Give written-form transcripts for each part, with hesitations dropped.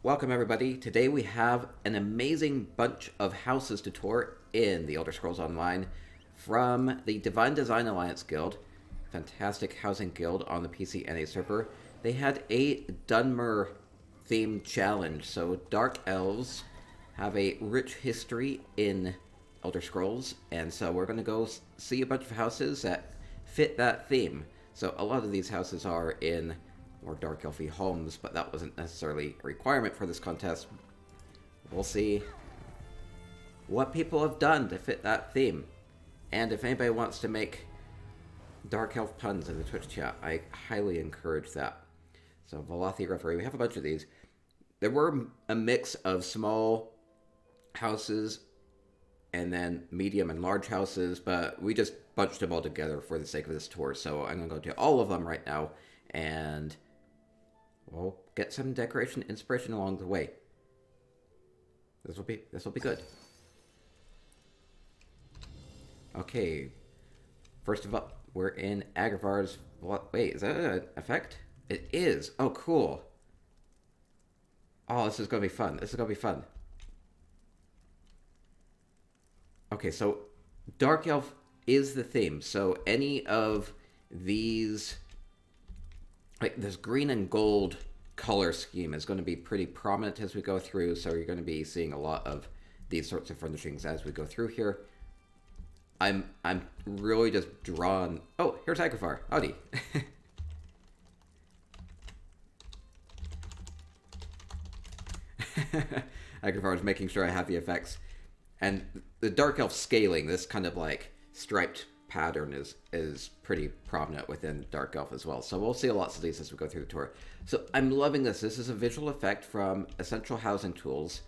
Welcome everybody. Today we have an amazing bunch of houses to tour in the Elder Scrolls Online from the Divine Design Alliance Guild, fantastic housing guild on the PC NA server. They had a Dunmer themed challenge, so Dark Elves have a rich history in Elder Scrolls, and so we're going to go see a bunch of houses that fit that theme. So a lot of these houses are in more dark elfy homes, but that wasn't necessarily a requirement for this contest. We'll see what people have done to fit that theme. And if anybody wants to make dark elf puns in the Twitch chat, I highly encourage that. So Velothi Referee, we have a bunch of these. There were a mix of small houses and then medium and large houses, but we just bunched them all together for the sake of this tour. So I'm going to go to all of them right now, and we'll get some decoration inspiration along the way. This will be good. Okay, first of all, we're in Agravar's. Wait, is that an effect? It is. Oh, cool. Oh, this is gonna be fun. This is gonna be fun. Okay, so Dark Elf is the theme. So any of these, like this green and gold color scheme is going to be pretty prominent as we go through. So you're going to be seeing a lot of these sorts of furnishings as we go through here. I'm really just drawn. Oh, here's Agravar. Howdy. Agravar is making sure I have the effects. And the Dark Elf scaling, this kind of like striped pattern is pretty prominent within Dark Elf as well. So we'll see lots of these as we go through the tour. So I'm loving this. This is a visual effect from Essential Housing Tools.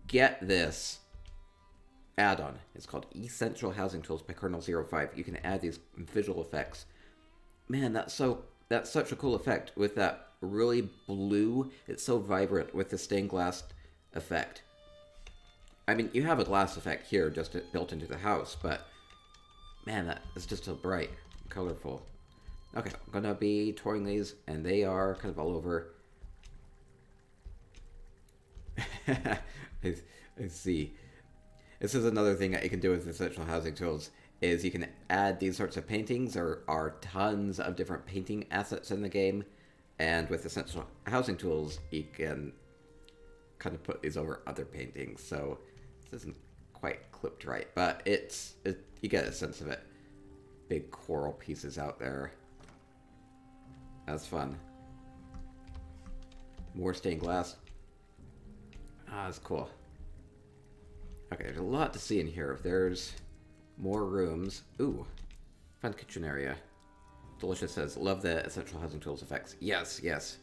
Get this add-on. It's called Essential Housing Tools by Kernel05. You can add these visual effects. Man, that's such a cool effect with that really blue. It's so vibrant with the stained glass effect. I mean, you have a glass effect here just built into the house, but man, that is just so bright and colorful. Okay, I'm gonna be touring these, and they are kind of all over. I see. This is another thing that you can do with Essential Housing Tools, is you can add these sorts of paintings. There are tons of different painting assets in the game, and with Essential Housing Tools, you can kind of put these over other paintings. So this isn't quite clipped right, but you get a sense of it. Big coral pieces out there. That's fun. More stained glass. Ah, that's cool. Okay, there's a lot to see in here. There's more rooms. Ooh, fun kitchen area. Delicious says, love the Essential Housing Tools effects. Yes, yes.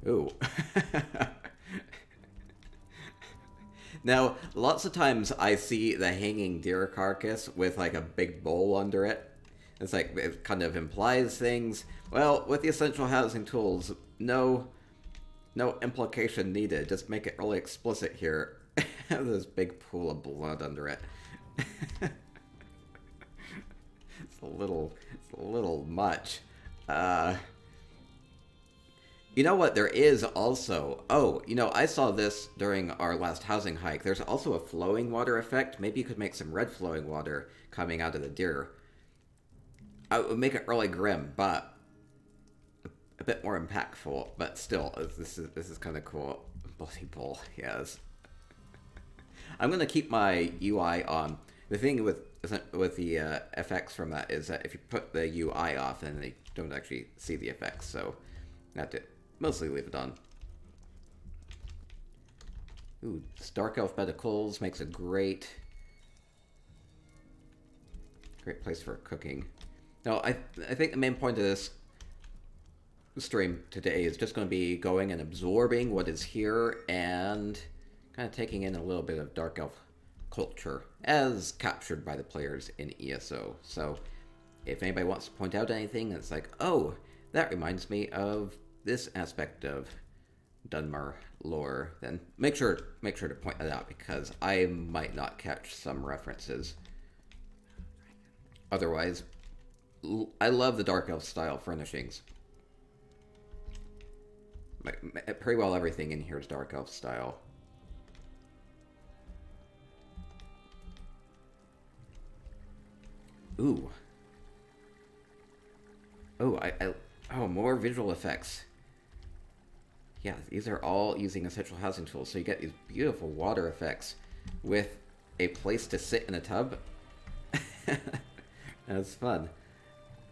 Ooh. Now, lots of times I see the hanging deer carcass with like a big bowl under it. It's like, it kind of implies things. Well, with the Essential Housing Tools, no implication needed. Just make it really explicit here. This big pool of blood under it. It's a little much. You know what? There is also... Oh, I saw this during our last housing hike. There's also a flowing water effect. Maybe you could make some red flowing water coming out of the deer. It would make it really grim, but a bit more impactful. But still, this is kind of cool. Bloody bull, yes. I'm going to keep my UI on. The thing with the effects from that is that if you put the UI off, then they don't actually see the effects. So that's it. Mostly leave it on. Ooh, Dark Elf Bed of Coals makes a great place for cooking. Now, I think the main point of this stream today is just going to be going and absorbing what is here and kind of taking in a little bit of Dark Elf culture as captured by the players in ESO. So if anybody wants to point out anything that's like, oh, that reminds me of this aspect of Dunmer lore, then make sure to point that out, because I might not catch some references. Otherwise, I love the Dark Elf style furnishings. Pretty well everything in here is Dark Elf style. Ooh. Oh, oh, more visual effects. Yeah, these are all using essential housing tools, so you get these beautiful water effects with a place to sit in a tub. That's fun.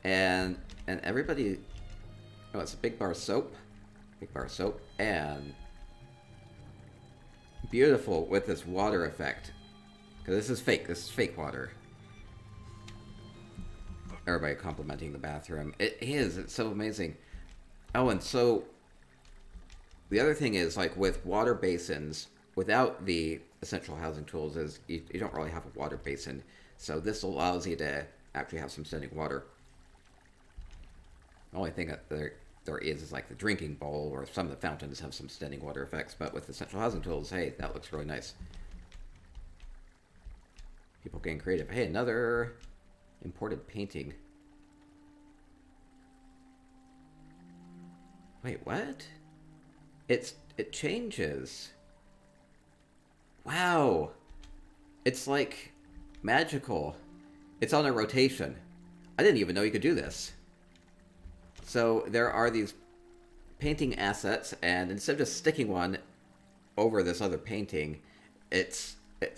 And everybody... Oh, it's a big bar of soap. Big bar of soap. And... beautiful with this water effect. Because this is fake. This is fake water. Everybody complimenting the bathroom. It is. It's so amazing. Oh, and so... the other thing is, like, with water basins, without the essential housing tools, is you don't really have a water basin. So this allows you to actually have some standing water. The only thing that there is like the drinking bowl, or some of the fountains have some standing water effects. But with essential housing tools, hey, that looks really nice. People getting creative. Hey, another imported painting. Wait, what? It changes. Wow. It's like magical. It's on a rotation. I didn't even know you could do this. So there are these painting assets, and instead of just sticking one over this other painting, it's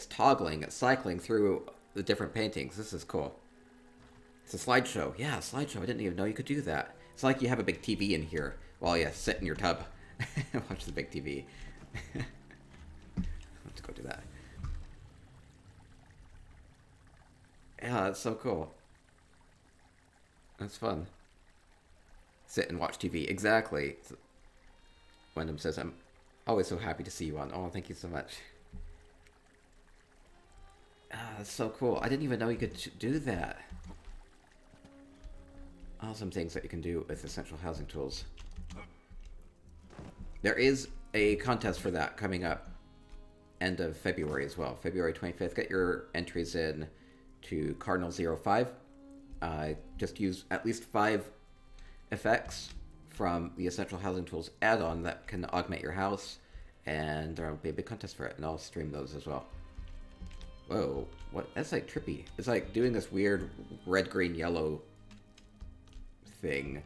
toggling, it's cycling through the different paintings. This is cool. It's a slideshow. Yeah, a slideshow. I didn't even know you could do that. It's like you have a big TV in here while you sit in your tub and watch the big TV. Let's go do that. Yeah, that's so cool. That's fun. Sit and watch TV. Exactly. Wyndham says, I'm always so happy to see you on. Oh, thank you so much. Ah, that's so cool. I didn't even know you could do that. Awesome things that you can do with essential housing tools. There is a contest for that coming up end of February as well. February 25th. Get your entries in to Cardinal05. Just use at least 5 effects from the Essential Housing Tools add-on that can augment your house, and there will be a big contest for it, and I'll stream those as well. Whoa, what? That's like trippy. It's like doing this weird red, green, yellow thing.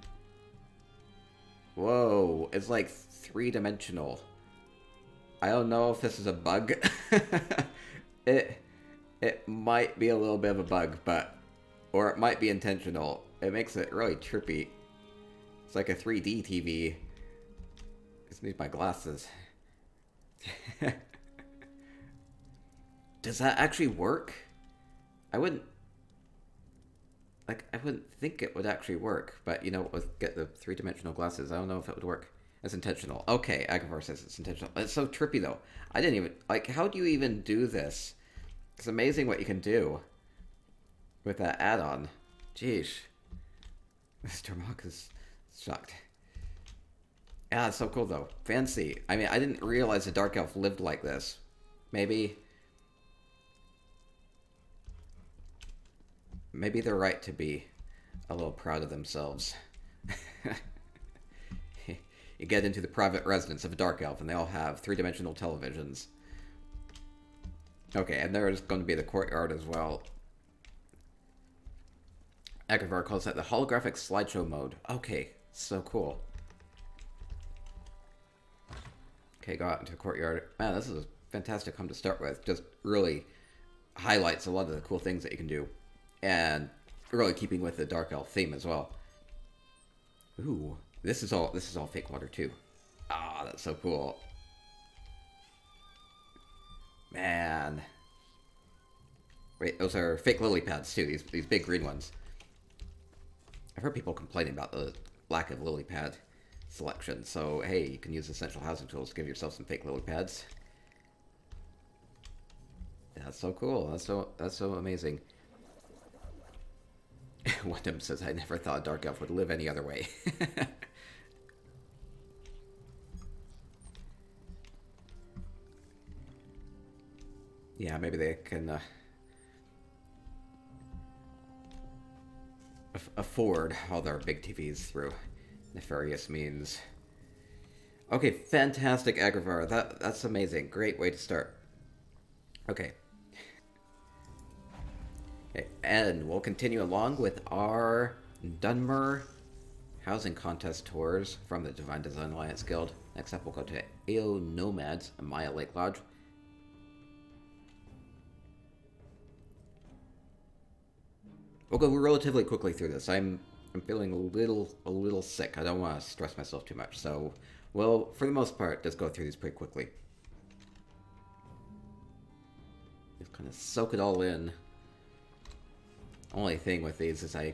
Whoa, it's like 3-dimensional. I don't know if this is a bug. It might be a little bit of a bug, but... or it might be intentional. It makes it really trippy. It's like a 3D TV. Just need my glasses. Does that actually work? I wouldn't think it would actually work, but you know, get the 3-dimensional glasses. I don't know if it would work. It's intentional. Okay, Agravar says it's intentional. It's so trippy though. I didn't even, like, how do you even do this? It's amazing what you can do with that add-on. Jeez. Mr. Mock is shocked. Yeah, it's so cool though. Fancy. I mean, I didn't realize a Dark Elf lived like this. Maybe they're right to be a little proud of themselves. You get into the private residence of a Dark Elf, and they all have 3-dimensional televisions. Okay, and there's going to be the courtyard as well. Agravar calls that the holographic slideshow mode. Okay, so cool. Okay, go out into the courtyard. Man, this is a fantastic home to start with. Just really highlights a lot of the cool things that you can do. And really keeping with the Dark Elf theme as well. Ooh, this is all fake water too. Ah, that's so cool. Man. Wait, those are fake lily pads too, these big green ones. I've heard people complaining about the lack of lily pad selection, so hey, you can use essential housing tools to give yourself some fake lily pads. That's so cool. That's so amazing. Wyndham says, I never thought Dark Elf would live any other way. Yeah, maybe they can afford all their big TVs through nefarious means. Okay, fantastic, Agravar. That's amazing. Great way to start. Okay. Okay, and we'll continue along with our Dunmer housing contest tours from the Divine Design Alliance Guild. Next up, we'll go to AO Nomads, Maya Lake Lodge. We'll go relatively quickly through this. I'm feeling a little sick. I don't want to stress myself too much, so we'll, for the most part, just go through these pretty quickly. Just kind of soak it all in. Only thing with these is I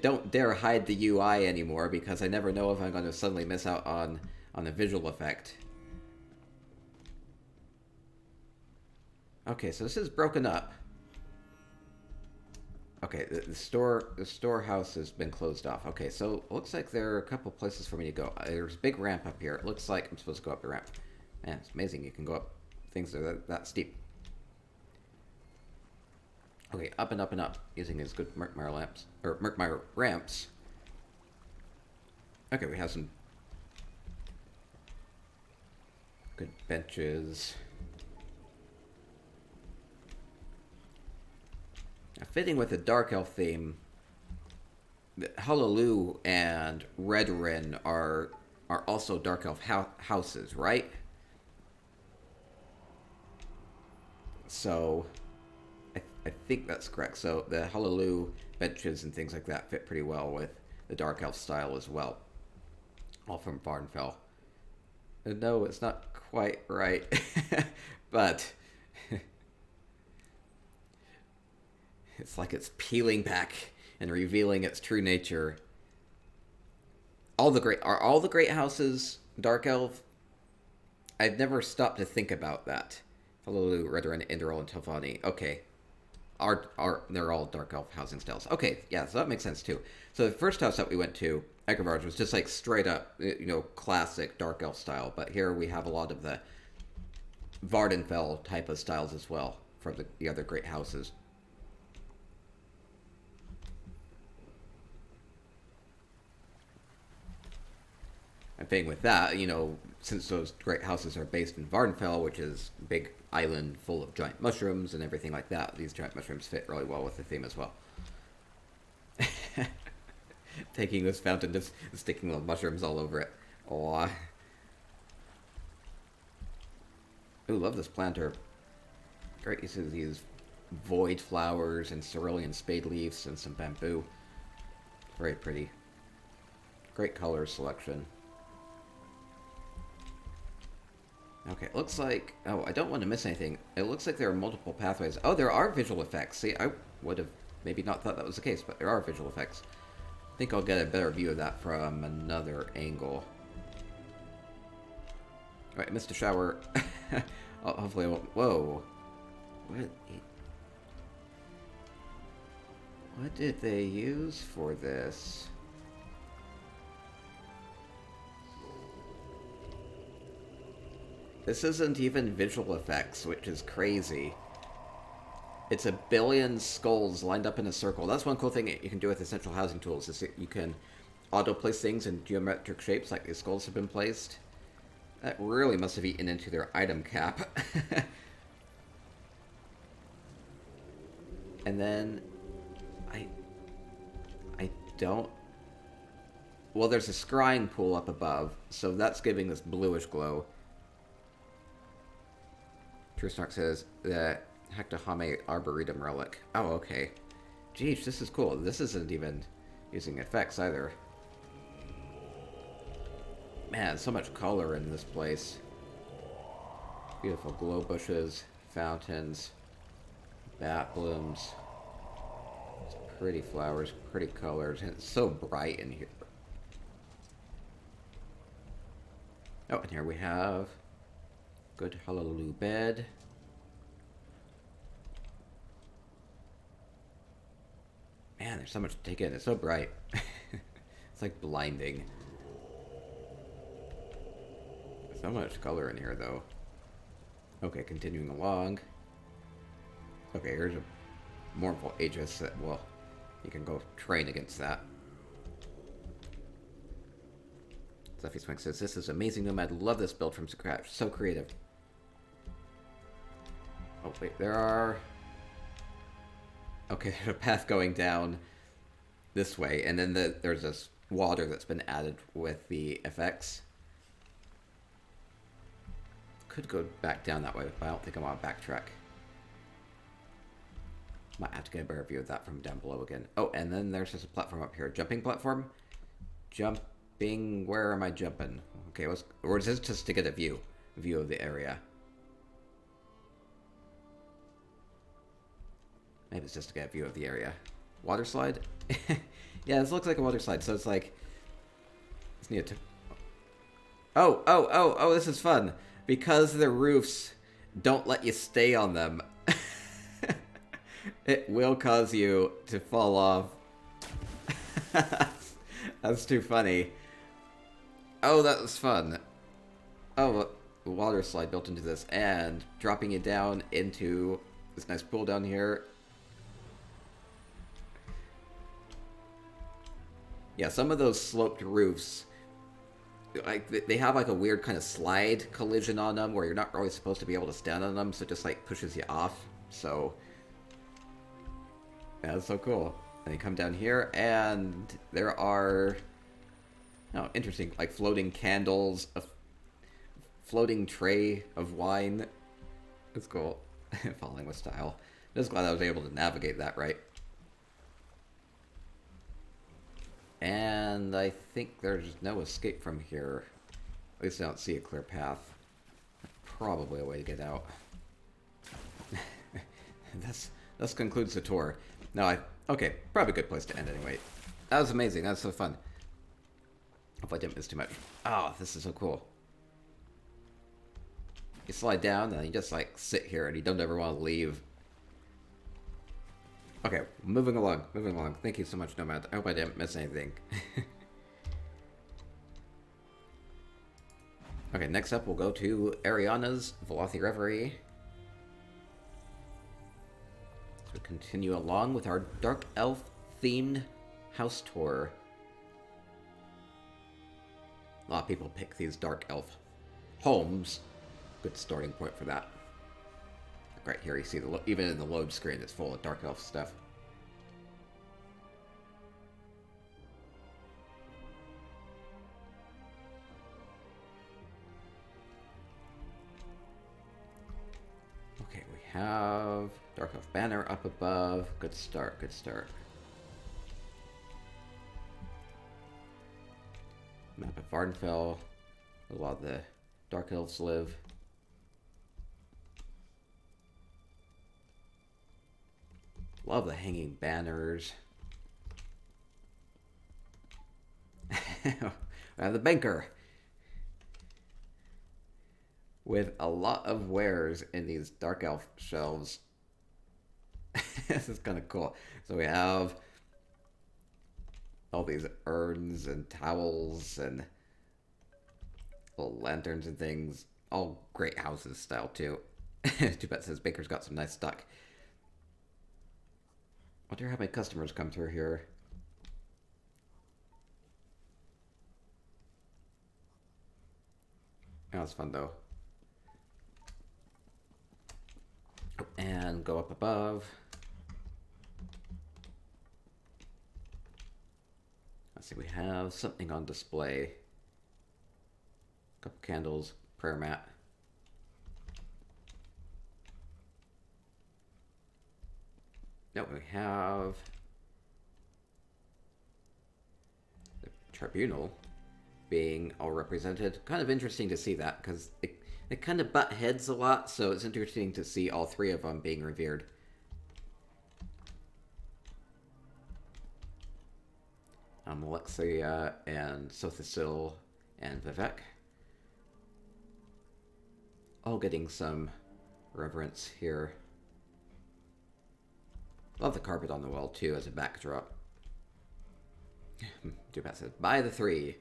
don't dare hide the UI anymore because I never know if I'm going to suddenly miss out on a visual effect. Okay, so this is broken up. Okay, the storehouse has been closed off. Okay, so it looks like there are a couple places for me to go. There's a big ramp up here. It looks like I'm supposed to go up the ramp. Man, it's amazing you can go up things that are that steep. Okay, up and up and up, using these good Murkmire lamps, or Murkmire ramps. Okay, we have some good benches. Now, fitting with the Dark Elf theme, Hullalu and Redrin are also Dark Elf houses, right? So I think that's correct. So the Hullalu benches and things like that fit pretty well with the Dark Elf style as well. All from Barnfell. No, it's not quite right. But it's like it's peeling back and revealing its true nature. All the great houses Dark Elf? I've never stopped to think about that. Hullalu, Redrin, Indral, and Telvanni. Okay. They're all Dark Elf housing styles. Okay, yeah, so that makes sense too. So the first house that we went to, Ekervarge, was just like straight up, classic Dark Elf style. But here we have a lot of the Vardenfell type of styles as well for the other great houses. And thing with that, since those great houses are based in Vardenfell, which is a big island full of giant mushrooms and everything like that, these giant mushrooms fit really well with the theme as well. Taking this fountain, just sticking the mushrooms all over it. Aww. Ooh, love this planter. Great use of these void flowers and cerulean spade leaves and some bamboo. Very pretty. Great color selection. Okay, it looks like... Oh, I don't want to miss anything. It looks like there are multiple pathways. Oh, there are visual effects. See, I would have maybe not thought that was the case, but there are visual effects. I think I'll get a better view of that from another angle. Alright, missed a shower. Hopefully I won't... Whoa. What did they use for this? This isn't even visual effects, which is crazy. It's a billion skulls lined up in a circle. That's one cool thing you can do with essential housing tools, is you can auto-place things in geometric shapes like these skulls have been placed. That really must have eaten into their item cap. And then... I don't... Well, there's a scrying pool up above, so that's giving this bluish glow. True Snark says the Hectahame Arboretum relic. Oh, okay. Geez, this is cool. This isn't even using effects either. Man, so much color in this place. Beautiful glow bushes, fountains, bat blooms. Pretty flowers, pretty colors, and it's so bright in here. Oh, and here we have good Hullalu bed. Man, there's so much to take in. It's so bright. It's like blinding. So much color in here, though. Okay, continuing along. Okay, here's a mournful Aegis that, well, you can go train against that. Stuffy Swing says, this is amazing nomad. Love this build from scratch. So creative. Oh, wait, there are... Okay, there's a path going down this way, and then there's this water that's been added with the effects. Could go back down that way, but I don't think I want to backtrack. Might have to get a better view of that from down below again. Oh, and then there's just a platform up here. Jumping platform? Jumping... Where am I jumping? Okay, or is this just to get a view of the area? Maybe it's just to get a view of the area. Water slide? Yeah, this looks like a water slide, so it's like... It's neat to... Oh, this is fun. Because the roofs don't let you stay on them, it will cause you to fall off. That's too funny. Oh, that was fun. Oh, the water slide built into this, and dropping it down into this nice pool down here. Yeah, some of those sloped roofs, like, they have like a weird kind of slide collision on them where you're not really supposed to be able to stand on them, so it just like pushes you off. So yeah, that's so cool. And you come down here and there are, oh, interesting, like floating candles, a floating tray of wine. It's cool. Following with style. Just glad I was able to navigate that right. And I think there's no escape from here. At least I don't see a clear path. Probably a way to get out. This concludes the tour. No, okay, probably a good place to end anyway. That was amazing. That was so fun. Hope I didn't miss too much. Oh, this is so cool. You slide down and you just like sit here and you don't ever want to leave. Okay, moving along. Thank you so much, Nomad. I hope I didn't miss anything. Okay, next up we'll go to Arianas Villar Reverie. So we continue along with our Dark Elf themed house tour. A lot of people pick these Dark Elf homes. Good starting point for that. Right here, you see even in the load screen, it's full of Dark Elf stuff. Okay, we have Dark Elf banner up above. Good start, good start. Map of Barnfell. A lot of the Dark Elves live. Love the hanging banners. We have the banker. With a lot of wares in these Dark Elf shelves. This is kind of cool. So we have all these urns and towels and little lanterns and things. All great houses style too. Too bad says Baker's got some nice stock. Wonder how many customers come through here. That was fun though. And go up above. Let's see, we have something on display. Couple candles, prayer mat. No, we have the tribunal being all represented. Kind of interesting to see that, because they kind of butt heads a lot, so it's interesting to see all three of them being revered. Alexia and Sothisil and Vivek. All getting some reverence here. Love the carpet on the wall, too, as a backdrop. Dupat says, buy the three.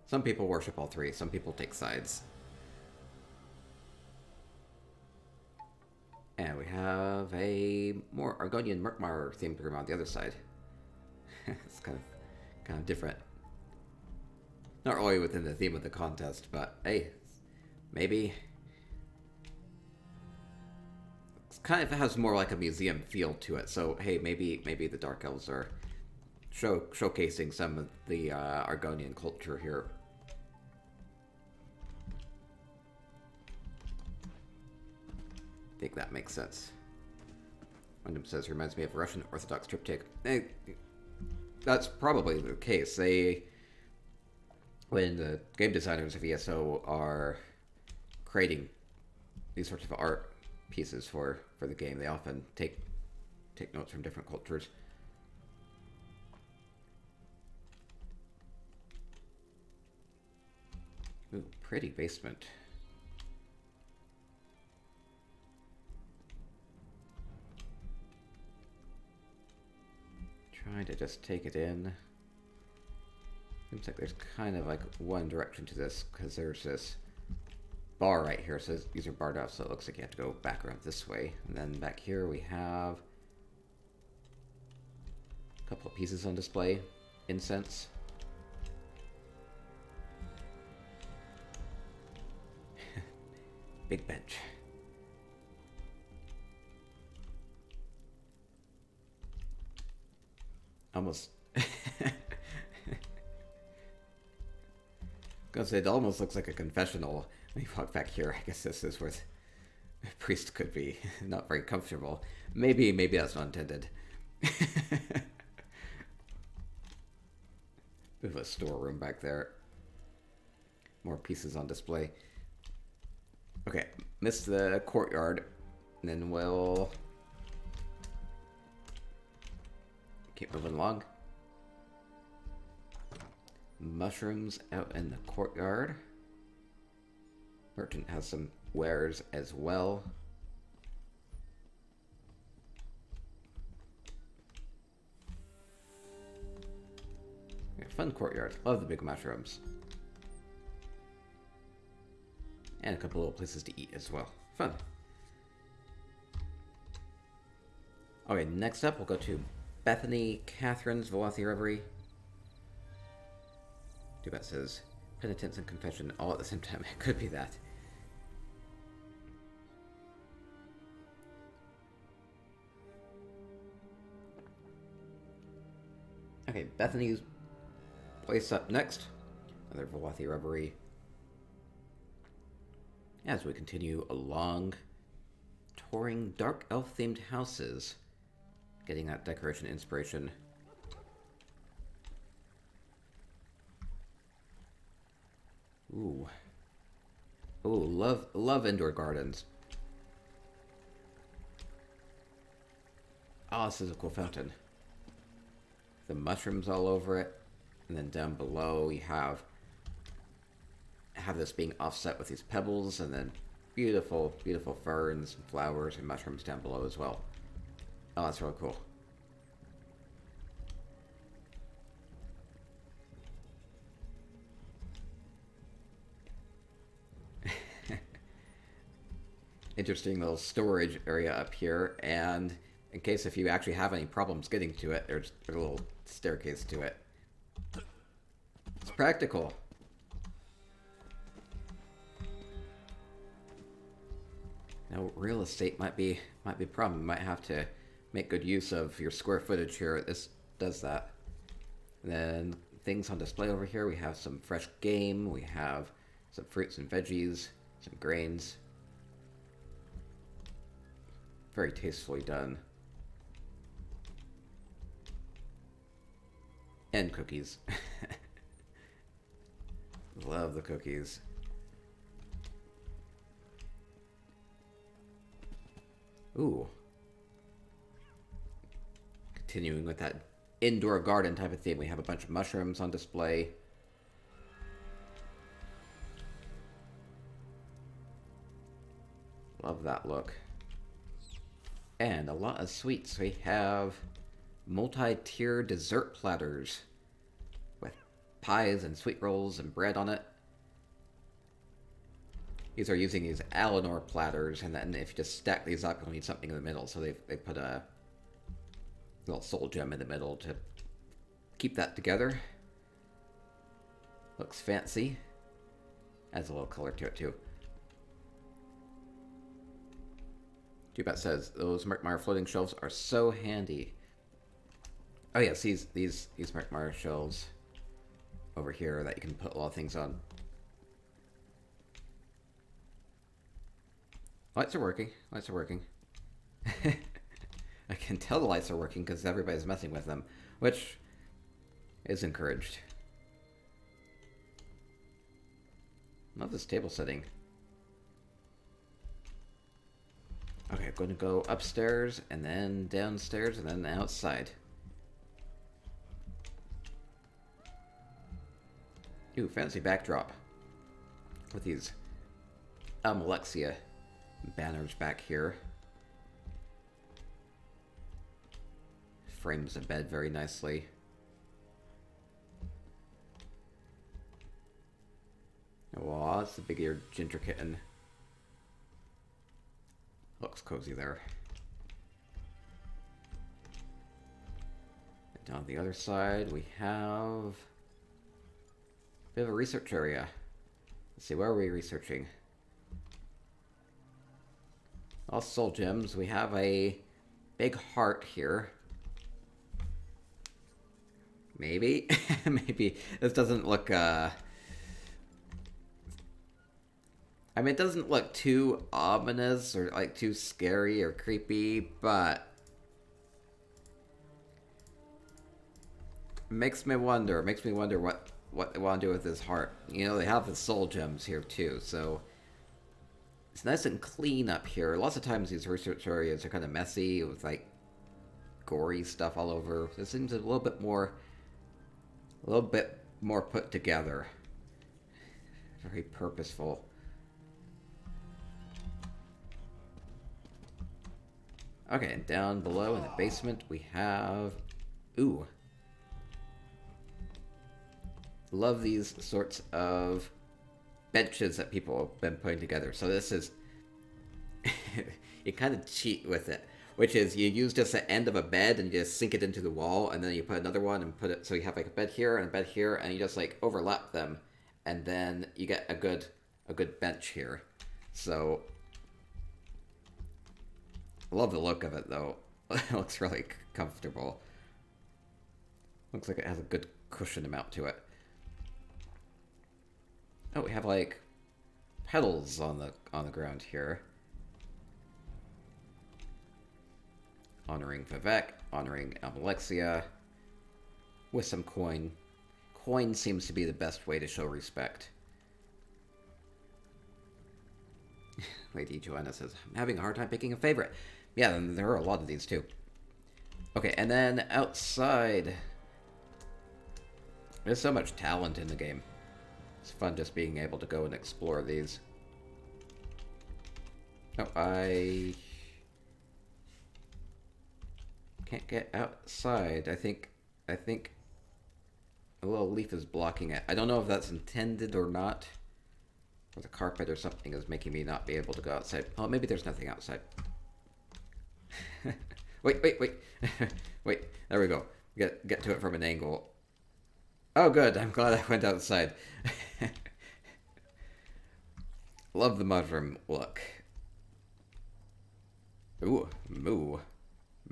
Some people worship all three. Some people take sides. And we have a more Argonian Murkmar themed room on the other side. It's kind of different. Not really within the theme of the contest, but hey, maybe it's kind of has more like a museum feel to it. So hey, maybe the Dark Elves are showcasing some of the Argonian culture here. I think that makes sense. Wyndham says, reminds me of a Russian Orthodox triptych. That's probably the case. When the game designers of ESO are creating these sorts of art pieces for the game, they often take notes from different cultures. Ooh, pretty basement. Trying to just take it in. Seems like there's kind of like one direction to this, because there's this bar right here. So these are barred off, so it looks like you have to go back around this way. And then back here we have a couple of pieces on display. Incense. Big bench. Almost. Gonna say it almost looks like a confessional. Let me walk back here. I guess this is where the priest could be not very comfortable. Maybe that's not intended. Bit of a storeroom back there. More pieces on display. Okay, missed the courtyard, and then we'll keep moving along. Mushrooms out in the courtyard. Merchant has some wares as well. Yeah, fun courtyard. Love the big mushrooms. And a couple little places to eat as well. Fun. Okay, next up we'll go to Bethany Catherine's Velothi Reverie. Dubat says, penitence and confession all at the same time. It could be that. Okay, Bethany's Place up next. Another Velothi Reverie. As we continue along, touring dark elf-themed houses. Getting that decoration inspiration. Ooh. Ooh, love indoor gardens. Oh, this is a cool fountain. The mushrooms all over it. And then down below you have this being offset with these pebbles, and then beautiful, beautiful ferns and flowers and mushrooms down below as well. Oh, that's really cool. Interesting little storage area up here, and in case if you actually have any problems getting to it, there's a little staircase to it. It's practical. Now, real estate might be a problem. You might have to make good use of your square footage here. This does that. And then things on display over here. We have some fresh game. We have some fruits and veggies, some grains. Very tastefully done. And cookies. Love the cookies. Ooh. Continuing with that indoor garden type of theme, we have a bunch of mushrooms on display. Love that look. And a lot of sweets. We have multi-tier dessert platters with pies and sweet rolls and bread on it. These are using these Alinor platters, and then if you just stack these up, you'll need something in the middle. So they put a little soul gem in the middle to keep that together. Looks fancy. Adds a little color to it too. Jubat says those Merkmire floating shelves are so handy. Oh yes, these Merkmire shelves over here that you can put a lot of things on. Lights are working. Lights are working. I can tell the lights are working because everybody's messing with them, which is encouraged. Love this table setting. Okay, I'm going to go upstairs and then downstairs and then outside. Ooh, fancy backdrop with these Alexia banners back here. Frames the bed very nicely. Oh, that's the big-eared ginger kitten. Looks cozy there. And down the other side, we have a bit of a research area. Let's see, where are we researching? All soul gems. We have a big heart here. Maybe? Maybe. This doesn't look, I mean, it doesn't look too ominous or, like, too scary or creepy, but makes me wonder what they want to do with this heart. You know, they have the soul gems here, too, so it's nice and clean up here. Lots of times these research areas are kind of messy with, like, gory stuff all over. This seems a little bit more put together. Very purposeful. Okay, and down below in the basement we have... Ooh. Love these sorts of benches that people have been putting together. So this is... you kind of cheat with it. Which is, you use just the end of a bed and you just sink it into the wall, and then you put another one and put it... So you have like a bed here and a bed here, and you just like overlap them. And then you get a good bench here. So... I love the look of it, though. It looks really comfortable. Looks like it has a good cushion amount to it. Oh, we have, like, petals on the ground here. Honoring Vivek, honoring Alexia, with some coin. Coin seems to be the best way to show respect. Lady Joanna says, I'm having a hard time picking a favorite. Yeah, there are a lot of these too. Okay, and then outside. There's so much talent in the game. It's fun just being able to go and explore these. Oh, I can't get outside. I think a little leaf is blocking it. I don't know if that's intended or not. Or the carpet or something is making me not be able to go outside. Oh, maybe there's nothing outside. Wait. Wait, there we go. Get to it from an angle. Oh, good. I'm glad I went outside. Love the mushroom look. Ooh, moo.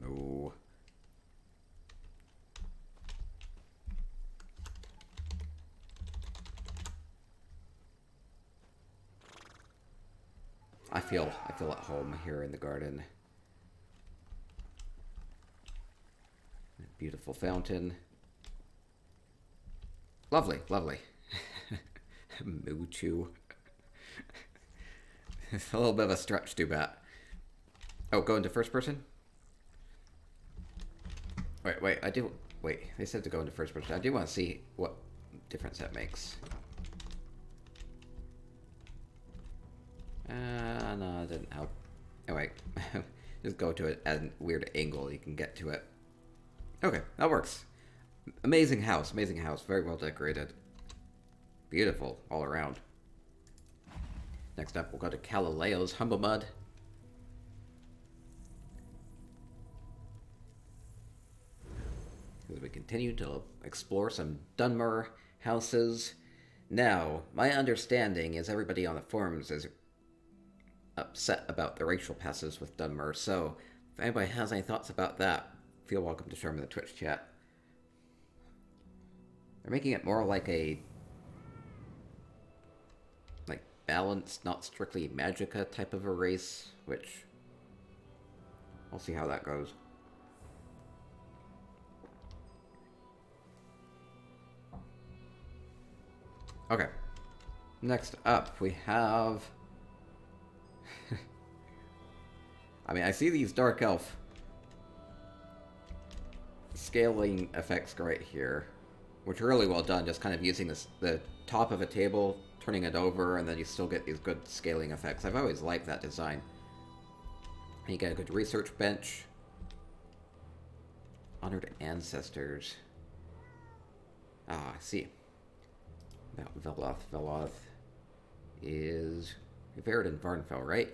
Moo. I feel at home here in the garden. Beautiful fountain. Lovely, lovely. Moo Choo. It's a little bit of a stretch, too bad. Oh, go into first person? Wait, they said to go into first person. I do want to see what difference that makes. No, it didn't help. Oh, wait. Just go to it at a weird angle. You can get to it. Okay, that works. Amazing house. Very well decorated. Beautiful all around. Next up, we'll go to Galileo's Humble Mud. as we continue to explore some Dunmer houses. Now, my understanding is everybody on the forums is upset about the racial passes with Dunmer, so if anybody has any thoughts about that, feel welcome to share them in the Twitch chat. They're making it more like a balanced, not strictly Magicka type of a race, which we'll see how that goes. Okay. Next up, we have... I mean, I see these Dark Elf scaling effects right here, which are really well done, just kind of using the top of a table, turning it over, and then you still get these good scaling effects. I've always liked that design. And you get a good research bench. Honored ancestors. Ah, I see. About Veloth is revered in Barnfell, right?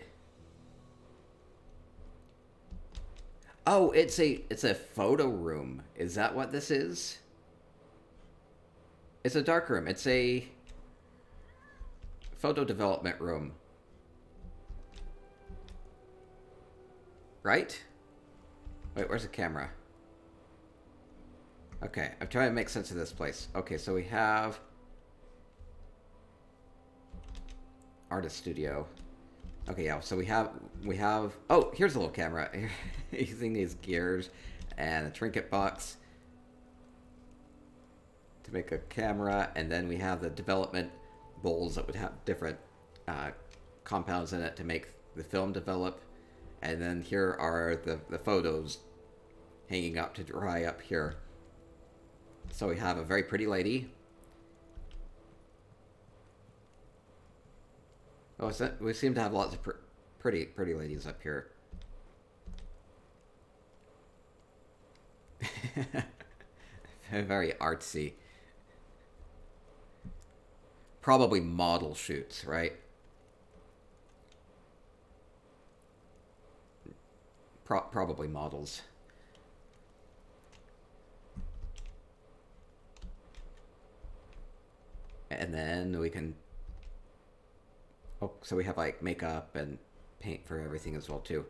Oh, it's a photo room. Is that what this is? It's a dark room. It's a photo development room. Right? Wait, where's the camera? Okay, I'm trying to make sense of this place. Okay, so we have artist studio. Okay, yeah, so we have oh, here's a little camera. Using these gears and a trinket box to make a camera, and then we have the development bowls that would have different compounds in it to make the film develop. And then here are the photos hanging up to dry up here. So we have a very pretty lady. Oh, we seem to have lots of pretty ladies up here. Very artsy. Probably model shoots, right? Probably models. And then we can... Oh, so we have like makeup and paint for everything as well too.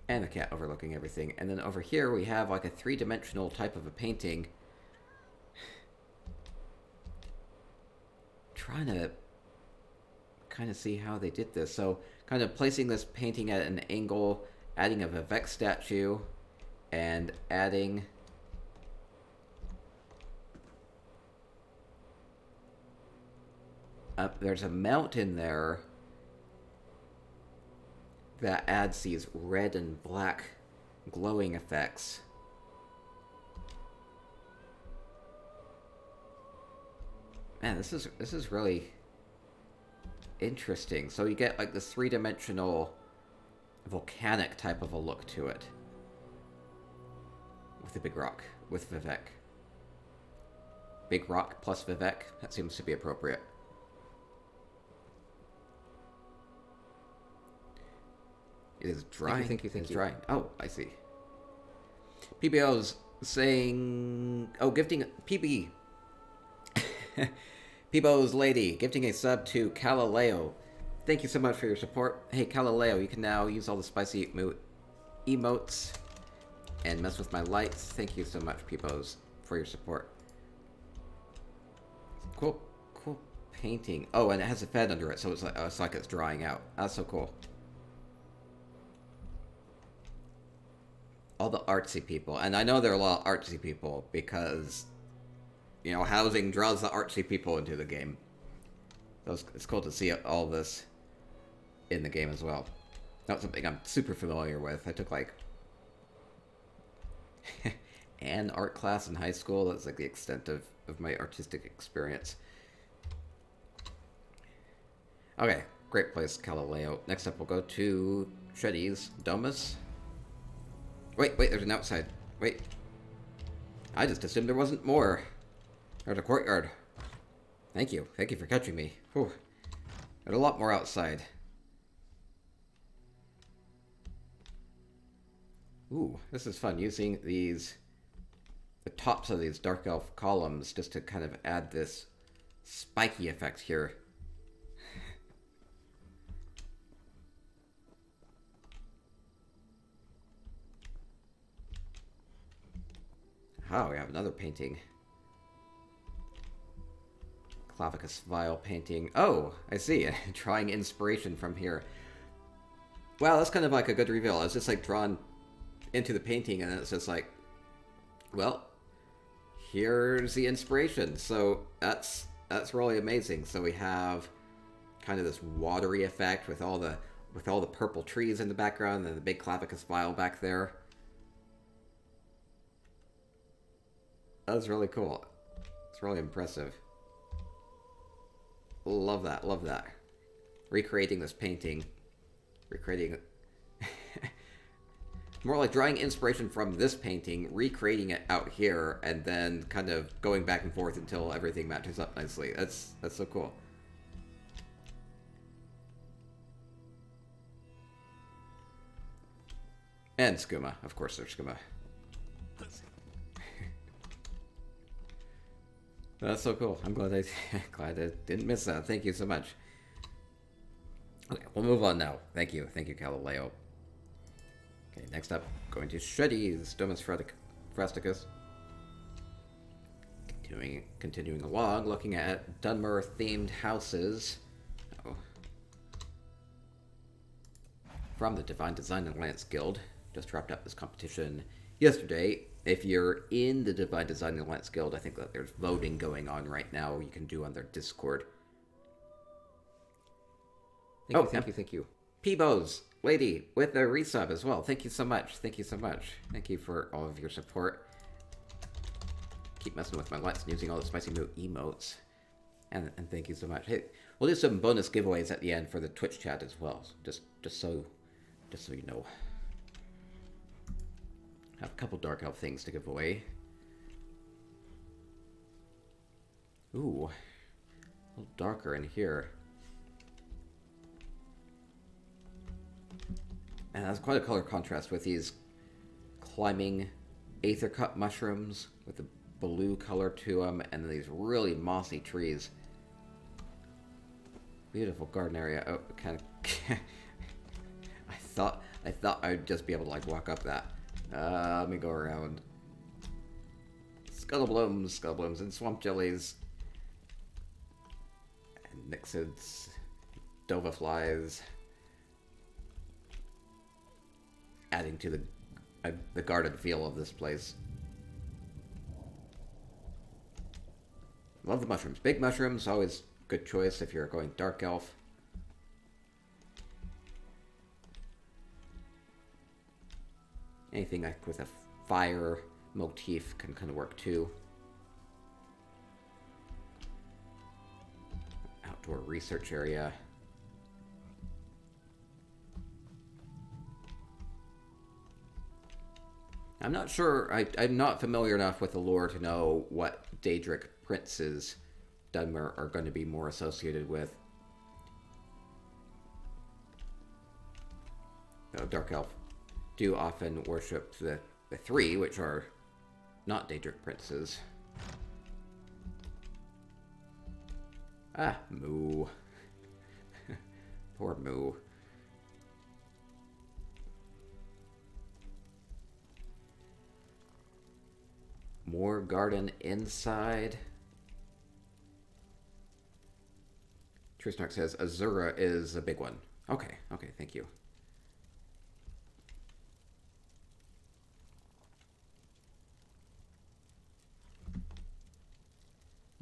And the cat overlooking everything. And then over here we have like a three-dimensional type of a painting. Trying to kind of see how they did this. So kind of placing this painting at an angle, adding a Vivek statue, and adding... there's a mountain there that adds these red and black glowing effects. Man, this is really interesting. So you get like this three-dimensional volcanic type of a look to it with the big rock, with Vivek. Big rock plus Vivek, that seems to be appropriate. It is drying. Thank you. It's drying. Oh, I see. PBO's saying... Oh, gifting... PB. PBO's lady, gifting a sub to Galileo. Thank you so much for your support. Hey, Galileo, you can now use all the spicy emotes and mess with my lights. Thank you so much, PBO's, for your support. Cool painting. Oh, and it has a bed under it, so it's like it's drying out. That's so cool. All the artsy people. And I know there are a lot of artsy people because, you know, housing draws the artsy people into the game. So it's cool to see all this in the game as well. Not something I'm super familiar with. I took, like, an art class in high school. That's, like, the extent of my artistic experience. Okay, great place, Galileo. Next up, we'll go to Shetty's Domus. Wait, there's an outside. Wait. I just assumed there wasn't more. There's a courtyard. Thank you for catching me. Whew. There's a lot more outside. Ooh, this is fun, using the tops of these Dark Elf columns just to kind of add this spiky effect here. Oh, we have another painting. Clavicus Vial painting. Oh, I see. Drawing inspiration from here. Wow, that's kind of like a good reveal. I was just like drawn into the painting, and it's just like, well, here's the inspiration. So that's really amazing. So we have kind of this watery effect with all the purple trees in the background and the big Clavicus Vial back there. That was really cool. It's really impressive. Love that, love that. Recreating this painting. Recreating... More like drawing inspiration from this painting, recreating it out here, and then kind of going back and forth until everything matches up nicely. That's so cool. And skooma. Of course there's skooma. That's so cool. I'm glad I didn't miss that. Thank you so much. Okay, we'll move on now. Thank you, Galileo. Okay, next up, going to Shreddy's Domus Frasticus. Continuing along, looking at Dunmer-themed houses. Oh. From the Divine Design Alliance Guild. Just wrapped up this competition yesterday. If you're in the Divine Design Alliance Guild, I think that there's voting going on right now. You can do on their Discord. Thank you. Peebo's lady with a resub as well. Thank you so much. Thank you so much. Thank you for all of your support. Keep messing with my lights and using all the spicy moo emotes. And thank you so much. Hey, we'll do some bonus giveaways at the end for the Twitch chat as well. Just so you know. Have a couple Dark Elf things to give away. Ooh, a little darker in here. And that's quite a color contrast with these climbing aether cup mushrooms with the blue color to them, and these really mossy trees. Beautiful garden area. Oh, kind of. I thought I'd just be able to like walk up that. Let me go around. Scuttleblooms, and swamp jellies. And Nixids, Dova flies. Adding to the garden feel of this place. Love the mushrooms. Big mushrooms, always good choice if you're going Dark Elf. Anything like with a fire motif can kind of work too. Outdoor research area. I'm not sure, I'm not familiar enough with the lore to know what Daedric princes Dunmer are going to be more associated with. Though Dark Elf do often worship the three, which are not Daedric princes. Ah, Moo. Poor Moo. More garden inside. Trisnark says Azura is a big one. Okay, thank you.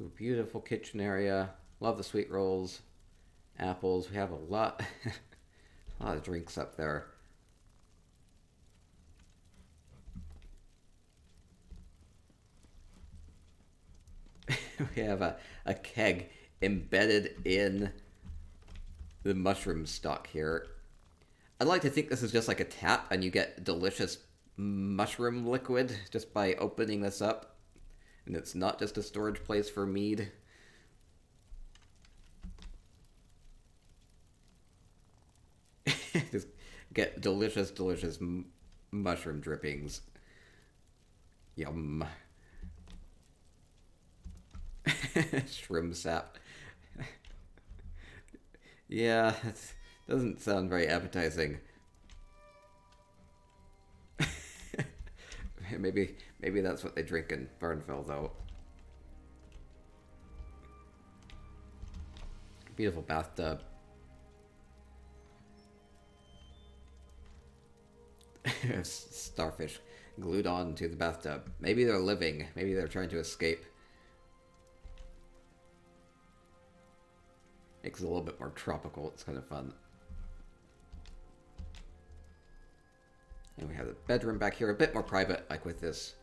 Ooh, beautiful kitchen area. Love the sweet rolls, apples. We have a lot, a lot of drinks up there. We have a keg embedded in the mushroom stock here. I'd like to think this is just like a tap and you get delicious mushroom liquid just by opening this up. And it's not just a storage place for mead. Just get delicious Mushroom drippings. Yum. Shroom sap. Yeah, that doesn't sound very appetizing. Maybe that's what they drink in Barnfell, though. Beautiful bathtub. Starfish glued on to the bathtub. Maybe they're living. Maybe they're trying to escape. Makes it a little bit more tropical. It's kind of fun. And we have the bedroom back here, a bit more private, like with this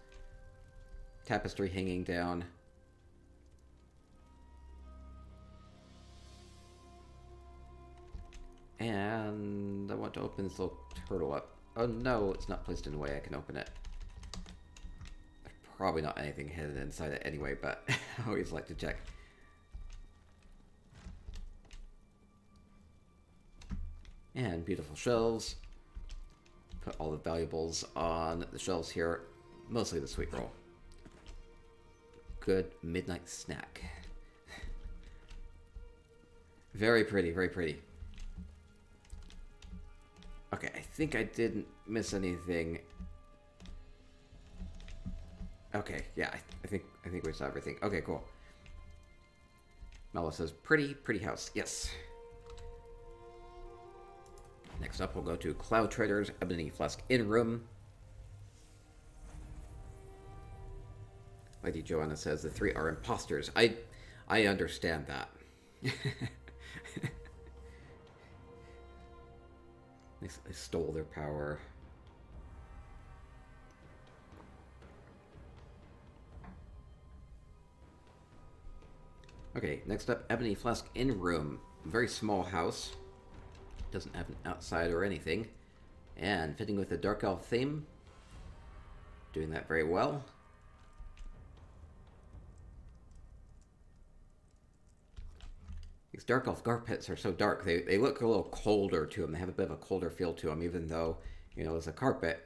tapestry hanging down. And I want to open this little turtle up. Oh no, it's not placed in a way I can open it. There's probably not anything hidden inside it anyway, but I always like to check. And beautiful shelves. Put all the valuables on the shelves here. Mostly the sweet roll. Good midnight snack. Very pretty, very pretty. Okay, I think I didn't miss anything. Okay, yeah, I think we saw everything. Okay, cool. Mela says, pretty house. Yes. Next up, we'll go to Cloud Trader's Ebony Flask Inn Room. Lady Joanna says the three are imposters. I understand that. They stole their power. Okay, next up, Ebony Flask Inn Room. Very small house. Doesn't have an outside or anything. And fitting with the Dark Elf theme. Doing that very well. These Dark Elf carpets are so dark. They look a little colder to them. They have a bit of a colder feel to them, even though, you know, as a carpet,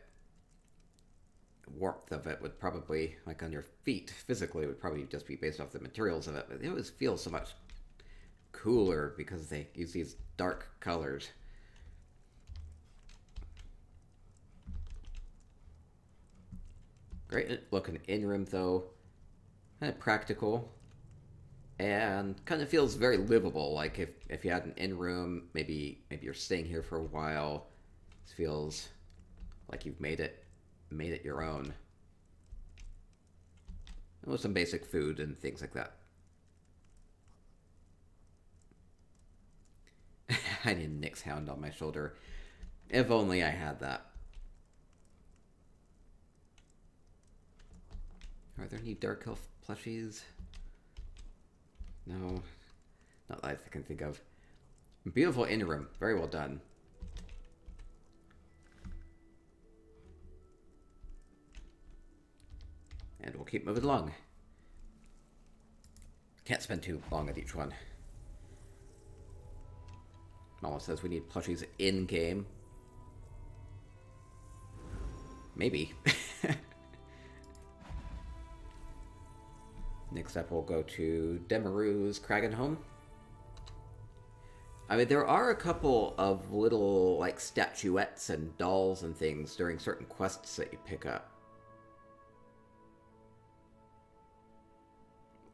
the warmth of it would probably, like on your feet, physically, would probably just be based off the materials of it. But it always feels so much cooler because they use these dark colors. Great looking in-room, though. Kind of practical. And kind of feels very livable. Like if you had an in-room, maybe you're staying here for a while. It feels like you've made it your own. And with some basic food and things like that. I need Nick's hound on my shoulder. If only I had that. Are there any Dark Elf plushies? No, not that I can think of. Beautiful in room, very well done. And we'll keep moving along. Can't spend too long at each one. Mama says we need plushies in-game. Maybe. Next up, we'll go to Demaru's Kragenholm. I mean, there are a couple of little, like, statuettes and dolls and things during certain quests that you pick up.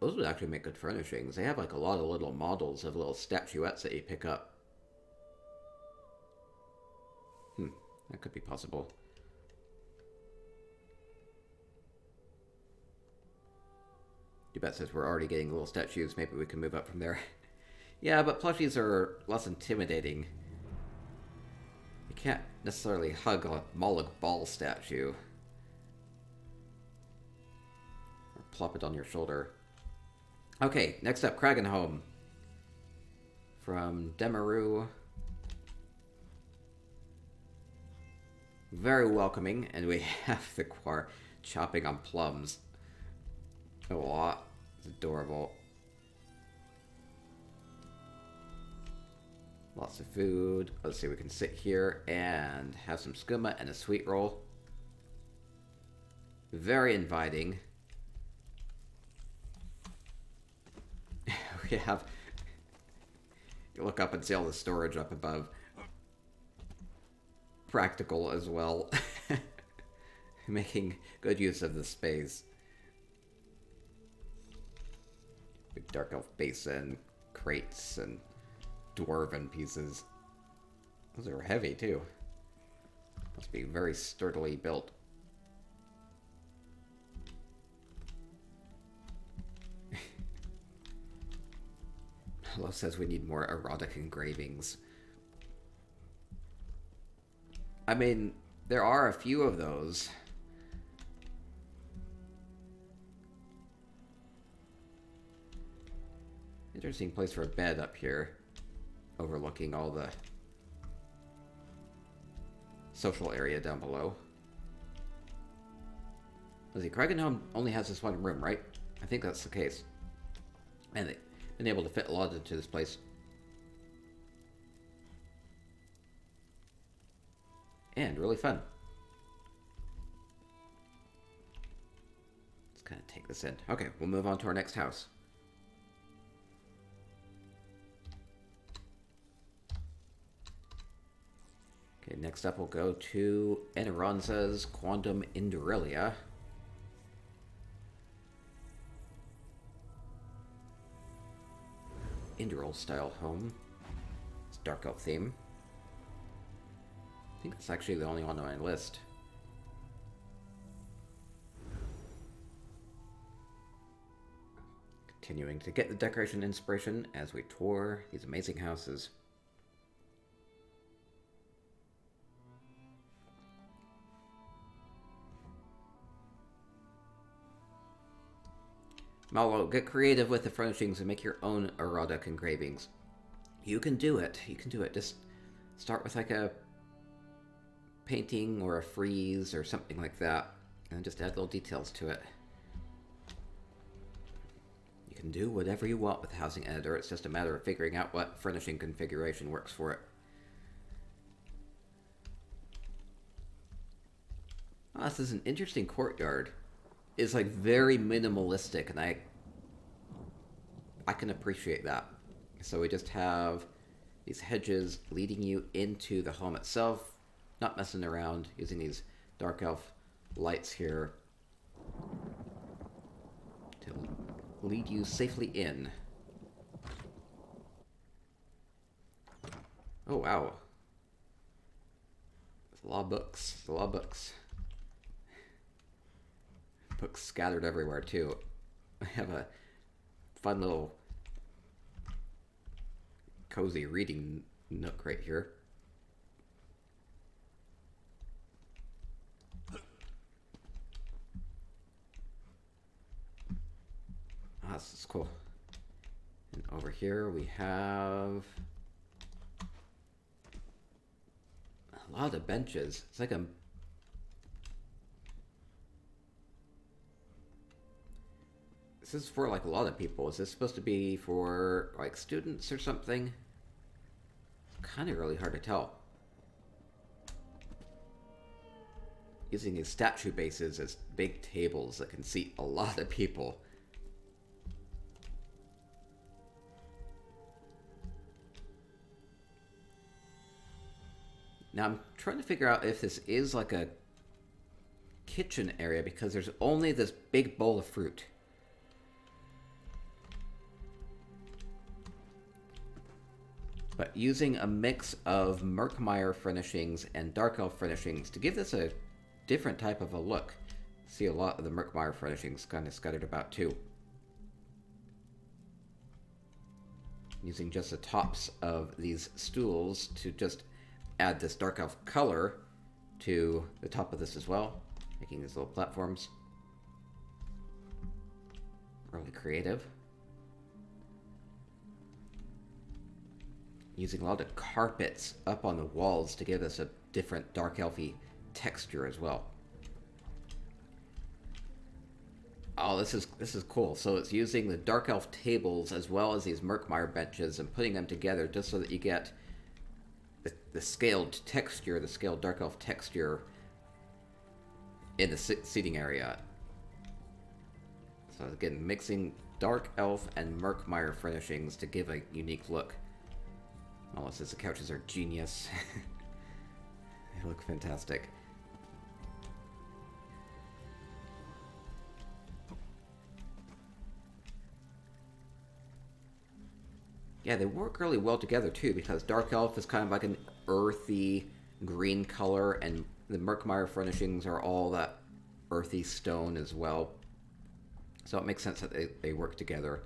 Those would actually make good furnishings. They have, like, a lot of little models of little statuettes that you pick up. That could be possible. Dubette says we're already getting little statues. Maybe we can move up from there. Yeah, but plushies are less intimidating. You can't necessarily hug a Moloch Ball statue. Or plop it on your shoulder. Okay, next up, Kragenholm. From Demaru. Very welcoming, and we have the Quar chopping on plums. A lot. It's adorable. Lots of food. Let's see, we can sit here and have some skooma and a sweet roll. Very inviting. We have... You look up and see all the storage up above. Practical as well. Making good use of the space. Big dark elf basin, crates, and dwarven pieces. Those are heavy, too. Must be very sturdily built. Hello says we need more erotic engravings. I mean, there are a few of those. Interesting place for a bed up here, overlooking all the social area down below. Let's see, Craigenholm only has this one room, right? I think that's the case. And they've been able to fit a lot into this place. And really fun. Let's kind of take this in. Okay, we'll move on to our next house. Okay, next up we'll go to Esperanza's Quantum Induralia. Indural style home. It's dark elf theme. I think it's actually the only one on my list. Continuing to get the decoration inspiration as we tour these amazing houses. Malo, get creative with the furnishings and make your own erotic engravings. You can do it. You can do it. Just start with like a painting or a frieze or something like that, and just add little details to it. You can do whatever you want with the Housing Editor. It's just a matter of figuring out what furnishing configuration works for it. Oh, this is an interesting courtyard. It's like very minimalistic, and I can appreciate that. So we just have these hedges leading you into the home itself, not messing around, using these dark elf lights here to lead you safely in. Oh wow. There's a lot of books. There's a lot of books. Books scattered everywhere too. I have a fun little cozy reading nook right here. Ah, this is cool. And over here we have a lot of benches. It's like a This is for like a lot of people. Is this supposed to be for like students or something? Kind of really hard to tell. Using these statue bases as big tables that can seat a lot of people. Now I'm trying to figure out if this is like a kitchen area because there's only this big bowl of fruit. But using a mix of Murkmire furnishings and Dark Elf furnishings to give this a different type of a look. See a lot of the Murkmire furnishings kind of scattered about too. Using just the tops of these stools to just add this Dark Elf color to the top of this as well. Making these little platforms. Really creative. Using a lot of carpets up on the walls to give us a different dark elfy texture as well. Oh, this is cool. So it's using the dark elf tables as well as these Murkmire benches and putting them together just so that you get the scaled texture, the scaled dark elf texture in the seating area. So again, mixing dark elf and Murkmire furnishings to give a unique look. Mala says the couches are genius. They look fantastic. Yeah, they work really well together too, because Dark Elf is kind of like an earthy green color, and the Murkmire furnishings are all that earthy stone as well. So it makes sense that they work together.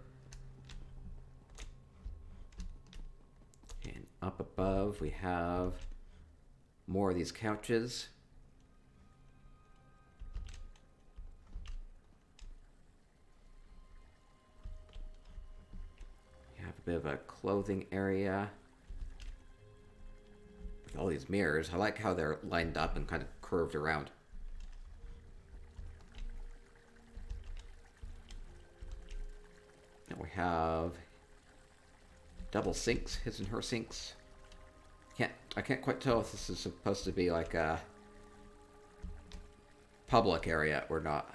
And up above we have more of these couches. You have a bit of a clothing area with all these mirrors. I like how they're lined up and kind of curved around. And we have double sinks, his and her sinks. I can't quite tell if this is supposed to be like a public area or not.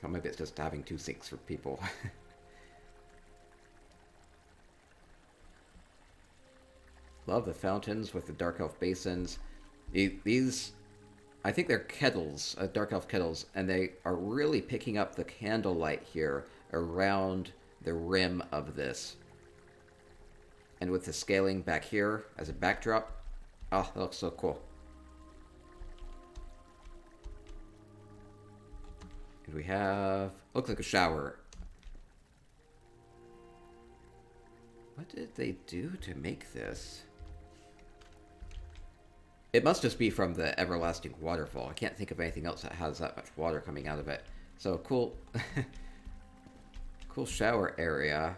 Or maybe it's just having two sinks for people. Love the fountains with the Dark Elf basins. These, I think they're kettles, Dark Elf kettles, and they are really picking up the candlelight here around the rim of this. And with the scaling back here as a backdrop, oh, that looks so cool. And we have, looks like a shower. What did they do to make this? It must just be from the everlasting waterfall. I can't think of anything else that has that much water coming out of it. So cool, cool shower area.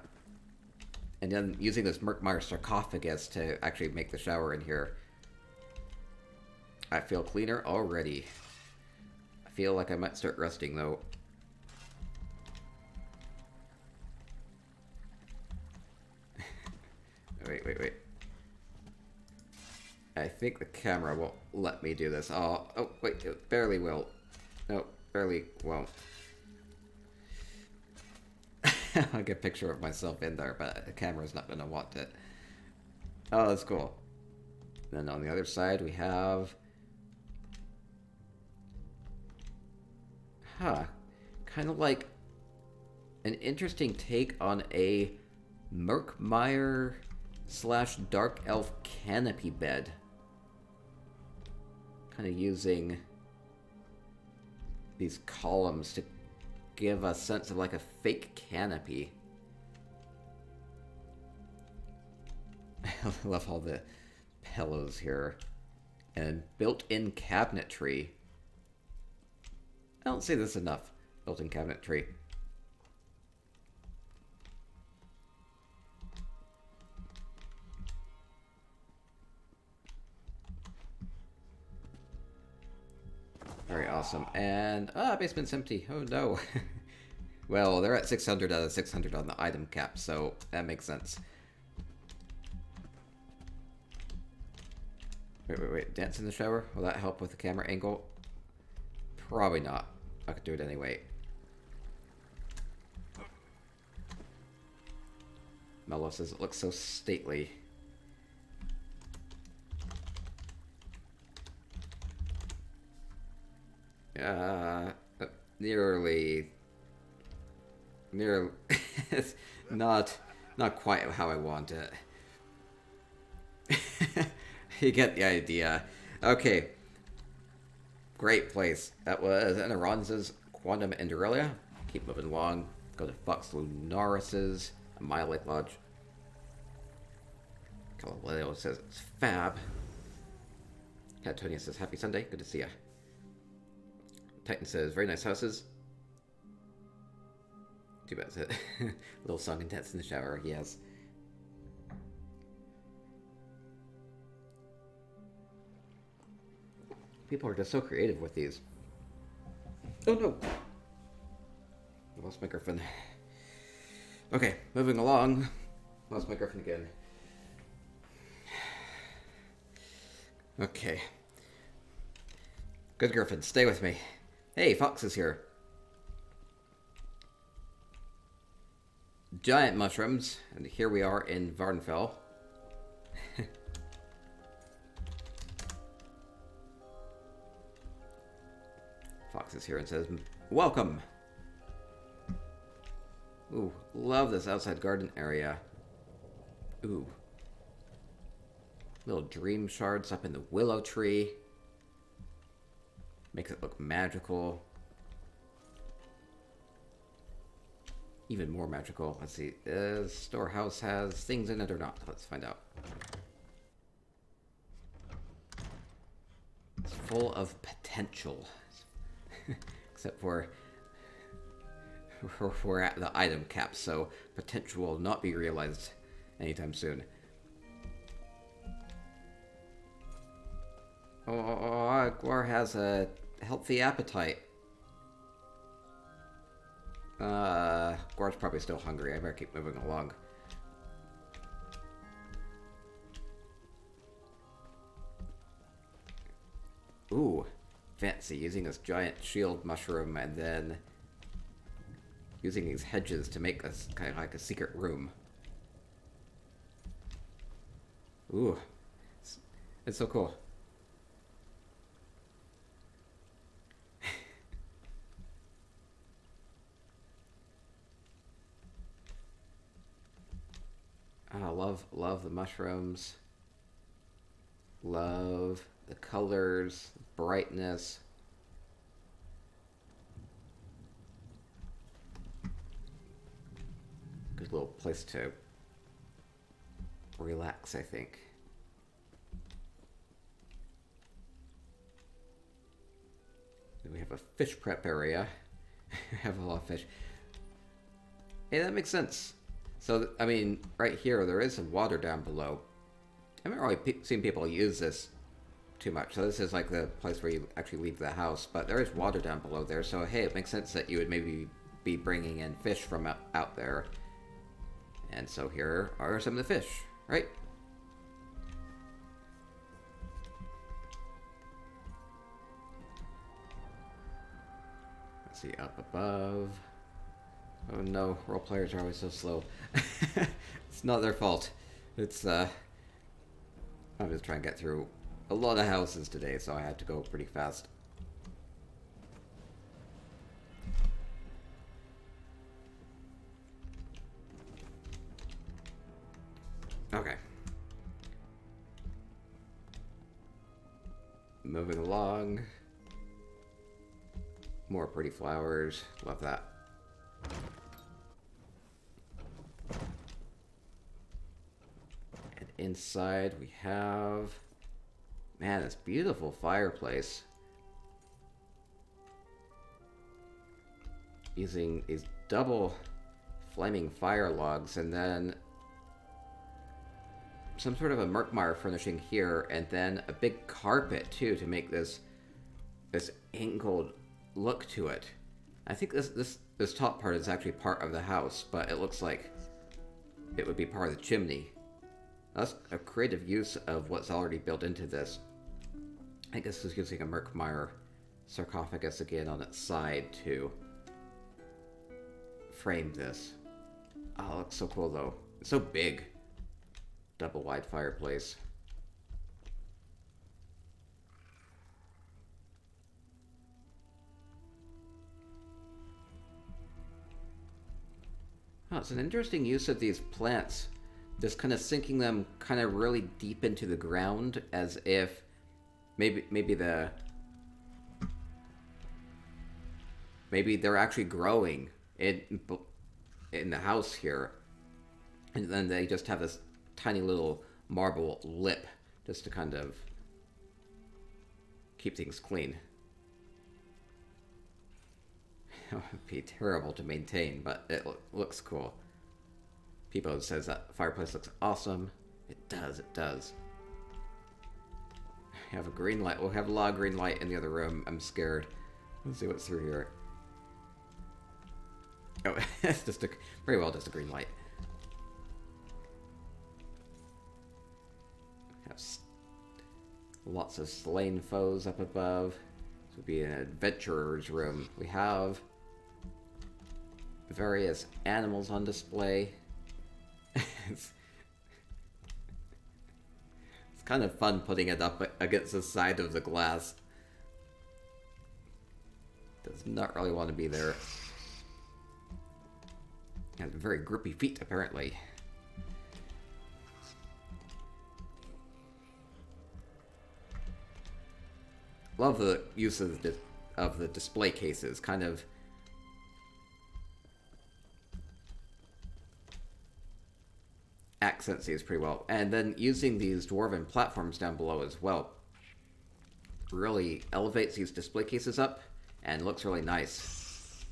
And then using this Murkmire sarcophagus to actually make the shower in here. I feel cleaner already. I feel like I might start resting though. Wait. I think the camera won't let me do this. Oh wait, it barely will. No, barely won't. I'll get a picture of myself in there, but the camera's not going to want it. Oh, that's cool. Then on the other side we have... kind of like an interesting take on a Murkmire / Dark Elf canopy bed. Kind of using these columns to give a sense of like a fake canopy. I love all the pillows here. And built-in cabinetry. I don't see this enough. Built-in cabinetry. Very awesome. And, basement's empty. Oh no. Well, they're at 600 out of 600 on the item cap, so that makes sense. Wait. Dance in the shower? Will that help with the camera angle? Probably not. I could do it anyway. Mello says it looks so stately. Nearly not quite how I want it. You get the idea. Okay. Great place. That was Arianas Quantum Induralia. Keep moving along. Go to Fox Lunaris's Mile Lake Lodge. Galileo says it's fab. Catatonia says happy Sunday. Good to see ya. Titan says very nice houses. Too bad. Little song and dance in the shower. Yes. People are just so creative with these. Oh no! I lost my griffin. Okay, moving along. Lost my griffin again. Okay. Good Griffin, stay with me. Hey, Fox is here. Giant mushrooms, and here we are in Barnfell. Fox is here and says, welcome! Ooh, love this outside garden area. Ooh. Little dream shards up in the willow tree. Makes it look magical. Even more magical. Let's see. The storehouse has things in it or not? Let's find out. It's full of potential. Except for we're at the item cap, so potential will not be realized anytime soon. Oh, Gwar has a healthy appetite. Gwar's probably still hungry. I better keep moving along. Ooh, fancy. Using this giant shield mushroom and then using these hedges to make this kind of like a secret room. Ooh, it's so cool. I love the mushrooms. Love the colors, brightness. Good little place to relax, I think. Then we have a fish prep area. We have a lot of fish. Hey, that makes sense. So, I mean, right here, there is some water down below. I haven't really seen people use this too much. So this is like the place where you actually leave the house. But there is water down below there. So, hey, it makes sense that you would maybe be bringing in fish from out there. And so here are some of the fish, right? Let's see, up above. Oh no, role players are always so slow. It's not their fault. It's, I'm just trying to get through a lot of houses today, so I had to go pretty fast. Okay. Moving along. More pretty flowers. Love that. And inside we have... Man, this beautiful fireplace. Using these double flaming fire logs and then some sort of a Merkmeyer furnishing here, and then a big carpet too to make this angled look to it. I think this top part is actually part of the house, but it looks like it would be part of the chimney. That's a creative use of what's already built into this. I guess it's using a Merkmeyer sarcophagus again on its side to frame this. Oh, it looks so cool though. It's so big. Double wide fireplace. Oh, it's an interesting use of these plants. Just kind of sinking them kind of really deep into the ground, as if maybe they're actually growing in the house here, and then they just have this tiny little marble lip just to kind of keep things clean. It would be terrible to maintain, but it looks cool. People says that fireplace looks awesome. It does, it does. We have a green light. We'll have a lot of green light in the other room. I'm scared. Let's see what's through here. Oh, it's just very well just a green light. Have lots of slain foes up above. would be an adventurer's room. We have various animals on display. It's kind of fun putting it up against the side of the glass. Does not really want to be there. And very grippy feet, apparently. Love the use of the display cases. Kind of accents these pretty well. And then using these dwarven platforms down below as well really elevates these display cases up and looks really nice.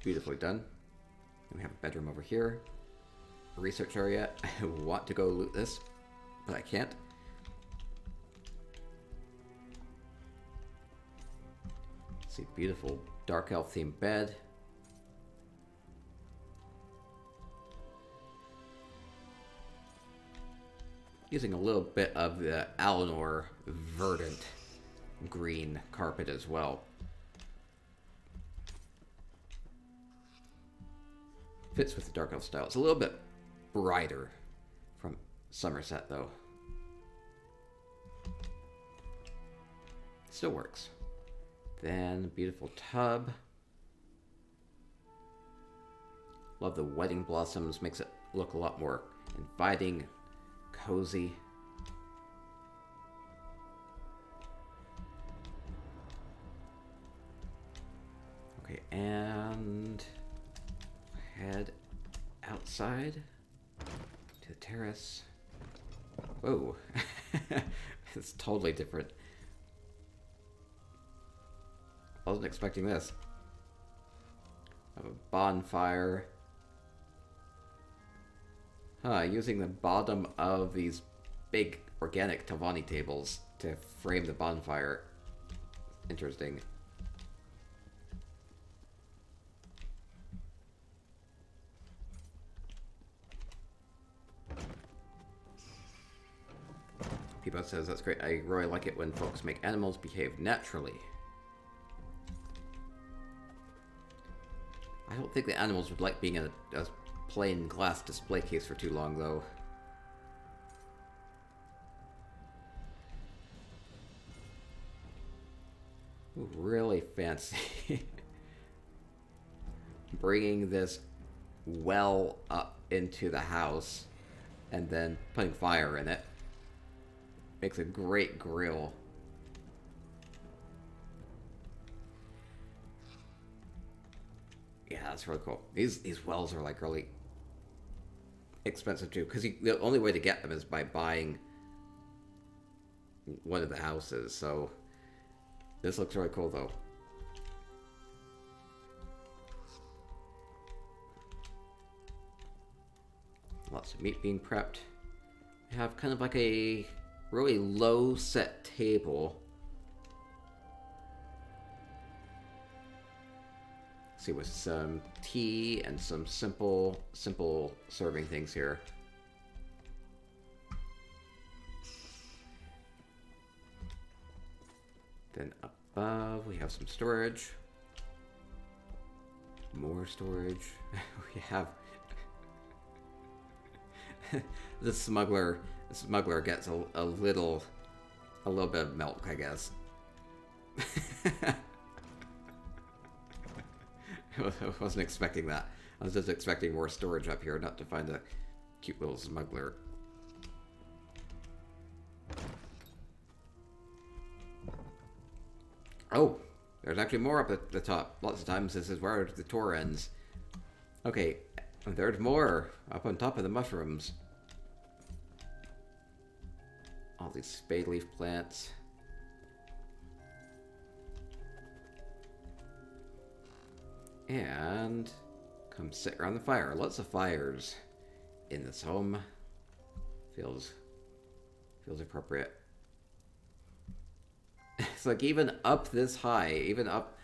Beautifully done. And we have a bedroom over here. A research area. I want to go loot this, but I can't. See, beautiful dark elf themed bed. Using a little bit of the Alinor verdant green carpet as well. Fits with the dark elf style. It's a little bit brighter from Somerset though. Still works. Then beautiful tub. Love the wedding blossoms. Makes it look a lot more inviting, cozy. Okay, and head outside to the terrace. Whoa. It's totally different. I wasn't expecting this. I have a bonfire. Using the bottom of these big organic Tavani tables to frame the bonfire. Interesting. Peebo says, that's great. I really like it when folks make animals behave naturally. I don't think the animals would like being in a plain glass display case for too long, though. Ooh, really fancy. Bringing this well up into the house and then putting fire in it. Makes a great grill. Yeah, that's really cool. These wells are like really expensive too, because the only way to get them is by buying one of the houses. So this looks really cool though. Lots of meat being prepped. We have kind of like a really low set table. See, with some tea and some simple serving things here. Then above we have some storage. More storage. We have the smuggler gets a little bit of milk, I guess. I wasn't expecting that. I was just expecting more storage up here, not to find a cute little smuggler. Oh, there's actually more up at the top. Lots of times this is where the tour ends. Okay, there's more up on top of the mushrooms. All these spade leaf plants. And come sit around the fire. Lots of fires in this home. Feels appropriate. It's like even up this high, even up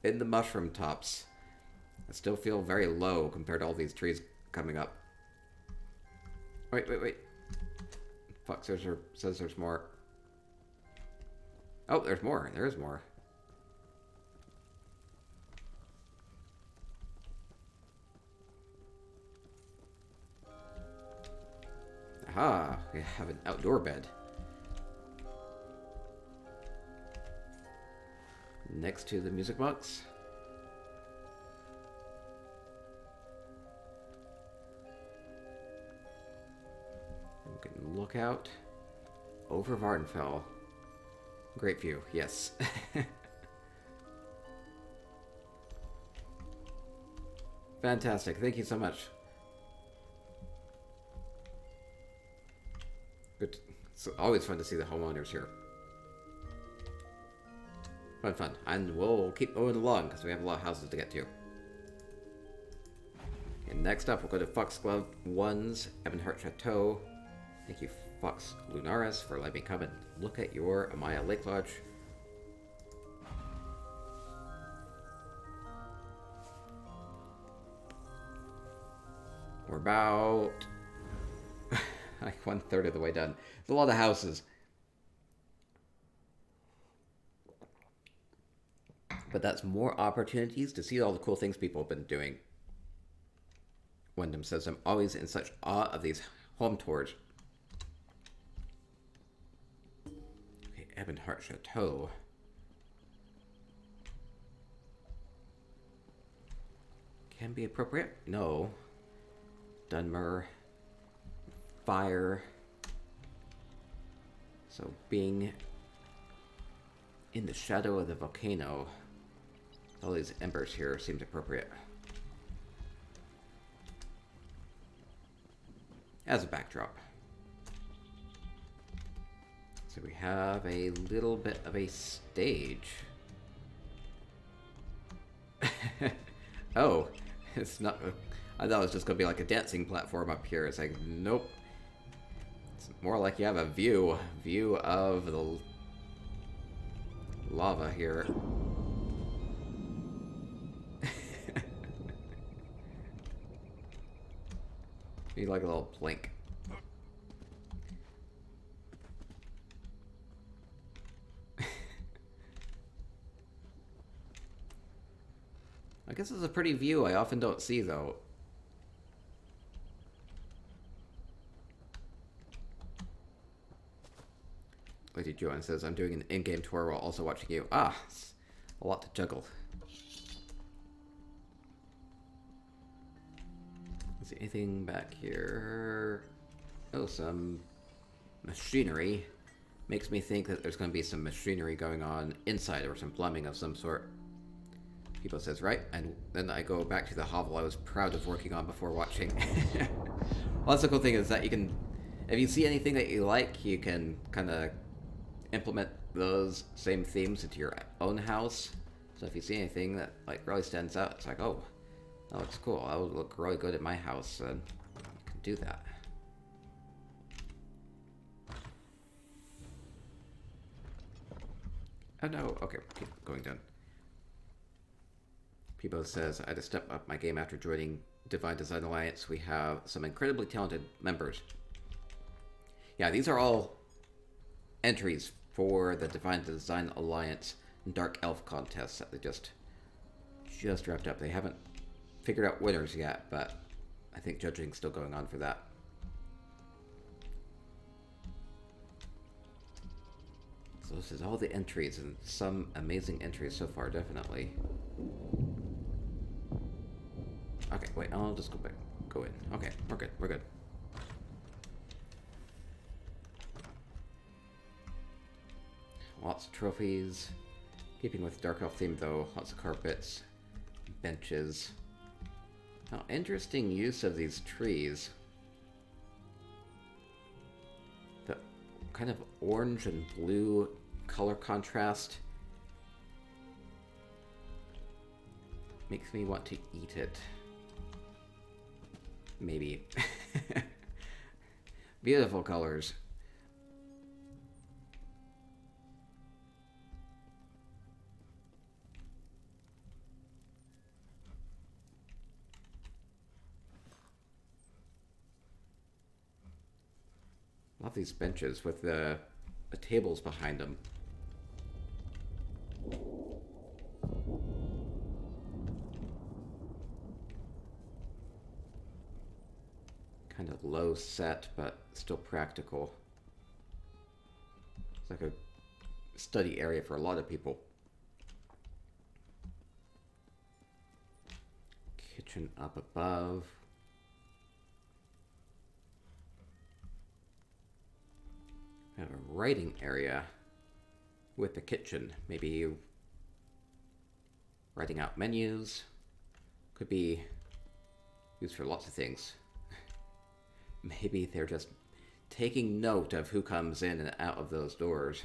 in the mushroom tops, I still feel very low compared to all these trees coming up. Wait. Fuck, says there's more. Oh, there's more. There is more. Aha, we have an outdoor bed. Next to the music box. And we can look out over Barnfell. Great view, yes. Fantastic, thank you so much. Good. It's always fun to see the homeowners here. Fun. And we'll keep moving along because we have a lot of houses to get to. Okay, next up, we'll go to Foxglove 1's Ebonheart Chateau. Thank you, Fox Lunaris, for letting me come and look at your Amaya Lake Lodge. We're about like 1/3 of the way done. There's a lot of houses. But that's more opportunities to see all the cool things people have been doing. Wyndham says, I'm always in such awe of these home tours. Okay, Ebonheart Chateau. Can be appropriate? No. Dunmer. Fire. So being in the shadow of the volcano, all these embers here seems appropriate. As a backdrop. So we have a little bit of a stage. Oh, it's not. I thought it was just going to be like a dancing platform up here. It's like, nope. It's more like you have a view of the lava here. Need like a little plank. I guess it's a pretty view I often don't see though. Lady Joanne says, I'm doing an in-game tour while also watching you. Ah, it's a lot to juggle. Is there anything back here? Oh, some machinery. Makes me think that there's going to be some machinery going on inside or some plumbing of some sort. People says, right, and then I go back to the hovel I was proud of working on before watching. Well, that's the cool thing is that you can, if you see anything that you like, you can kind of implement those same themes into your own house. So if you see anything that like really stands out, it's like, oh, that looks cool. That would look really good at my house, and you can do that. Oh no, okay, keep going down. Peebo says, I had to step up my game after joining Divine Design Alliance. We have some incredibly talented members. Yeah, these are all entries for the Divine Design Alliance Dark Elf contest that they just wrapped up. They haven't figured out winners yet, but I think judging's still going on for that. So this is all the entries, and some amazing entries so far, definitely. Okay, wait, I'll just go back. Go in. Okay, we're good. Lots of trophies. Keeping with Dark Elf theme though, lots of carpets, benches. Now, interesting use of these trees. The kind of orange and blue color contrast makes me want to eat it. Maybe. Beautiful colors. Love these benches with the tables behind them. low set, but still practical. It's like a study area for a lot of people. Kitchen up above. We have a writing area with the kitchen. Maybe writing out menus. Could be used for lots of things. Maybe they're just taking note of who comes in and out of those doors.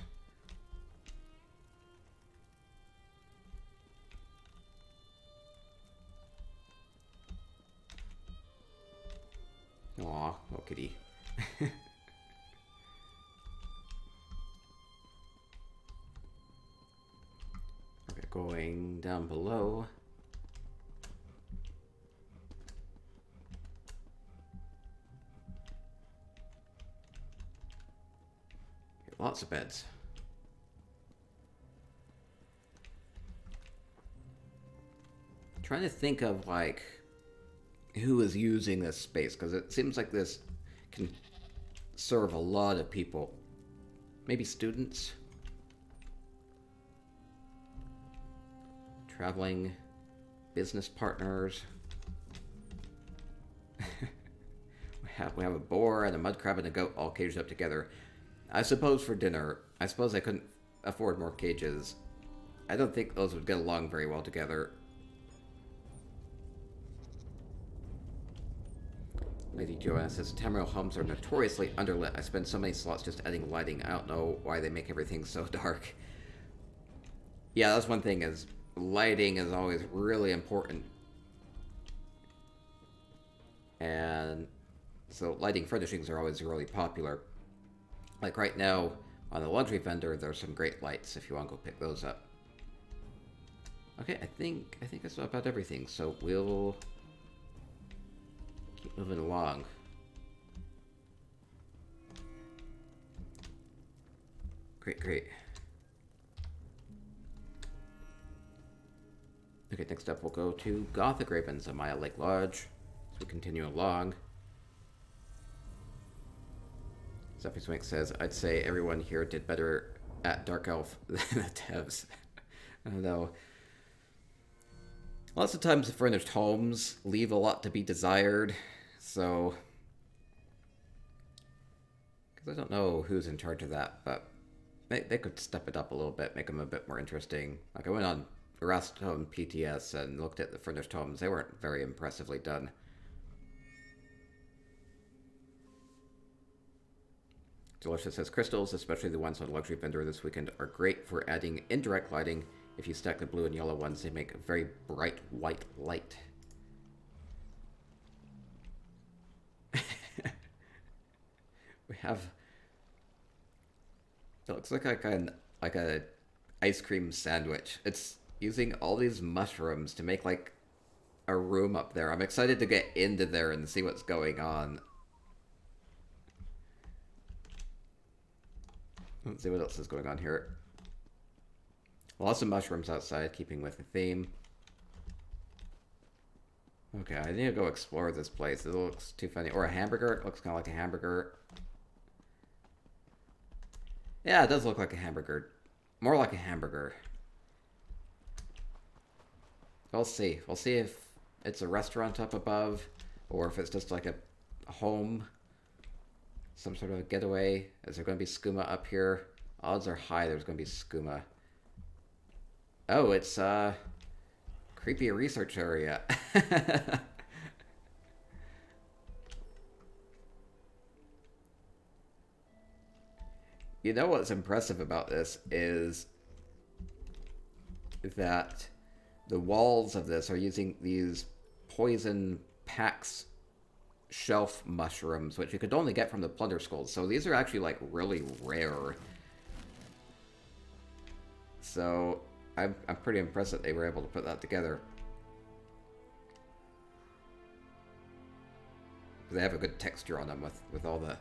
Aw, little kitty. Okay, going down below. Lots of beds. Trying to think of like who is using this space, because it seems like this can serve a lot of people. Maybe students, traveling business partners. we have a boar and a mud crab and a goat all caged up together. I suppose for dinner. I suppose I couldn't afford more cages. I don't think those would get along very well together. Lady Joanna says, Tamriel homes are notoriously underlit. I spend so many slots just adding lighting. I don't know why they make everything so dark. Yeah, that's one thing, is lighting is always really important. And so lighting furnishings are always really popular. Like right now, on the luxury vendor, there's some great lights if you want to go pick those up. Okay, I think that's about everything, so we'll keep moving along. Great. Okay, next up we'll go to Gothic Ravens at Maya Lake Lodge as we continue along. Stephanie Swink says, I'd say everyone here did better at Dark Elf than the devs. I don't know. Lots of times the furnished homes leave a lot to be desired, so... Because I don't know who's in charge of that, but they could step it up a little bit, make them a bit more interesting. Like I went on Rust Home PTS and looked at the furnished homes. They weren't very impressively done. Delicious says, crystals, especially the ones on luxury vendor this weekend, are great for adding indirect lighting. If you stack the blue and yellow ones, they make a very bright white light. We have... It looks like a ice cream sandwich. It's using all these mushrooms to make like a room up there. I'm excited to get into there and see what's going on. Let's see what else is going on here. Lots of mushrooms outside, keeping with the theme. Okay, I need to go explore this place. It looks too funny. Or a hamburger. It looks kind of like a hamburger. Yeah, it does look like a hamburger. More like a hamburger. We'll see. We'll see if it's a restaurant up above, or if it's just like a home. Some sort of a getaway. Is there going to be skooma up here? Odds are high there's going to be skooma. Oh, it's creepy research area. You know what's impressive about this is that the walls of this are using these poison Pax shelf mushrooms, which you could only get from the plunder skulls. So these are actually like really rare. So I'm pretty impressed that they were able to put that together. They have a good texture on them with all the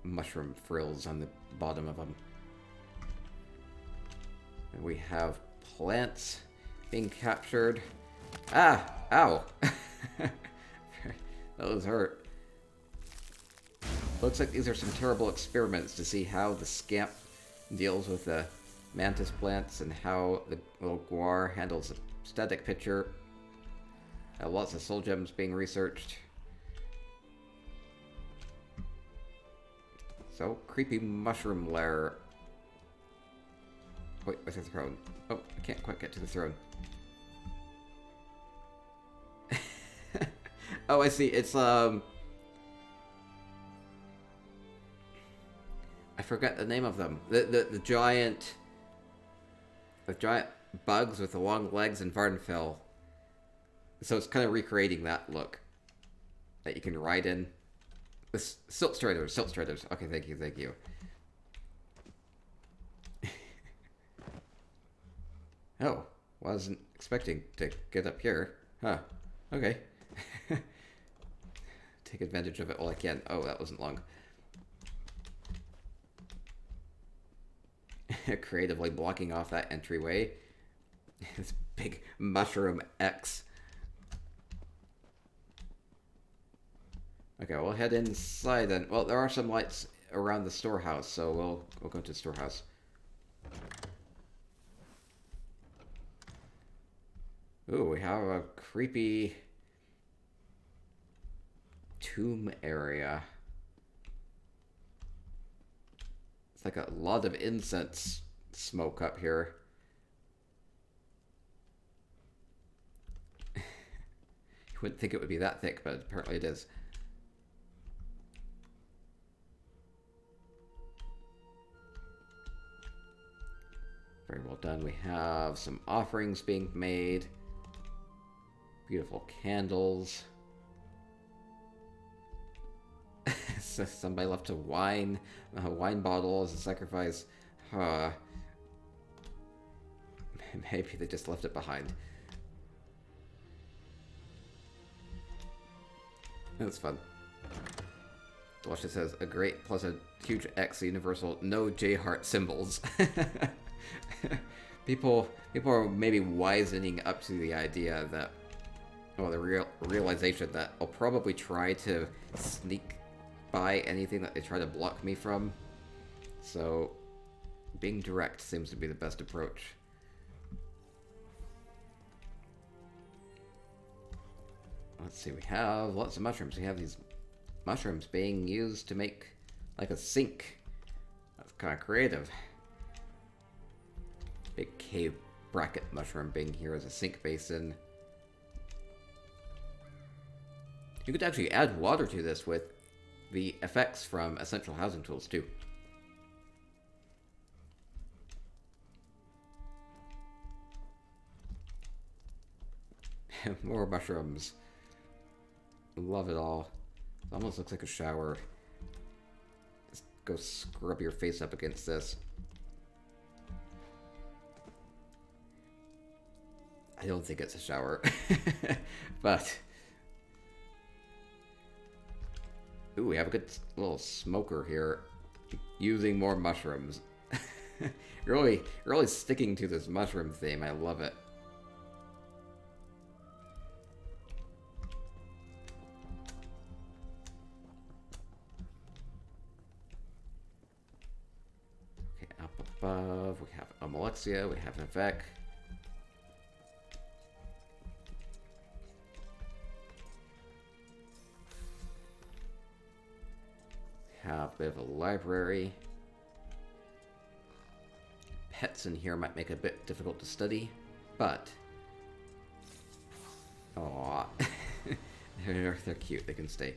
mushroom frills on the bottom of them. And we have plants being captured. Ah! Ow! That was hurt. Looks like these are some terrible experiments to see how the scamp deals with the mantis plants and how the little guar handles the static picture. Lots of soul gems being researched. So, creepy mushroom lair. Wait, where's the throne? Oh, I can't quite get to the throne. Oh, I see. It's, I forgot the name of them. The giant... The giant bugs with the long legs in Barnfell. So it's kind of recreating that look. That you can ride in. The Silt Striders. Okay, thank you. Oh, wasn't expecting to get up here. Huh. Okay. Take advantage of it while I can. Oh, that wasn't long. Creatively blocking off that entryway. This big mushroom X. Okay, we'll head inside then. Well, there are some lights around the storehouse, so we'll go to the storehouse. Ooh, we have a creepy tomb area. It's like a lot of incense smoke up here. You wouldn't think it would be that thick, but apparently it is. Very well done. We have some offerings being made. Beautiful candles. So somebody left a wine bottle as a sacrifice. Maybe they just left it behind. That's fun. Watch, it says, a great, pleasant, huge X, universal, no J-heart symbols. People are maybe wisening up to the idea that, well, the realization that I'll probably try to sneak by anything that they try to block me from. So, being direct seems to be the best approach. Let's see, we have lots of mushrooms. We have these mushrooms being used to make like a sink. That's kind of creative. Big cave bracket mushroom being here as a sink basin. You could actually add water to this with the effects from Essential Housing Tools too. More mushrooms. Love it all. It almost looks like a shower. Just go scrub your face up against this. I don't think it's a shower. But... ooh, we have a good little smoker here. Using more mushrooms. You're really sticking to this mushroom theme. I love it. Up above, we have Amalexia, we have Nivek. We have a bit of a library. Pets in here might make it a bit difficult to study, but... aww. they're cute, they can stay.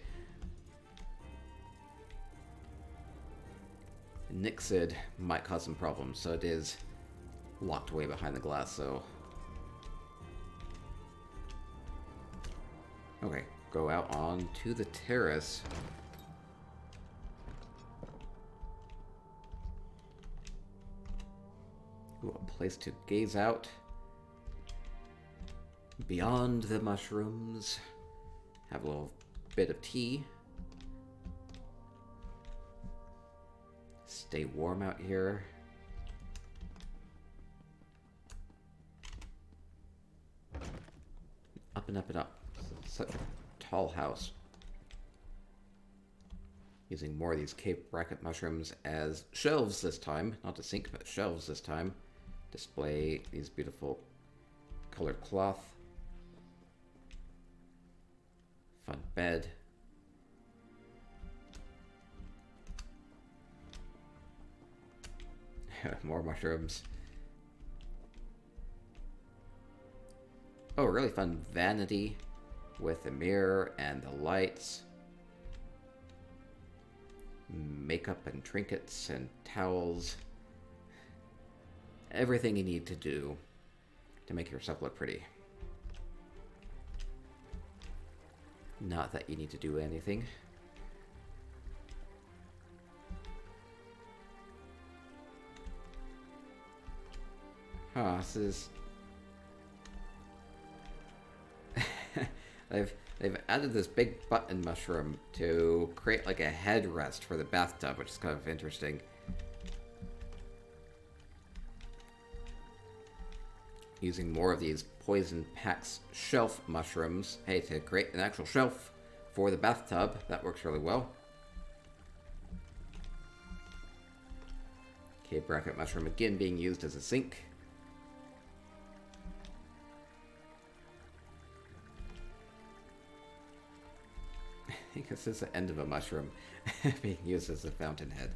Nixid might cause some problems, so it is locked away behind the glass, so... okay, go out on to the terrace. Ooh, a place to gaze out beyond the mushrooms. Have a little bit of tea. Stay warm out here. Up and up and up. Such a tall house. Using more of these Cape bracket mushrooms as shelves this time. Not a sink, but shelves this time. Display these beautiful colored cloth. Fun bed. More mushrooms. Oh, really fun vanity with the mirror and the lights. Makeup and trinkets and towels. Everything you need to do to make yourself look pretty. Not that you need to do anything. Huh, this is... They've added this big button mushroom to create like a headrest for the bathtub, which is kind of interesting. Using more of these Poison Pack's shelf mushrooms, hey, to create an actual shelf for the bathtub. That works really well. Okay, bracket mushroom again being used as a sink. I think this is the end of a mushroom being used as a fountainhead.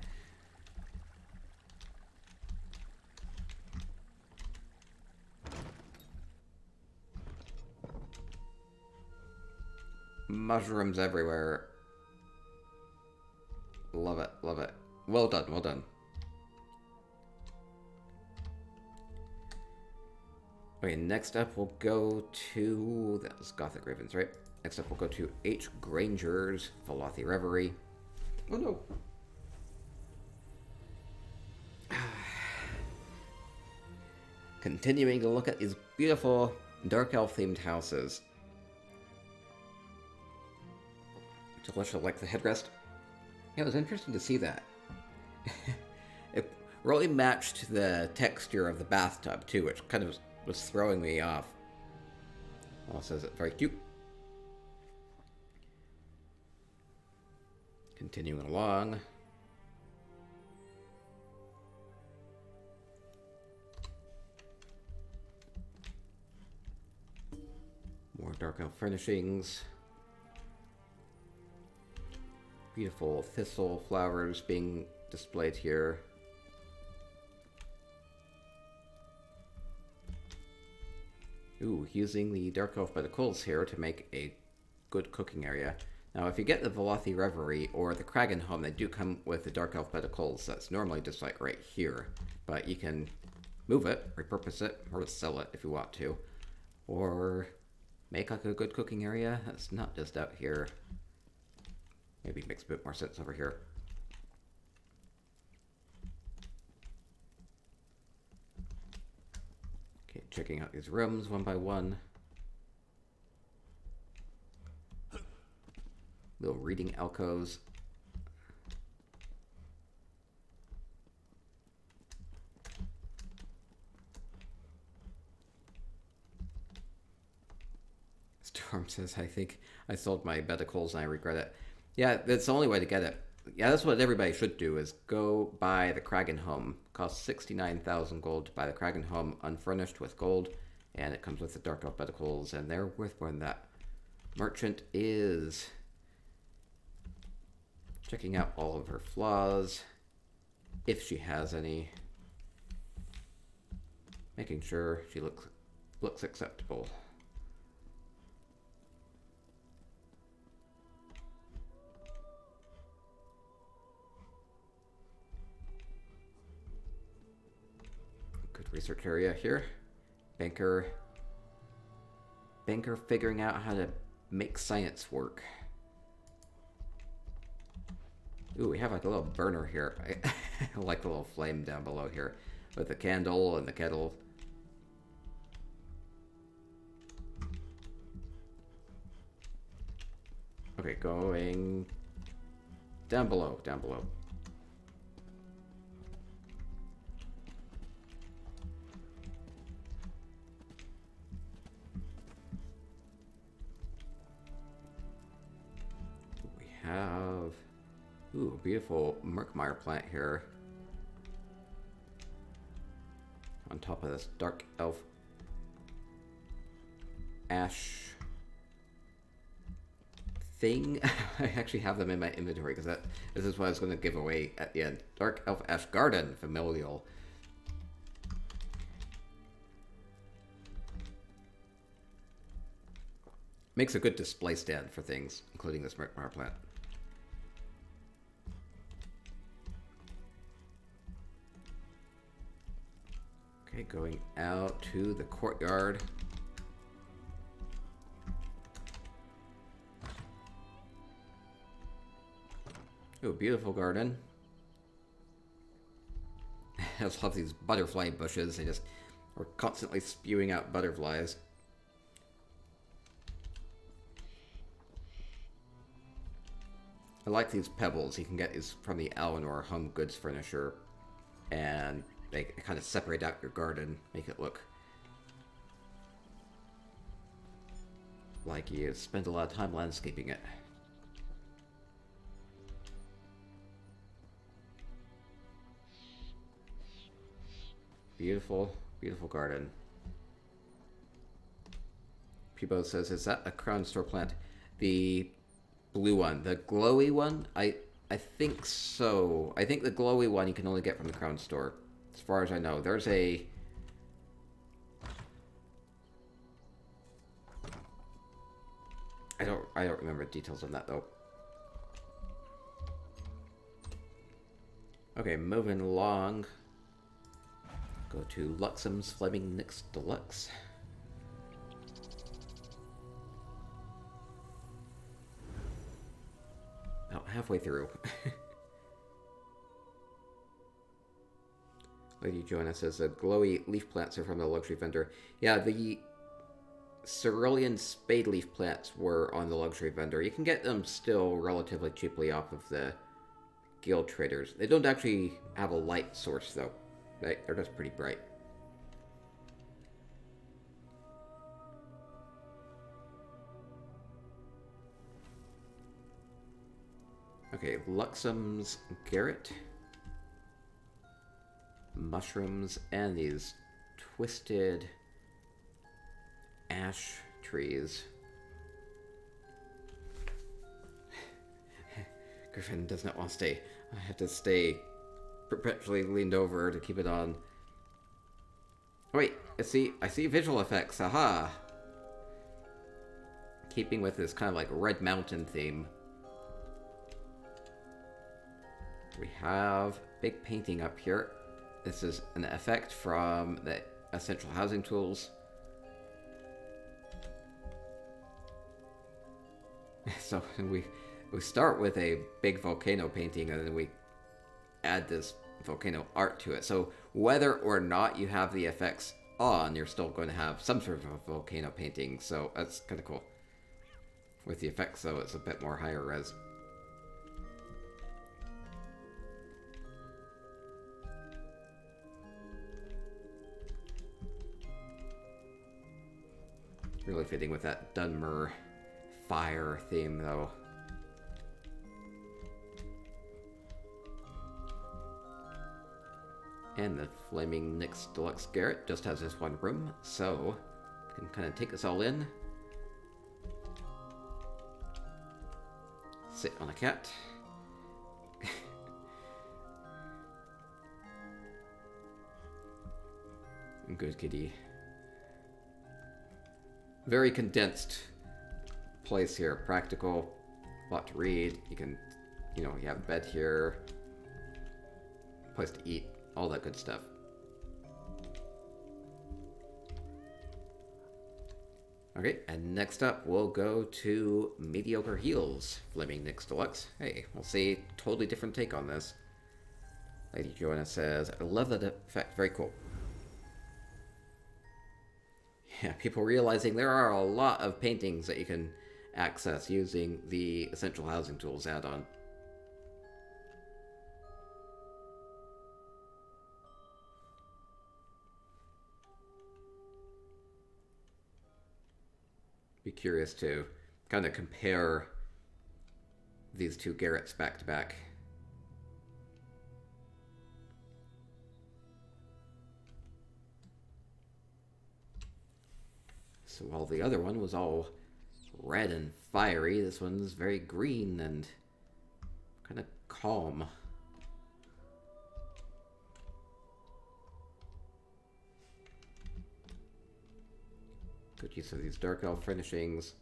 Mushrooms everywhere. Love it, love it. Well done, well done. Okay, next up we'll go to... That was Gothic Ravens, right? Next up we'll go to H. Granger's Velothi Reverie. Oh no. Continuing to look at these beautiful Dark Elf themed houses. Delicious, like the headrest. Yeah, it was interesting to see that. It really matched the texture of the bathtub too, which kind of was throwing me off. Also says it's very cute. Continuing along. More Dark Elf furnishings. Beautiful thistle flowers being displayed here. Ooh, using the Dark Elf by the coals here to make a good cooking area. Now, if you get the Velothi Reverie or the Kragan Home, they do come with the Dark Elf by the coals. That's normally just like right here. But you can move it, repurpose it, or sell it if you want to. Or make like a good cooking area that's not just out here. Maybe it makes a bit more sense over here. Okay, checking out these rooms one by one. Little reading alcoves. Storm says, I think I sold my bed of coals and I regret it. Yeah, that's the only way to get it. Yeah, that's what everybody should do, is go buy the Kragan Home. It costs 69,000 gold to buy the Kragan Home unfurnished with gold, and it comes with the Dark Elf Bedicles, and they're worth more than that. Merchant is checking out all of her flaws, if she has any. Making sure she looks acceptable. Research area here. Banker figuring out how to make science work. Ooh, we have like a little burner here. I like the little flame down below here with the candle and the kettle. Okay, going down below, down below. Have... Ooh. beautiful Murkmire plant here. On top of this dark elf ash thing. I actually have them in my inventory because this is what I was going to give away at the end. Dark elf ash garden, familial. Makes a good display stand for things, including this Murkmire plant. Okay, going out to the courtyard. Oh, beautiful garden. I just love these butterfly bushes. They just are constantly spewing out butterflies. I like these pebbles. You can get these from the Eleanor Home Goods Furniture, and they kind of separate out your garden, make it look like you spend a lot of time landscaping it. Beautiful, beautiful garden. Peebo says, is that a Crown Store plant? The blue one, the glowy one? I think so. I think the glowy one you can only get from the Crown Store, as far as I know. There's a... I don't remember the details on that though. Okay, moving along. Go to Luxem's Fleming Nix Deluxe. About halfway through. Lady Joanna says the glowy leaf plants are from the luxury vendor. Yeah, the cerulean spade leaf plants were on the luxury vendor. You can get them still relatively cheaply off of the guild traders. They don't actually have a light source though. They're just pretty bright. Okay, Luxem's Garret. Mushrooms and these twisted ash trees. Griffin does not want to stay. I have to stay perpetually leaned over to keep it on. Oh, wait, I see visual effects. Aha! Keeping with this kind of like Red Mountain theme. We have big painting up here. This is an effect from the Essential Housing Tools. So we start with a big volcano painting and then we add this volcano art to it. So whether or not you have the effects on, you're still going to have some sort of a volcano painting. So that's kind of cool. With the effects though, it's a bit more higher res. Really fitting with that Dunmer fire theme, though. And the Flaming Nix Deluxe Garret just has this one room, so you can kind of take this all in. Sit on a cat. Good kitty. Very condensed place here. Practical. A lot to read. You can, you have a bed here. Place to eat. All that good stuff. Okay, and next up we'll go to Mediocre Heels. Fleming Nix Deluxe. Hey, we'll see. Totally different take on this. Lady Joanna says, I love that effect. Very cool. Yeah, people realizing there are a lot of paintings that you can access using the Essential Housing Tools add-on. Be curious to kind of compare these two Garrets back to back. So while the other one was all red and fiery, this one's very green and kind of calm. Good use of these dark elf furnishings.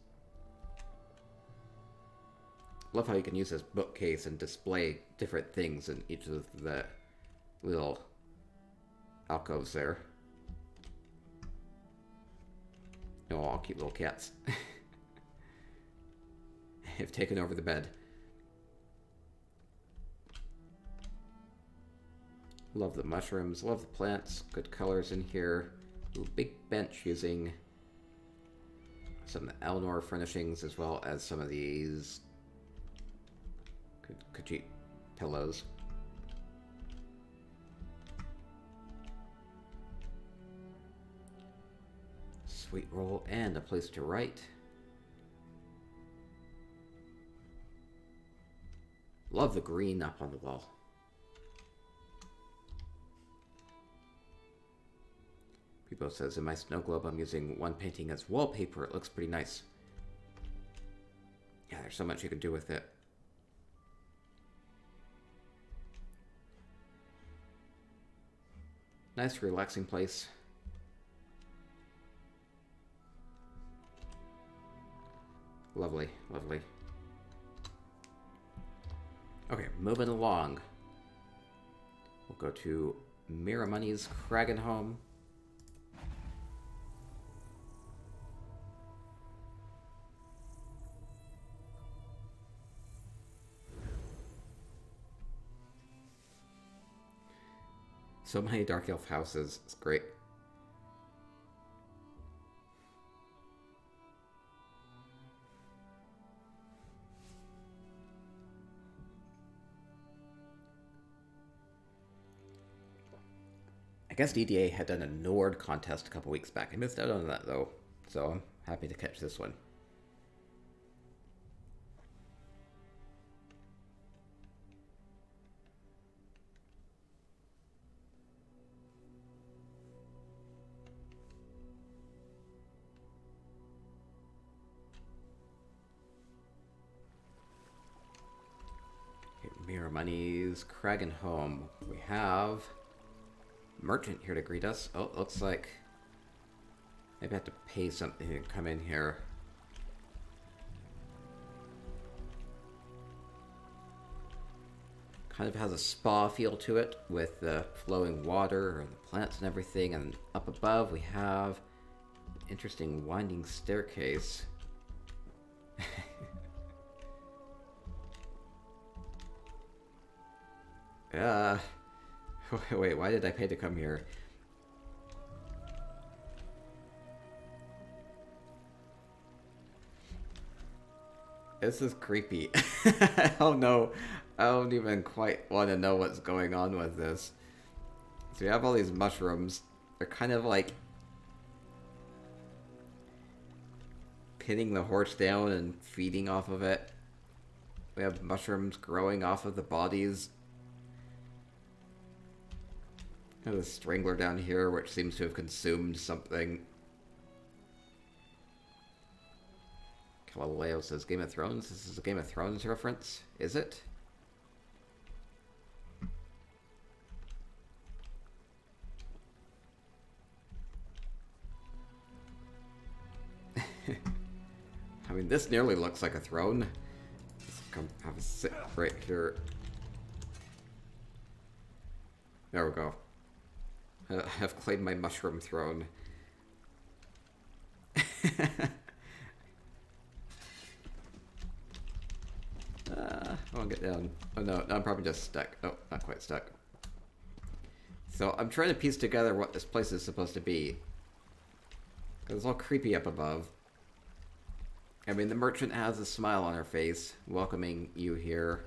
Love how you can use this bookcase and display different things in each of the little alcoves there. Oh, all cute little cats. Have taken over the bed. Love the mushrooms, love the plants, good colors in here. Ooh, big bench using some Eleanor furnishings as well as some of these Khajiit pillows. Sweet roll and a place to write. Love the green up on the wall. People says, in my snow globe I'm using one painting as wallpaper. It looks pretty nice. Yeah, there's so much you can do with it. Nice, relaxing place. Lovely, lovely. Okay, moving along. We'll go to Miramoney's Kragan home. So many Dark Elf houses. It's great. I guess DDA had done a Nord contest a couple weeks back. I missed out on that, though. So I'm happy to catch this one. Miramoney's Kragan home. We have merchant here to greet us. Oh, looks like maybe I have to pay something to come in here. Kind of has a spa feel to it with the flowing water and the plants and everything. And up above we have an interesting winding staircase. Wait, why did I pay to come here? This is creepy. I don't know. I don't even quite want to know what's going on with this. So we have all these mushrooms. They're kind of like pinning the horse down and feeding off of it. We have mushrooms growing off of the bodies. There's a strangler down here which seems to have consumed something. Galileo says Game of Thrones. This is a Game of Thrones reference, is it? I mean, this nearly looks like a throne. Let's come have a sit right here. There we go. I have claimed my mushroom throne. I won't get down. Oh no, I'm probably just stuck. Oh, not quite stuck. So I'm trying to piece together what this place is supposed to be. Because it's all creepy up above. I mean, the merchant has a smile on her face, welcoming you here.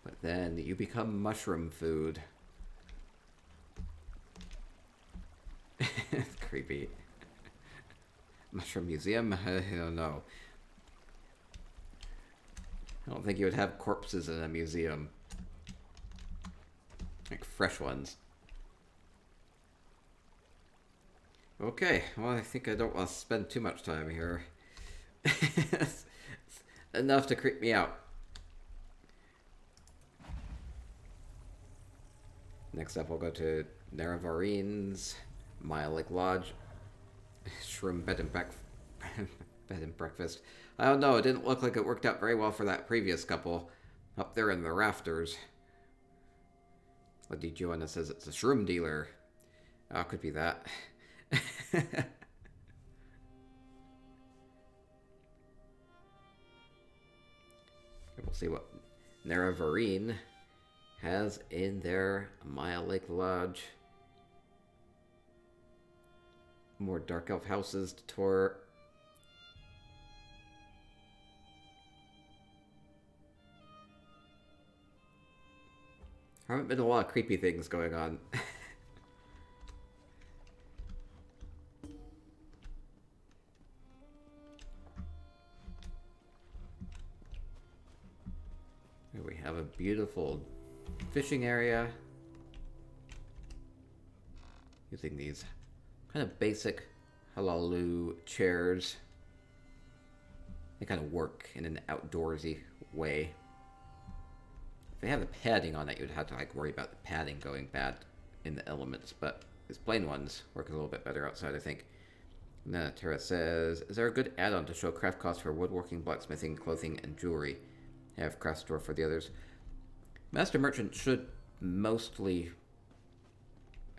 But then you become mushroom food. It's creepy. Mushroom museum? I don't know. I don't think you would have corpses in a museum. Like fresh ones. Okay, well, I think I don't want to spend too much time here. It's enough to creep me out. Next up, we'll go to Neravarine's Mile Lake Lodge. Shroom bed and breakfast. I don't know, it didn't look like it worked out very well for that previous couple. Up there in the rafters. What did Joanna says it's a shroom dealer. Oh, could be that. We'll see what Naravarine has in their Mile Lake Lodge. More Dark Elf houses to tour. There haven't been a lot of creepy things going on. Here we have a beautiful fishing area. Using these kind of basic halalu chairs. They kind of work in an outdoorsy way. If they have the padding on it, you'd have to like worry about the padding going bad in the elements, but these plain ones work a little bit better outside, I think. And then Tara says, is there a good add-on to show craft costs for woodworking, blacksmithing, clothing, and jewelry? Have craft store for the others. Master Merchant should mostly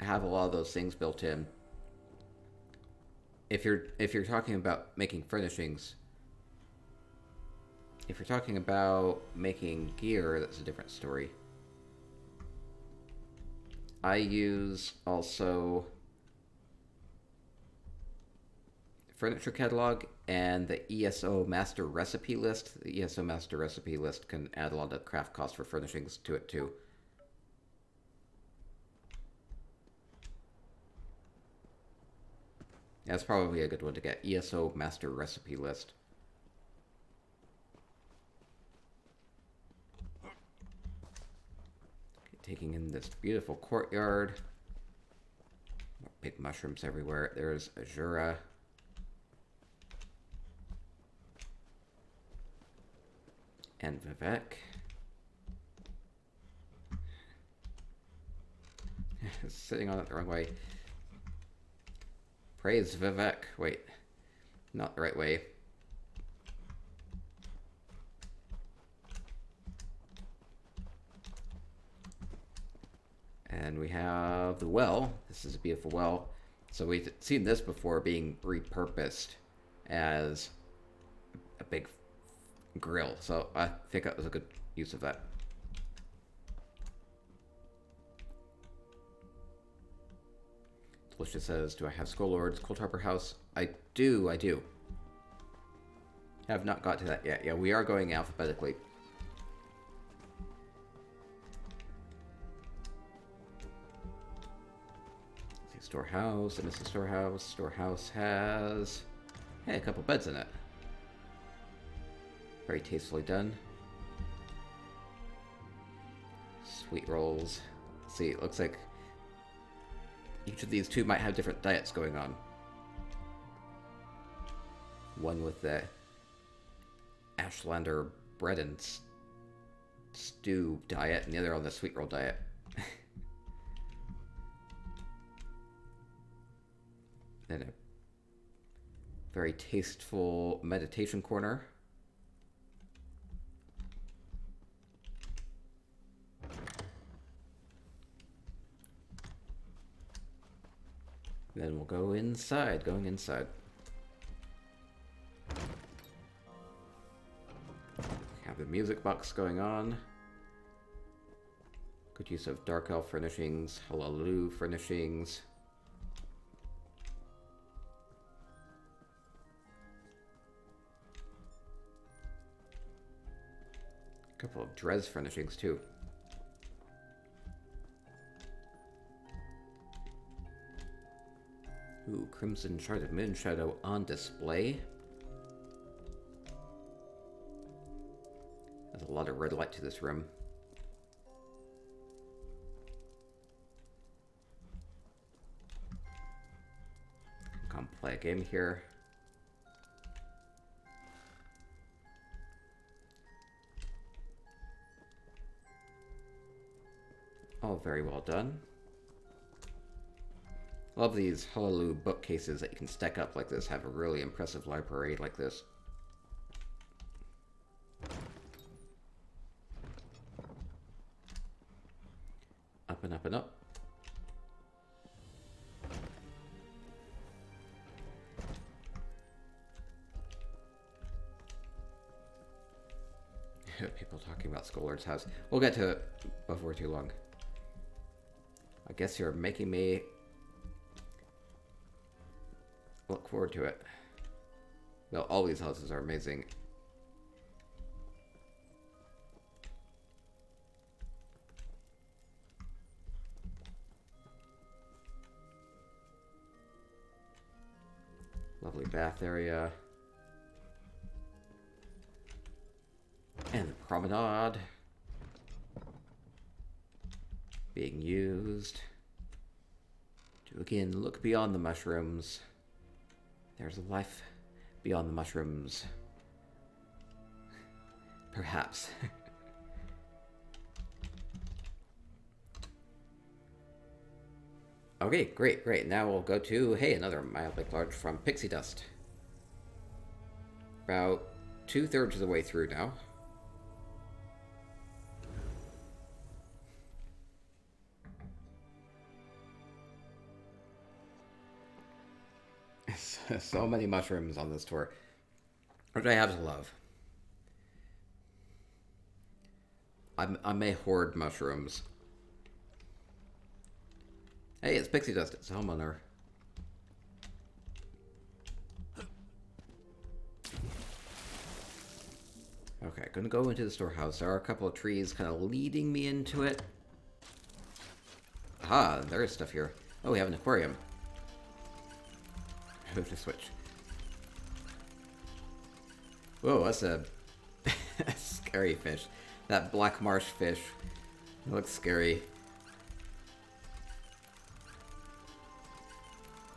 have a lot of those things built in. If you're talking about making furnishings, if you're talking about making gear, that's a different story. I use also furniture catalog and the ESO master recipe list. The ESO master recipe list can add a lot of craft costs for furnishings to it too. That's probably a good one to get. ESO master recipe list. Taking in this beautiful courtyard. Big mushrooms everywhere. There's Azura. And Vivek. Sitting on it the wrong way. Praise Vivek. Wait. Not the right way. And we have the well. This is a beautiful well. So we've seen this before being repurposed as a big grill. So I think that was a good use of that. Alicia says, do I have Skull Lord's Cold Harbor House? I do. Have not got to that yet. Yeah, we are going alphabetically. Storehouse, and this is Storehouse. Storehouse has, hey, a couple beds in it. Very tastefully done. Sweet rolls. Let's see, it looks like each of these two might have different diets going on. One with the Ashlander bread and stew diet, and the other on the sweet roll diet. Then a very tasteful meditation corner. Then we'll go inside, going inside. Have the music box going on. Good use of Dark Elf furnishings, Halalu furnishings. A couple of Drez furnishings too. Ooh, Crimson Shard of Moonshadow on display. A There's a lot of red light to this room. Come play a game here. All very well done. Love these Hallelujah bookcases that you can stack up like this, have a really impressive library like this. Up and up and up. People talking about Scholar's house. We'll get to it before too long. I guess you're making me look forward to it. Well, all these houses are amazing. Lovely bath area. And the promenade being used to again look beyond the mushrooms. There's a life beyond the mushrooms. Perhaps. Okay, great. Now we'll go to, hey, another mildly large from Pixie Dust. About 2/3 of the way through now. So many mushrooms on this tour, which I have to love. I may hoard mushrooms. Hey, it's Pixie Dust. It's a homeowner. Okay, gonna go into the storehouse. There are a couple of trees kind of leading me into it. Aha, there is stuff here. Oh, we have an aquarium. Move the switch. Whoa, that's a scary fish. That black marsh fish. It looks scary.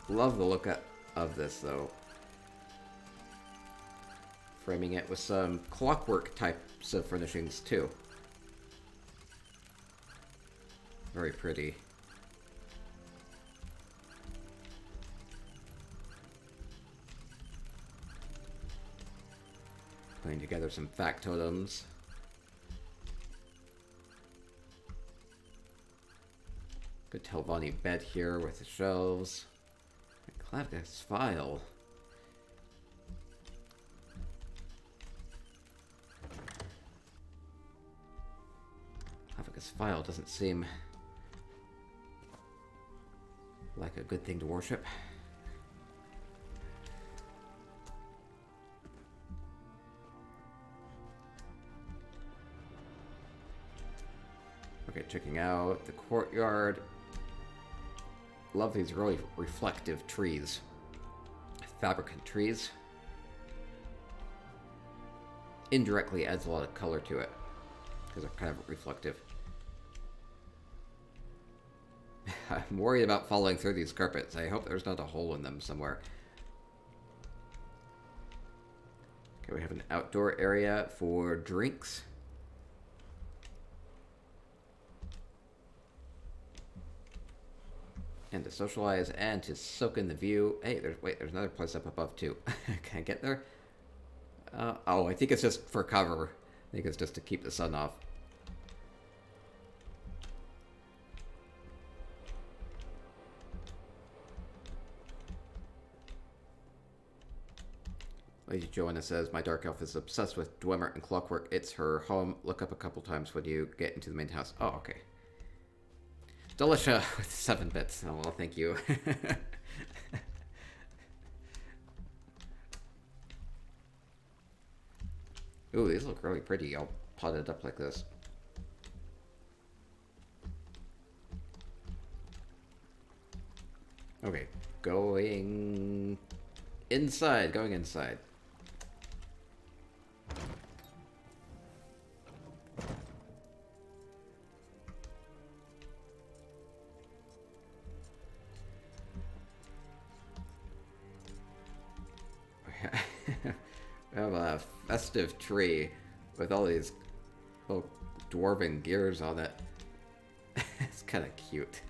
Love the look of this, though. Framing it with some clockwork types of furnishings, too. Very pretty. Putting together some factotums. Good Telvanni bed here with the shelves. Clavicus file. Clavicus file doesn't seem like a good thing to worship. Okay, checking out the courtyard. Love these really reflective trees. Fabricant trees. Indirectly adds a lot of color to it, because they're kind of reflective. I'm worried about falling through these carpets. I hope there's not a hole in them somewhere. Okay, we have an outdoor area for drinks. And to socialize and to soak in the view. Hey, there's another place up above too. Can I get there? Oh, I think it's just for cover. I think it's just to keep the sun off. Lady Joanna says, my dark elf is obsessed with Dunmer and clockwork. It's her home. Look up a couple times when you get into the main house. Oh, okay. Delicia with 7 bits. Oh, well, thank you. Ooh, these look really pretty. I'll pot it up like this. Okay, going inside. We have a festive tree with all these little dwarven gears on it. It's kind of cute.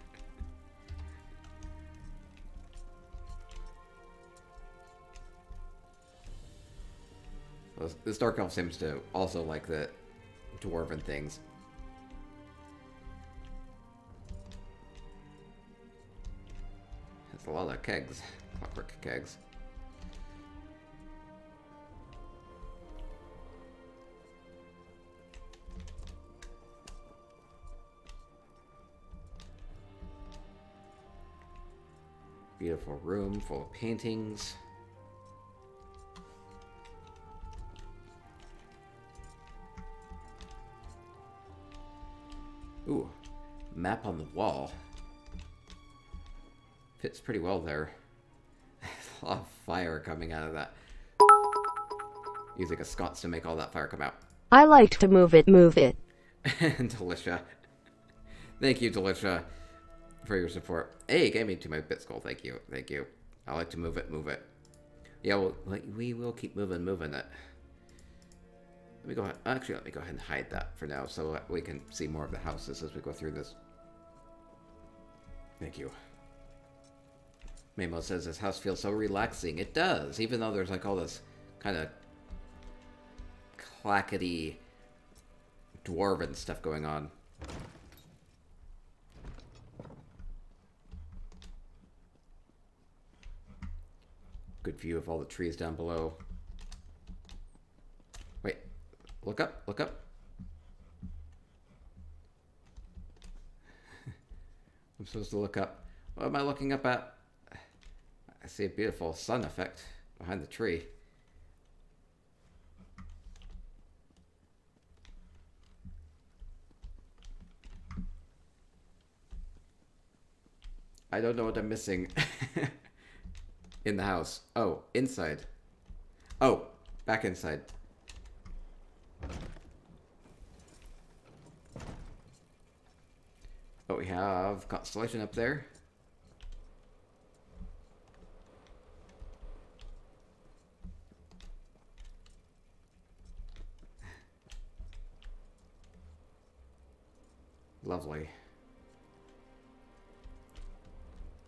This dark elf seems to also like the dwarven things. It's a lot of kegs, clockwork kegs. Beautiful room full of paintings. Ooh, map on the wall. Fits pretty well there. A lot of fire coming out of that. Using a sconce to make all that fire come out. I like to move it, move it. Delicia. Thank you, Delicia, for your support. Hey, gave me to my bit skull. Thank you. Thank you. I like to move it, move it. Yeah, well, we will keep moving it. Let me go ahead. Actually, let me go ahead and hide that for now so that we can see more of the houses as we go through this. Thank you. Mamo says this house feels so relaxing. It does, even though there's like all this kind of clackety dwarven stuff going on. Good view of all the trees down below. Wait, look up, look up. I'm supposed to look up. What am I looking up at? I see a beautiful sun effect behind the tree. I don't know what I'm missing in the house. Oh, inside. Oh, back inside. Oh, we have Constellation up there. Lovely.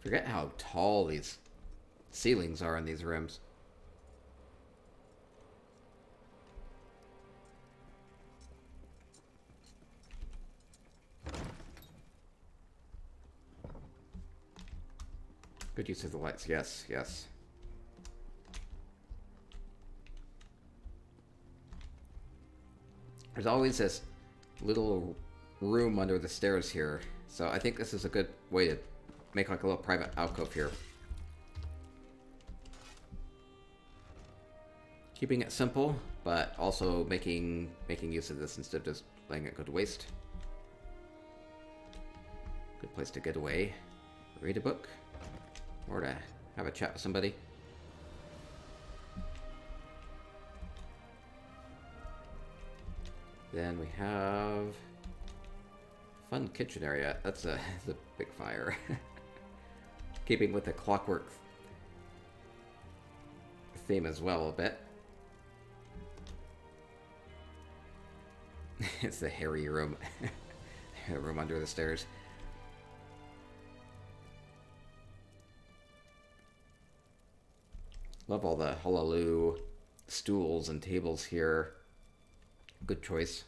Forget how tall these ceilings are in these rooms. Good use of the lights. Yes, yes. There's always this little room under the stairs here, so I think this is a good way to make like a little private alcove here. Keeping it simple, but also making use of this instead of just letting it go to waste. Good place to get away, read a book, or to have a chat with somebody. Then we have fun kitchen area. That's a big fire. Keeping with the clockwork theme as well a bit. It's the hairy room. The room under the stairs. Love all the hullabaloo stools and tables here. Good choice.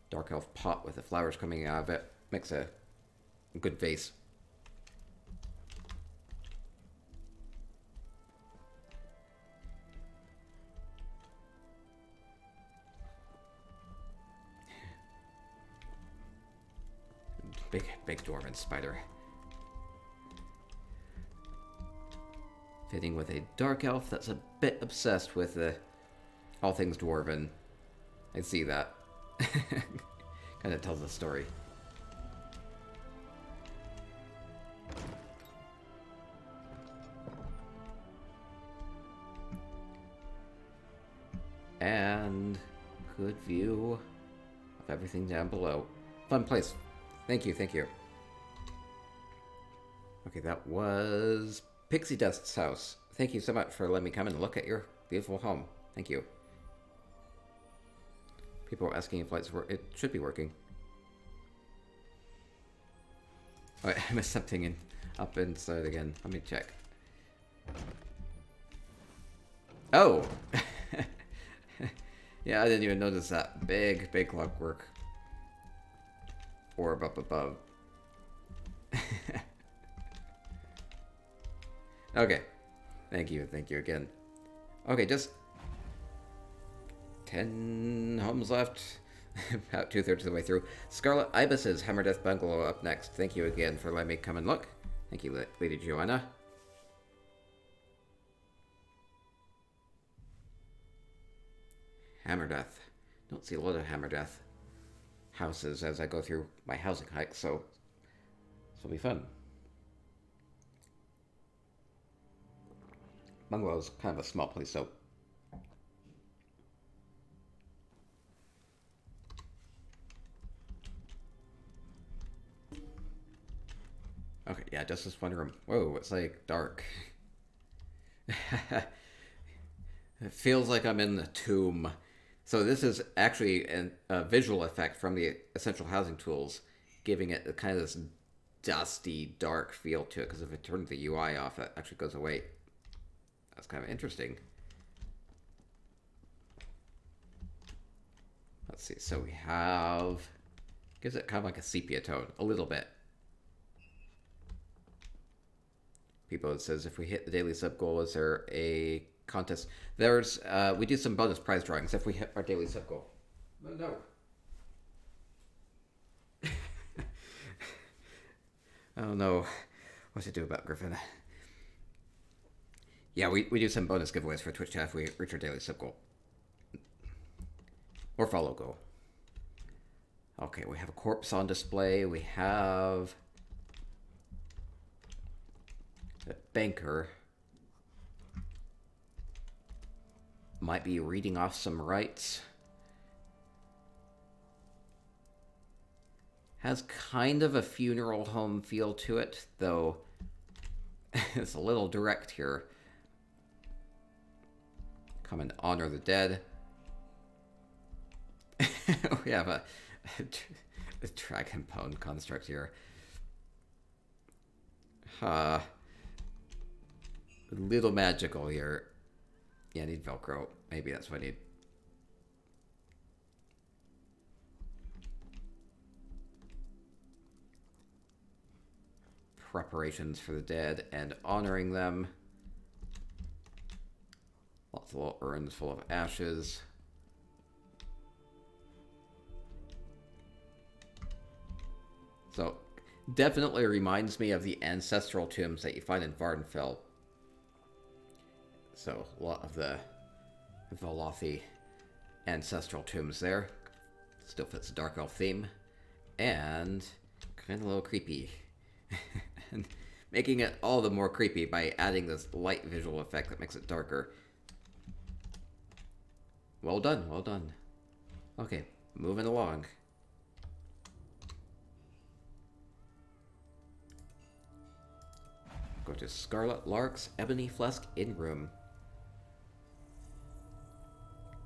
Dark elf pot with the flowers coming out of it. Makes a good vase. Big dwarven spider. Fitting with a dark elf that's a bit obsessed with all things dwarven. I see that. Kind of tells the story. And good view of everything down below. Fun place. Thank you, thank you. Okay, that was Pixie Dust's house. thank you so much for letting me come and look at your beautiful home. Thank you. People are asking if lights work. It should be working. Oh, I missed something up inside again. Let me check. Oh! Yeah, I didn't even notice that. Big clockwork orb up above. Okay. Thank you again. Okay, just 10 homes left. About 2/3 of the way through. Scarlet Ibis's Hammerdeath Bungalow up next. Thank you again for letting me come and look. Thank you, Lady Joanna. Hammerdeath. Don't see a lot of Hammerdeath houses as I go through my housing hike, so this will be fun. Bungalow's kind of a small place, so okay, yeah, just this one room. Whoa, it's like dark. It feels like I'm in the tomb. So this is actually a visual effect from the Essential Housing tools, giving it kind of this dusty, dark feel to it, because if I turn the UI off, it actually goes away. That's kind of interesting. Let's see, so we have... gives it kind of like a sepia tone, a little bit. People, it says, if we hit the daily sub goal, is there a contest? There's, we do some bonus prize drawings if we hit our daily sub goal. No. Oh no, what to do about Griffin? Yeah, we do some bonus giveaways for Twitch chat if we reach our daily sub goal. Or follow goal. Okay, we have a corpse on display. We have a banker. Might be reading off some rights. Has kind of a funeral home feel to it, though it's a little direct here. Come and honor the dead. We have a dragon bone construct here. A little magical here. Yeah, I need Velcro. Maybe that's what I need. Preparations for the dead and honoring them. Lots of little urns full of ashes. So, definitely reminds me of the ancestral tombs that you find in Barnfell. So, a lot of the Velothi ancestral tombs there. Still fits the Dark Elf theme. And kind of a little creepy. And making it all the more creepy by adding this light visual effect that makes it darker. Well done, well done. Okay, moving along. Go to Scarlet Lark's Ebony Flesk Inn Room.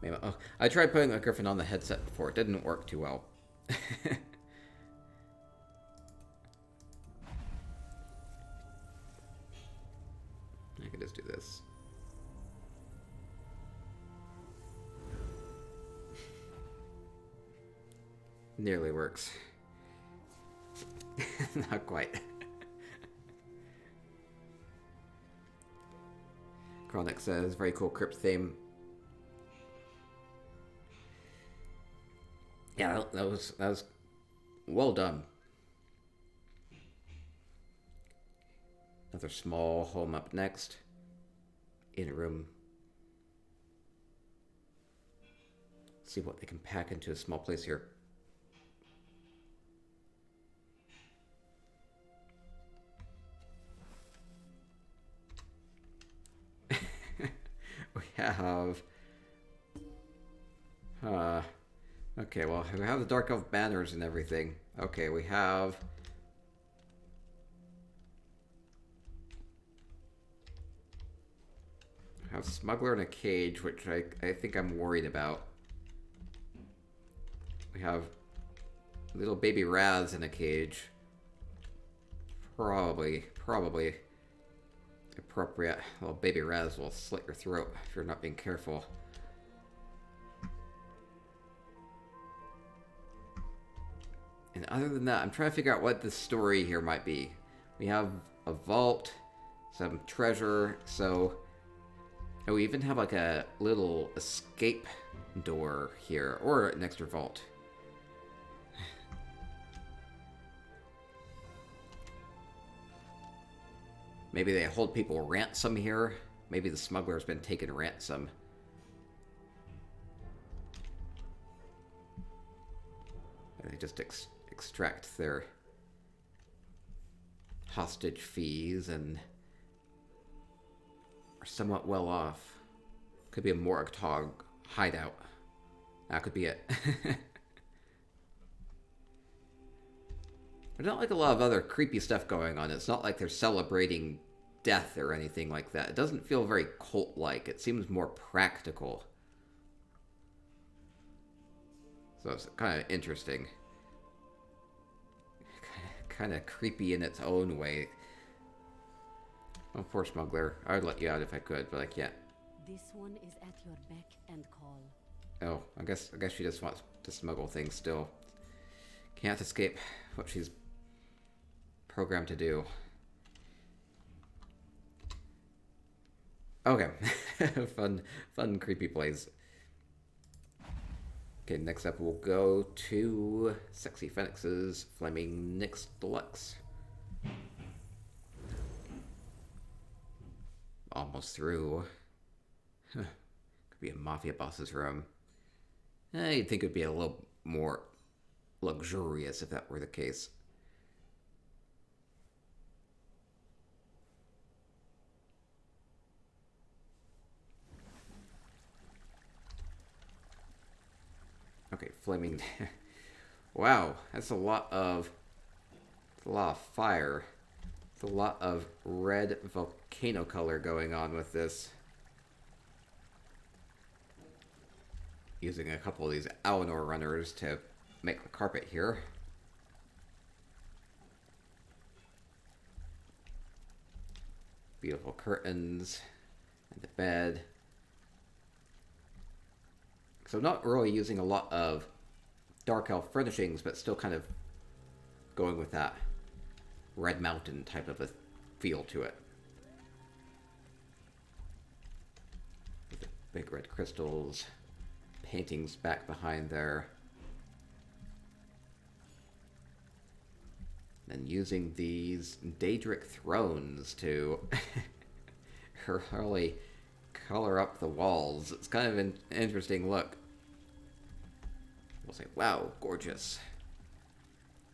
Maybe, oh, I tried putting a griffin on the headset before. It didn't work too well. I could just do this. Nearly works. Not quite. Chronic says, very cool crypt theme. Yeah, that was well done. Another small home up next. In a room. See what they can pack into a small place here. We have... okay, well, we have the Dark Elf banners and everything. Okay, we have... a smuggler in a cage, which I think I'm worried about. We have little baby Raz in a cage. Probably appropriate. Little baby Raz will slit your throat if you're not being careful. And other than that, I'm trying to figure out what the story here might be. We have a vault, some treasure, so... Oh, we even have like a little escape door here, or an extra vault. Maybe they hold people ransom here. Maybe the smuggler's been taken ransom. And they just extract their hostage fees and are somewhat well off. Could be a Morgtog hideout. That could be it. There's not like a lot of other creepy stuff going on. It's not like they're celebrating death or anything like that. It doesn't feel very cult-like. It seems more practical. So it's kind of interesting. Kind of creepy in its own way. Oh, poor smuggler. I'd let you out if I could, but I can't. This one is at your beck and call. Oh, I guess she just wants to smuggle things still. Can't escape what she's programmed to do. Okay. fun creepy place. Okay, next up we'll go to Sexy Phoenix's Flaming Nyx Deluxe. Almost through. Could be a mafia boss's room. You'd think it would be a little more luxurious if that were the case. Okay, flaming. Wow, that's a lot of fire. It's a lot of red volcano color going on with this. Using a couple of these Alinor runners to make the carpet here. Beautiful curtains and the bed. So not really using a lot of Dark Elf furnishings, but still kind of going with that Red Mountain type of a feel to it. With the big red crystals, paintings back behind there. And using these Daedric thrones to really color up the walls. It's kind of an interesting look. We'll say, wow, gorgeous.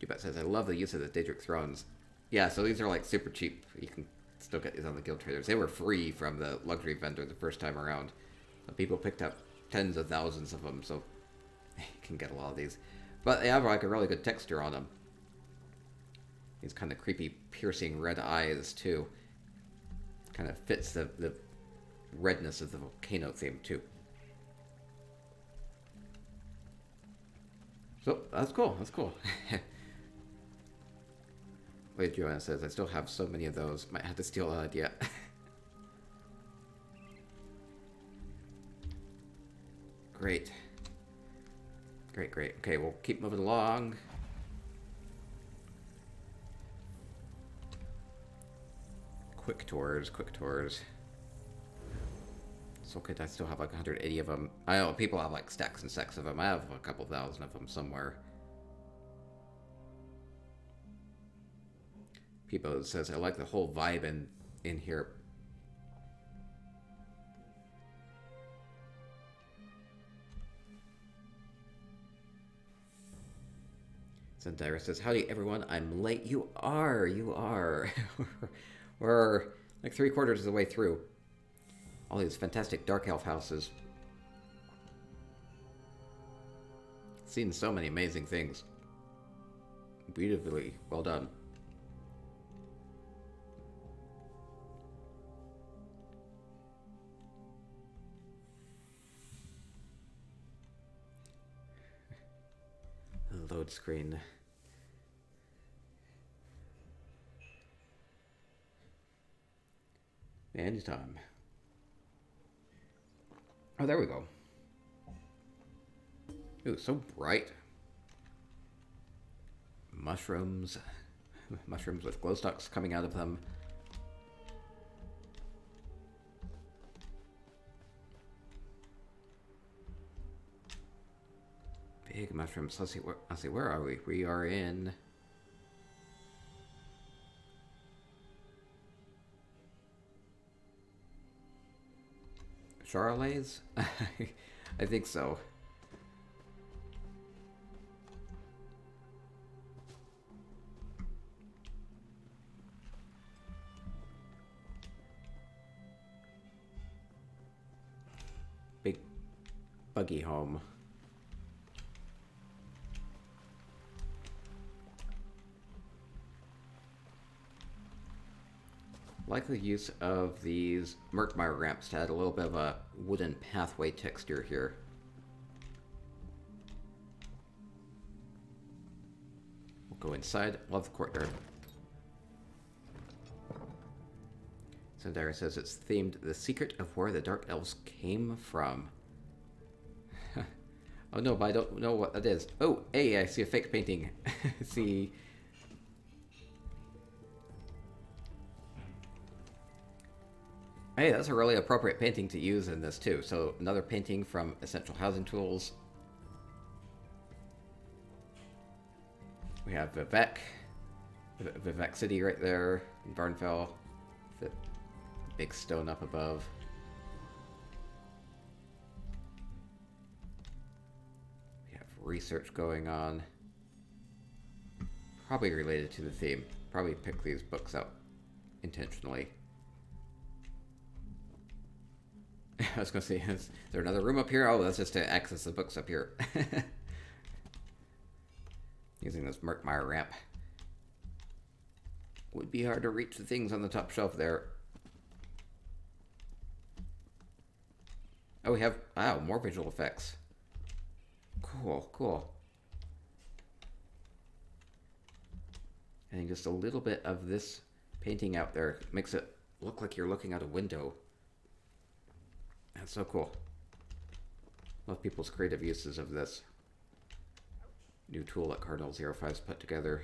Dubet says, I love the use of the Daedric thrones. Yeah, so these are like super cheap. You can still get these on the Guild Traders. They were free from the luxury vendor the first time around. So people picked up tens of thousands of them, so you can get a lot of these. But they have like a really good texture on them. These kind of creepy, piercing red eyes, too. Kind of fits the redness of the volcano theme, too. So, that's cool, that's cool. Lady Joanna says, I still have so many of those. Might have to steal that idea. Great. Great, great. Okay, we'll keep moving along. Quick tours, quick tours. It's okay, I still have like 180 of them. I know people have like stacks and stacks of them. I have a couple thousand of them somewhere. People says, I like the whole vibe in here. Sandira says, howdy everyone, I'm late. You are. We're like 3/4 of the way through. All these fantastic Dark Elf houses. Seen so many amazing things. Beautifully well done. load screen. Anytime. Oh, there we go. Ooh, so bright. Mushrooms. Mushrooms with glow stalks coming out of them. Big mushrooms. Let's see, where are we? We are in... Charolais? I think so. Big buggy home. Like the use of these Merkmire ramps to add a little bit of a wooden pathway texture here. We'll go inside. Love the courtyard. Sandara says it's themed The Secret of Where the Dark Elves Came From. Oh no, but I don't know what that is. Oh, hey, I see a fake painting. See... Hey, that's a really appropriate painting to use in this too. So another painting from Essential Housing Tools. We have Vivek City right there in Barnfell. The big stone up above. We have research going on. Probably related to the theme. Probably picked these books out intentionally. I was going to say, is there another room up here? Oh, that's just to access the books up here. Using this Merkmire ramp. Would be hard to reach the things on the top shelf there. Oh, we have... Wow, more visual effects. Cool, cool. And just a little bit of this painting out there makes it look like you're looking out a window. That's so cool. Love people's creative uses of this. New tool that Cardinal 05's put together.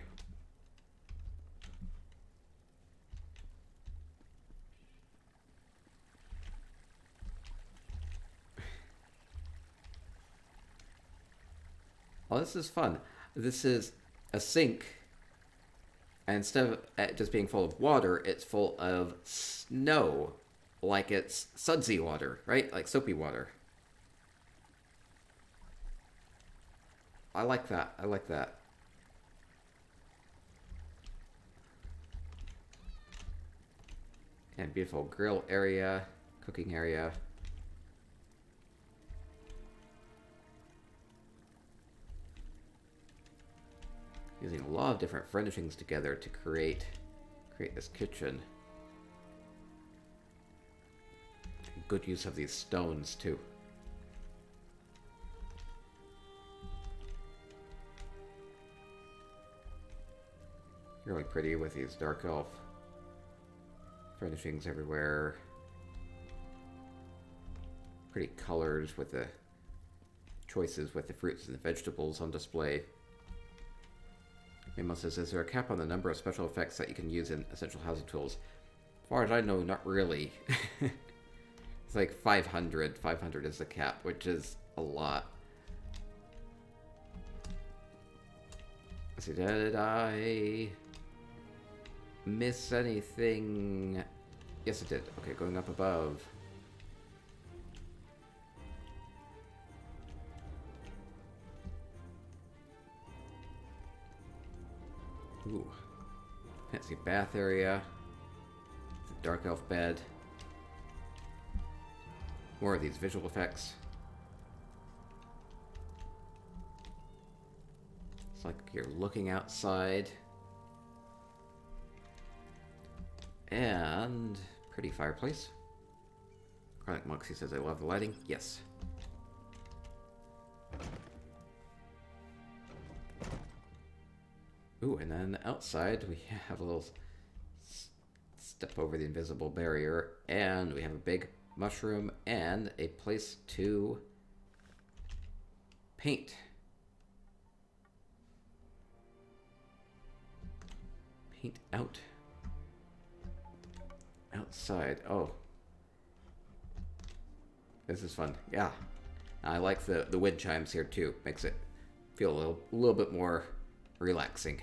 Oh, this is fun. This is a sink. And instead of it just being full of water, it's full of snow. Like it's sudsy water, right? Like soapy water. I like that. I like that. And beautiful grill area, cooking area. Using a lot of different furnishings together to create this kitchen. Good use of these stones too. Really pretty with these dark elf furnishings everywhere. Pretty colors with the choices with the fruits and the vegetables on display. Mimo says, is there a cap on the number of special effects that you can use in Essential Housing Tools? As far as I know, not really. It's like 500. 500 is the cap, which is a lot. Let's see, did I miss anything? Yes, it did. Okay, going up above. Ooh. Fancy bath area. The dark elf bed. More of these visual effects. It's like you're looking outside. And pretty fireplace. Chronic Moxie says, I love the lighting. Yes. Ooh, and then outside we have a little step over the invisible barrier, and we have a big mushroom and a place to paint. Paint out. Outside. Oh. This is fun. Yeah. I like the wind chimes here too. Makes it feel a little bit more relaxing.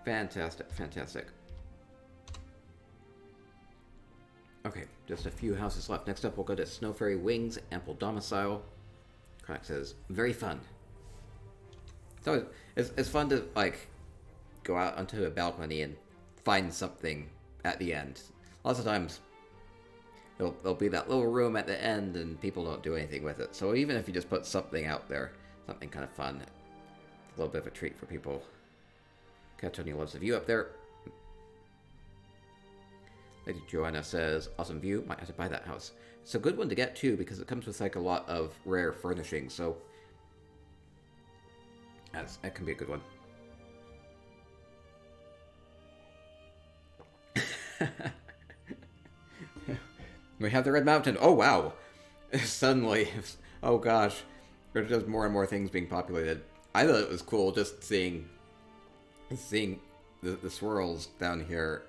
Fantastic, fantastic. Okay, just a few houses left. Next up, we'll go to Snow Fairy Wings, Ample Domicile. Chronic says, very fun. So it's fun to, like, go out onto a balcony and find something at the end. Lots of times, there'll be that little room at the end and people don't do anything with it. So even if you just put something out there, something kind of fun, it's a little bit of a treat for people. Cattonia loves the view up there. Lady Joanna says, awesome view, might have to buy that house. It's a good one to get too because it comes with like a lot of rare furnishings, so that can be a good one. We have the Red Mountain. Oh wow! Suddenly, oh gosh, there's just more and more things being populated. I thought it was cool just seeing the swirls down here,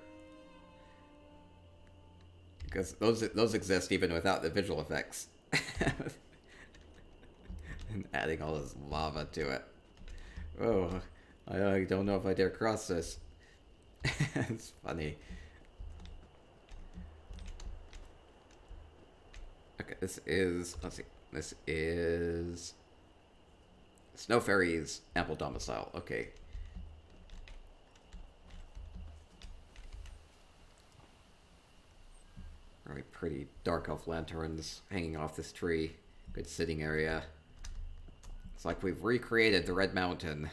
because those exist even without the visual effects. And adding all this lava to it. Oh, I don't know if I dare cross this. It's funny. Okay, this is, let's see, this is Snow Fairy's Ample Domicile. Okay. Really pretty dark elf lanterns hanging off this tree. Good sitting area. It's like we've recreated the Red Mountain.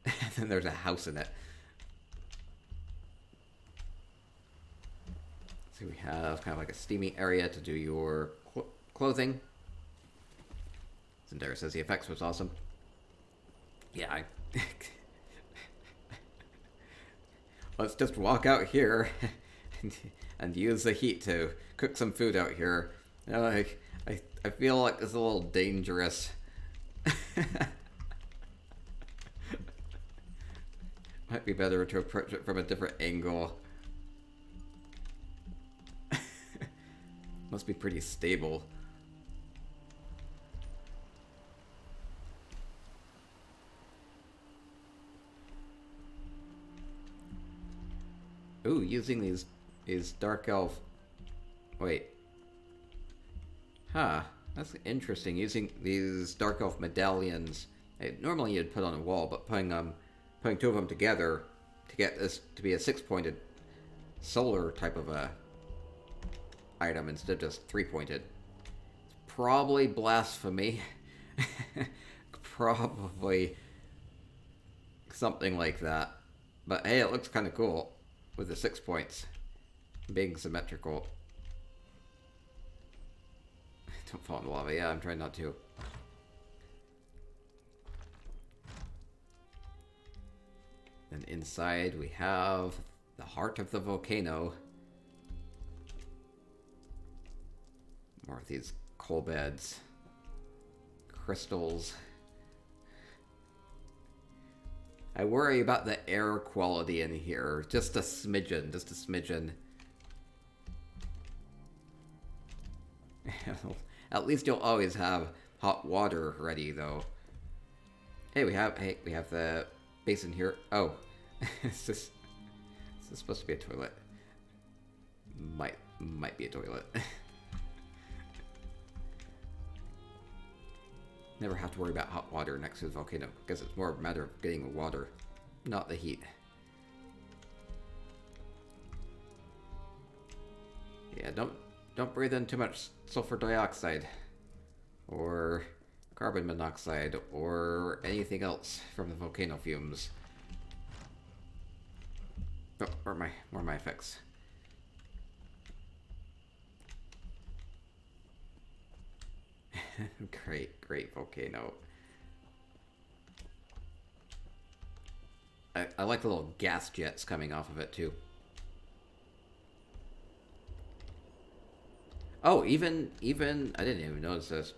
And then there's a house in it. So we have kind of like a steamy area to do your clothing. Zendara says the effects was awesome. Yeah, let's just walk out here and use the heat to cook some food out here. You know, I feel like it's a little dangerous. Might be better to approach it from a different angle. Must be pretty stable. Ooh, using these dark elf. Wait. Huh. That's interesting. Using these dark elf medallions. Normally you'd put on a wall, but putting two of them together to get this to be a 6-pointed solar type of a item instead of just 3-pointed. It's probably blasphemy. Probably something like that. But hey, it looks kind of cool with the 6 points being symmetrical. Don't fall in the lava. Yeah, I'm trying not to. Then inside we have the heart of the volcano. More of these coal beds. Crystals. I worry about the air quality in here. Just a smidgen. Just a smidgen. At least you'll always have hot water ready, though. Hey, we have the basin here. Oh, is this supposed to be a toilet? Might be a toilet. Never have to worry about hot water next to the volcano. I guess it's more a matter of getting the water, not the heat. Yeah, don't breathe in too much sulfur dioxide or carbon monoxide or anything else from the volcano fumes. Oh, where are my effects? Great volcano. I like the little gas jets coming off of it too. Oh, even I didn't even notice this.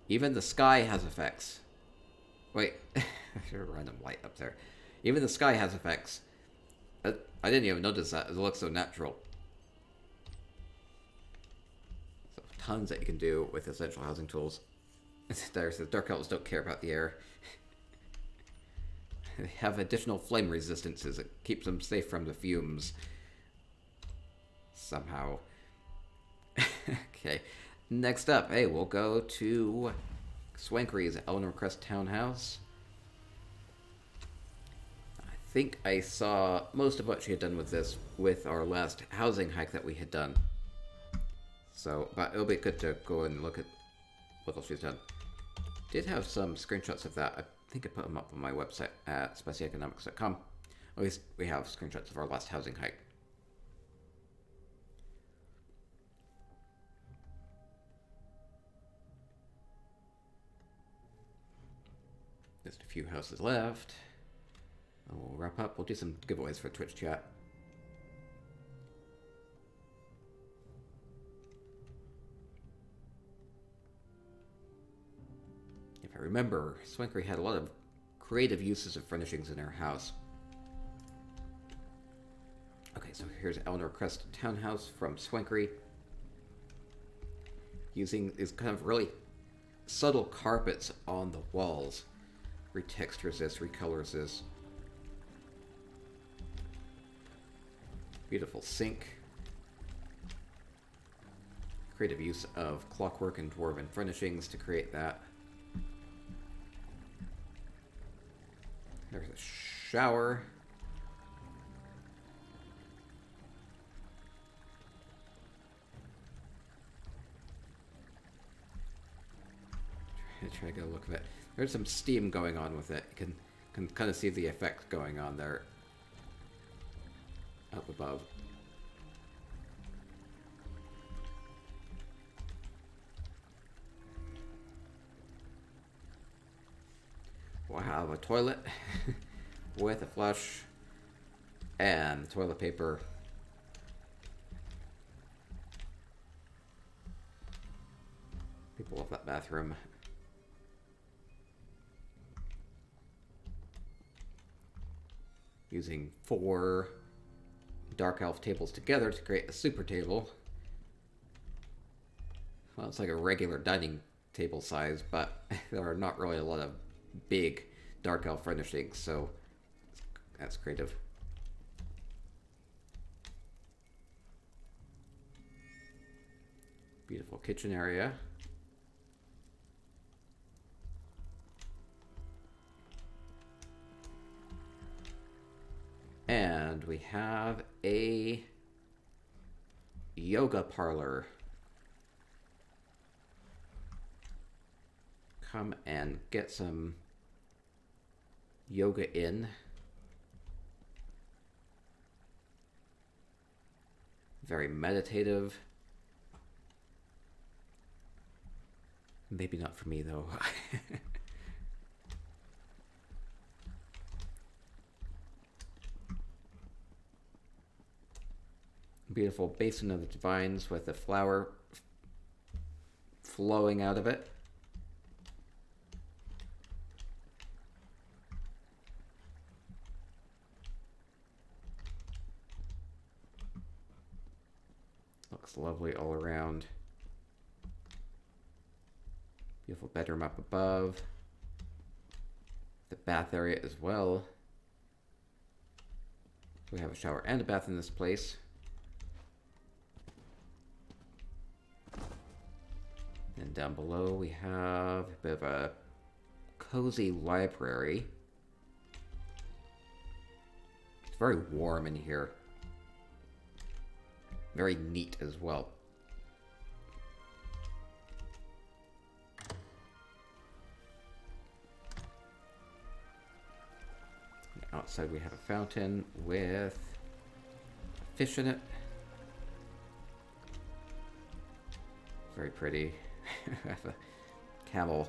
Even the sky has effects. Wait, there's a random light up there. Even the sky has effects. I didn't even notice that. It looks so natural. So tons that you can do with essential housing tools. There's the dark elves don't care about the air. They have additional flame resistances. It keeps them safe from the fumes. Somehow. Okay. Next up, hey, we'll go to Swankery's Eleanor Crest Townhouse. I think I saw most of what she had done with this with our last housing hike that we had done. So, but it'll be good to go and look at what else she's done. Did have some screenshots of that. I think I put them up on my website at specieconomics.com. At least we have screenshots of our last housing hike. Just a few houses left. And we'll wrap up. We'll do some giveaways for Twitch chat. If I remember, Swankery had a lot of creative uses of furnishings in her house. Okay, so here's Eleanor Crest Townhouse from Swankery. Using these kind of really subtle carpets on the walls. Retextures this, recolors this. Beautiful sink. Creative use of clockwork and dwarven furnishings to create that. There's a shower. Try to get a look at it. There's some steam going on with it. You can kind of see the effect going on there up above. We'll have a toilet with a flush and toilet paper. People love that bathroom. Using 4 dark elf tables together to create a super table. Well, it's like a regular dining table size, but there are not really a lot of big dark elf furnishings, so that's creative. Beautiful kitchen area. And we have a yoga parlor. Come and get some yoga in. Very meditative. Maybe not for me though. Beautiful basin of the divines with a flower flowing out of it. Looks lovely all around. Beautiful bedroom up above. The bath area as well. We have a shower and a bath in this place. And down below we have a bit of a cozy library. It's very warm in here. Very neat as well. Outside we have a fountain with a fish in it. Very pretty. I have a camel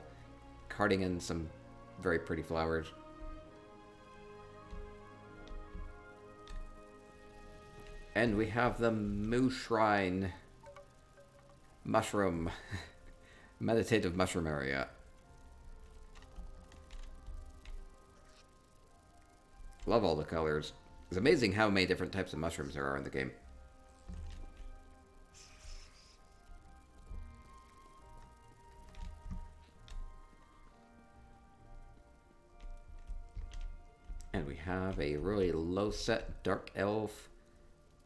carting in some very pretty flowers. And we have the Moo Shrine mushroom. Meditative mushroom area. Love all the colors. It's amazing how many different types of mushrooms there are in the game. And we have a really low set dark elf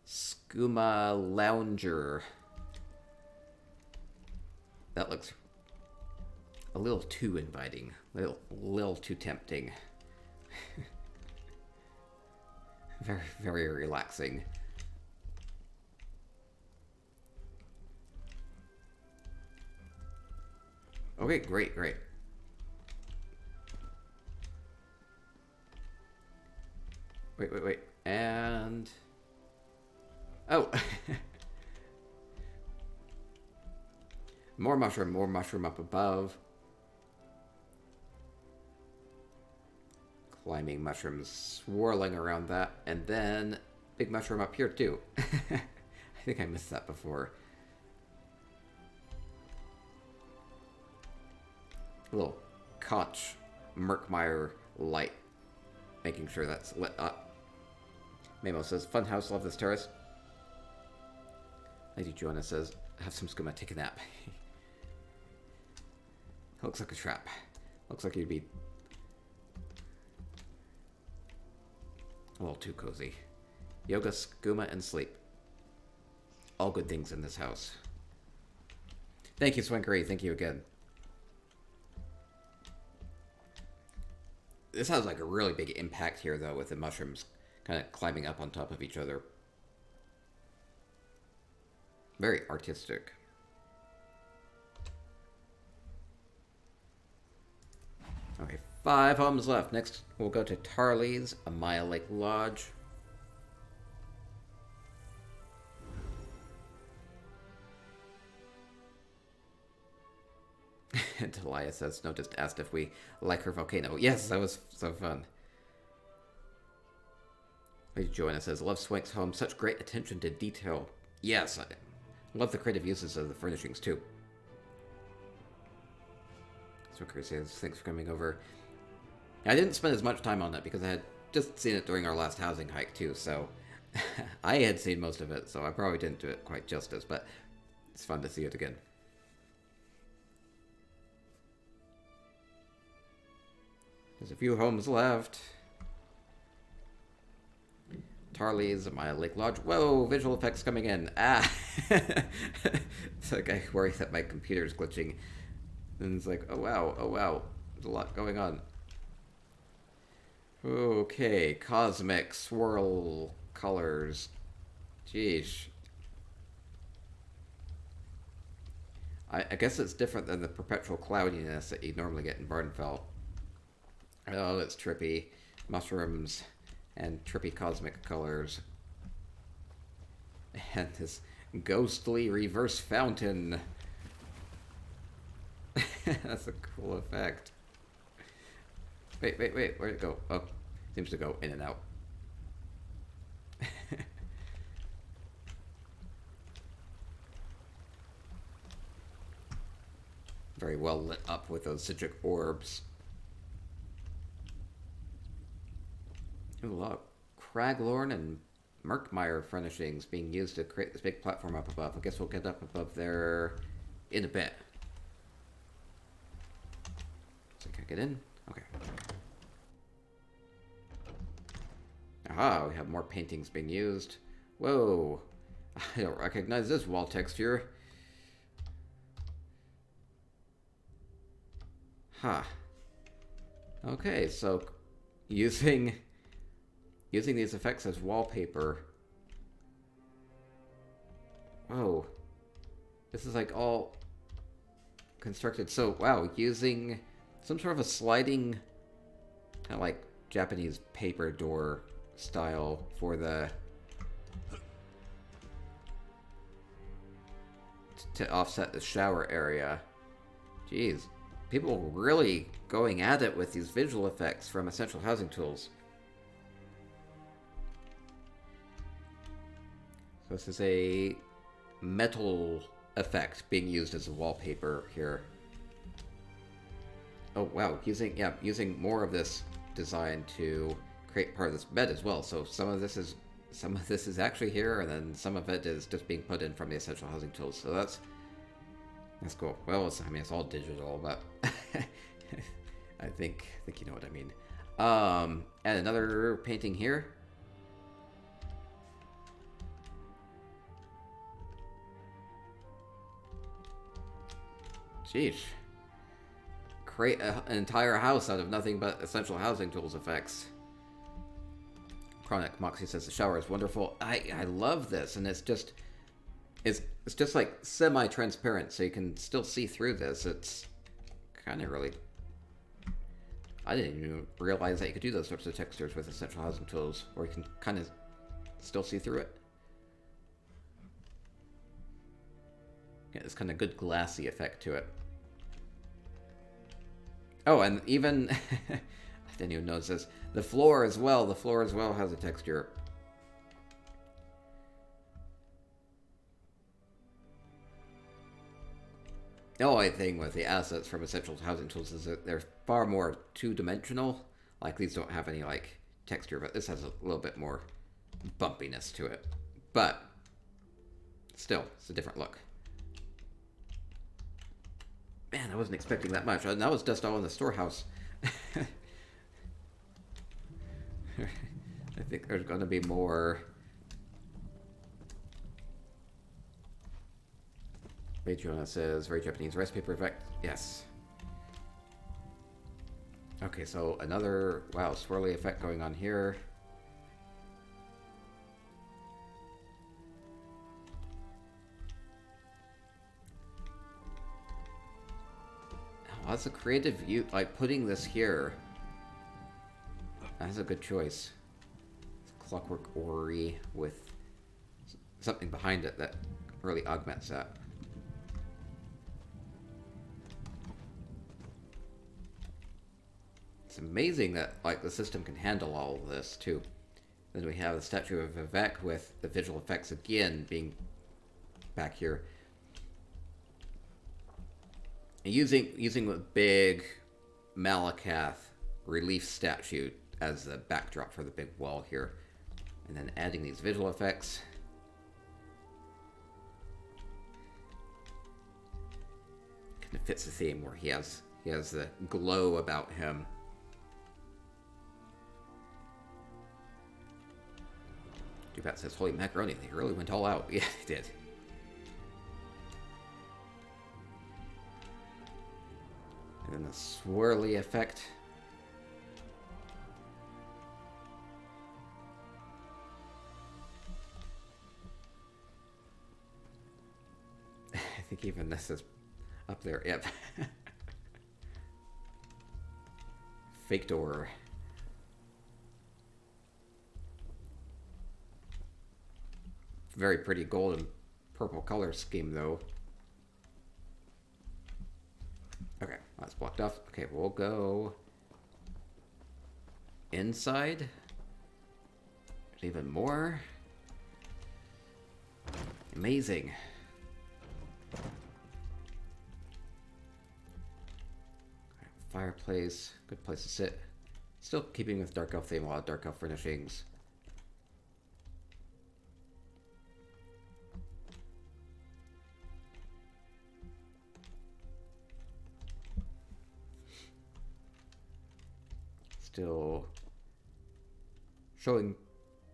skooma lounger. That looks a little too inviting, a little too tempting. Very, very relaxing. Okay, great, great. Wait. And... oh! More mushroom up above. Climbing mushrooms swirling around that. And then big mushroom up here too. I think I missed that before. A little Koch Merkmeyer light. Making sure that's lit up. Mamo says, Funhouse, love this terrace. Lady Joanna says, have some skooma, take a nap. Looks like a trap. Looks like you'd be a little too cozy. Yoga, skooma, and sleep. All good things in this house. Thank you, Swinkery. Thank you again. This has like a really big impact here, though, with the mushrooms kind of climbing up on top of each other. Very artistic. Okay, 5 homes left. Next, we'll go to Tarley's, a Mile Lake Lodge. And Delia says, Snow just asked if we like her volcano. Yes, that was so fun. Lady Joanna says, love Swank's home. Such great attention to detail. Yes, I love the creative uses of the furnishings, too. Swinker says, thanks for coming over. I didn't spend as much time on it because I had just seen it during our last housing hike, too, so I had seen most of it, so I probably didn't do it quite justice, but it's fun to see it again. There's a few homes left. Tarley's, a Mile Lake Lodge. Whoa, visual effects coming in. Ah! It's like I worry that my computer's glitching. And it's like, oh wow. There's a lot going on. Okay, cosmic swirl colors. Jeez. I guess it's different than the perpetual cloudiness that you normally get in Barnfell. Oh, it's trippy. Mushrooms and trippy cosmic colors. And this ghostly reverse fountain. That's a cool effect. Wait, where'd it go? Oh, seems to go in and out. Very well lit up with those citric orbs. Ooh, look. Craglorn and Merkmeyer furnishings being used to create this big platform up above. I guess we'll get up above there in a bit. So can I get in? Okay. Aha, we have more paintings being used. Whoa. I don't recognize this wall texture. Huh. Okay, so using these effects as wallpaper. Whoa. This is like all constructed. So, wow, using some sort of a sliding, kind of like Japanese paper door style for the to offset the shower area. Jeez. People really going at it with these visual effects from Essential Housing Tools. So this is a metal effect being used as a wallpaper here. Oh wow, using more of this design to create part of this bed as well. So some of this is actually here, and then some of it is just being put in from the Essential Housing Tools. So that's cool. Well, it's all digital, but I think you know what I mean. And another painting here. Sheesh. Create an entire house out of nothing but Essential Housing Tools effects. Chronic Moxie says the shower is wonderful. I love this, and it's just like semi-transparent, so you can still see through this. It's kind of really... I didn't even realize that you could do those sorts of textures with Essential Housing Tools, where you can kind of still see through it. Get this kind of good glassy effect to it. Oh, and even... I didn't even notice this. The floor as well. The floor as well has a texture. The only thing with the assets from Essential Housing Tools is that they're far more two-dimensional. Like, these don't have any, like, texture, but this has a little bit more bumpiness to it. But, still, it's a different look. Man, I wasn't expecting that much. That was just all in the storehouse. I think there's going to be more. Patreon says, very Japanese rice paper effect. Yes. Okay, so another, wow, swirly effect going on here. Oh, that's a creative view, like putting this here. That's a good choice. It's clockwork ori with something behind it that really augments that. It's amazing that like the system can handle all of this too. Then we have the statue of Vivek with the visual effects again being back here. And using the big Malakath relief statue as the backdrop for the big wall here. And then adding these visual effects. Kind of fits the theme where he has the glow about him. Dubat says, holy macaroni, they really went all out. Yeah, they did. And then the swirly effect. I think even this is up there. Yep. Fake door. Very pretty gold and purple color scheme, though. Okay, that's blocked off. Okay, we'll go inside. There's even more. Amazing. Fireplace, good place to sit. Still keeping with Dark Elf theme, a lot of Dark Elf furnishings. Still showing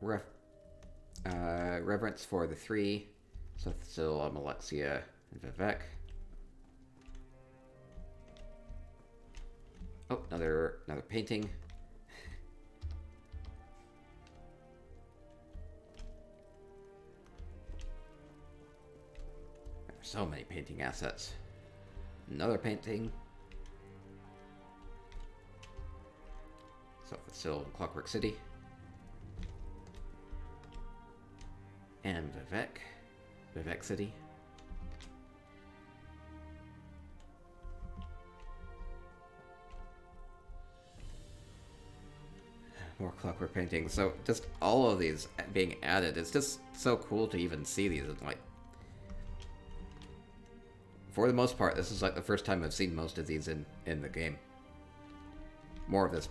reverence for the three. So still Alexia and Vivek. Oh, another painting. There's so many painting assets. Another painting. So it's still Clockwork City. And Vivek City. More clockwork painting. So just all of these being added. It's just so cool to even see these. It's like, for the most part, this is like the first time I've seen most of these in the game. More of this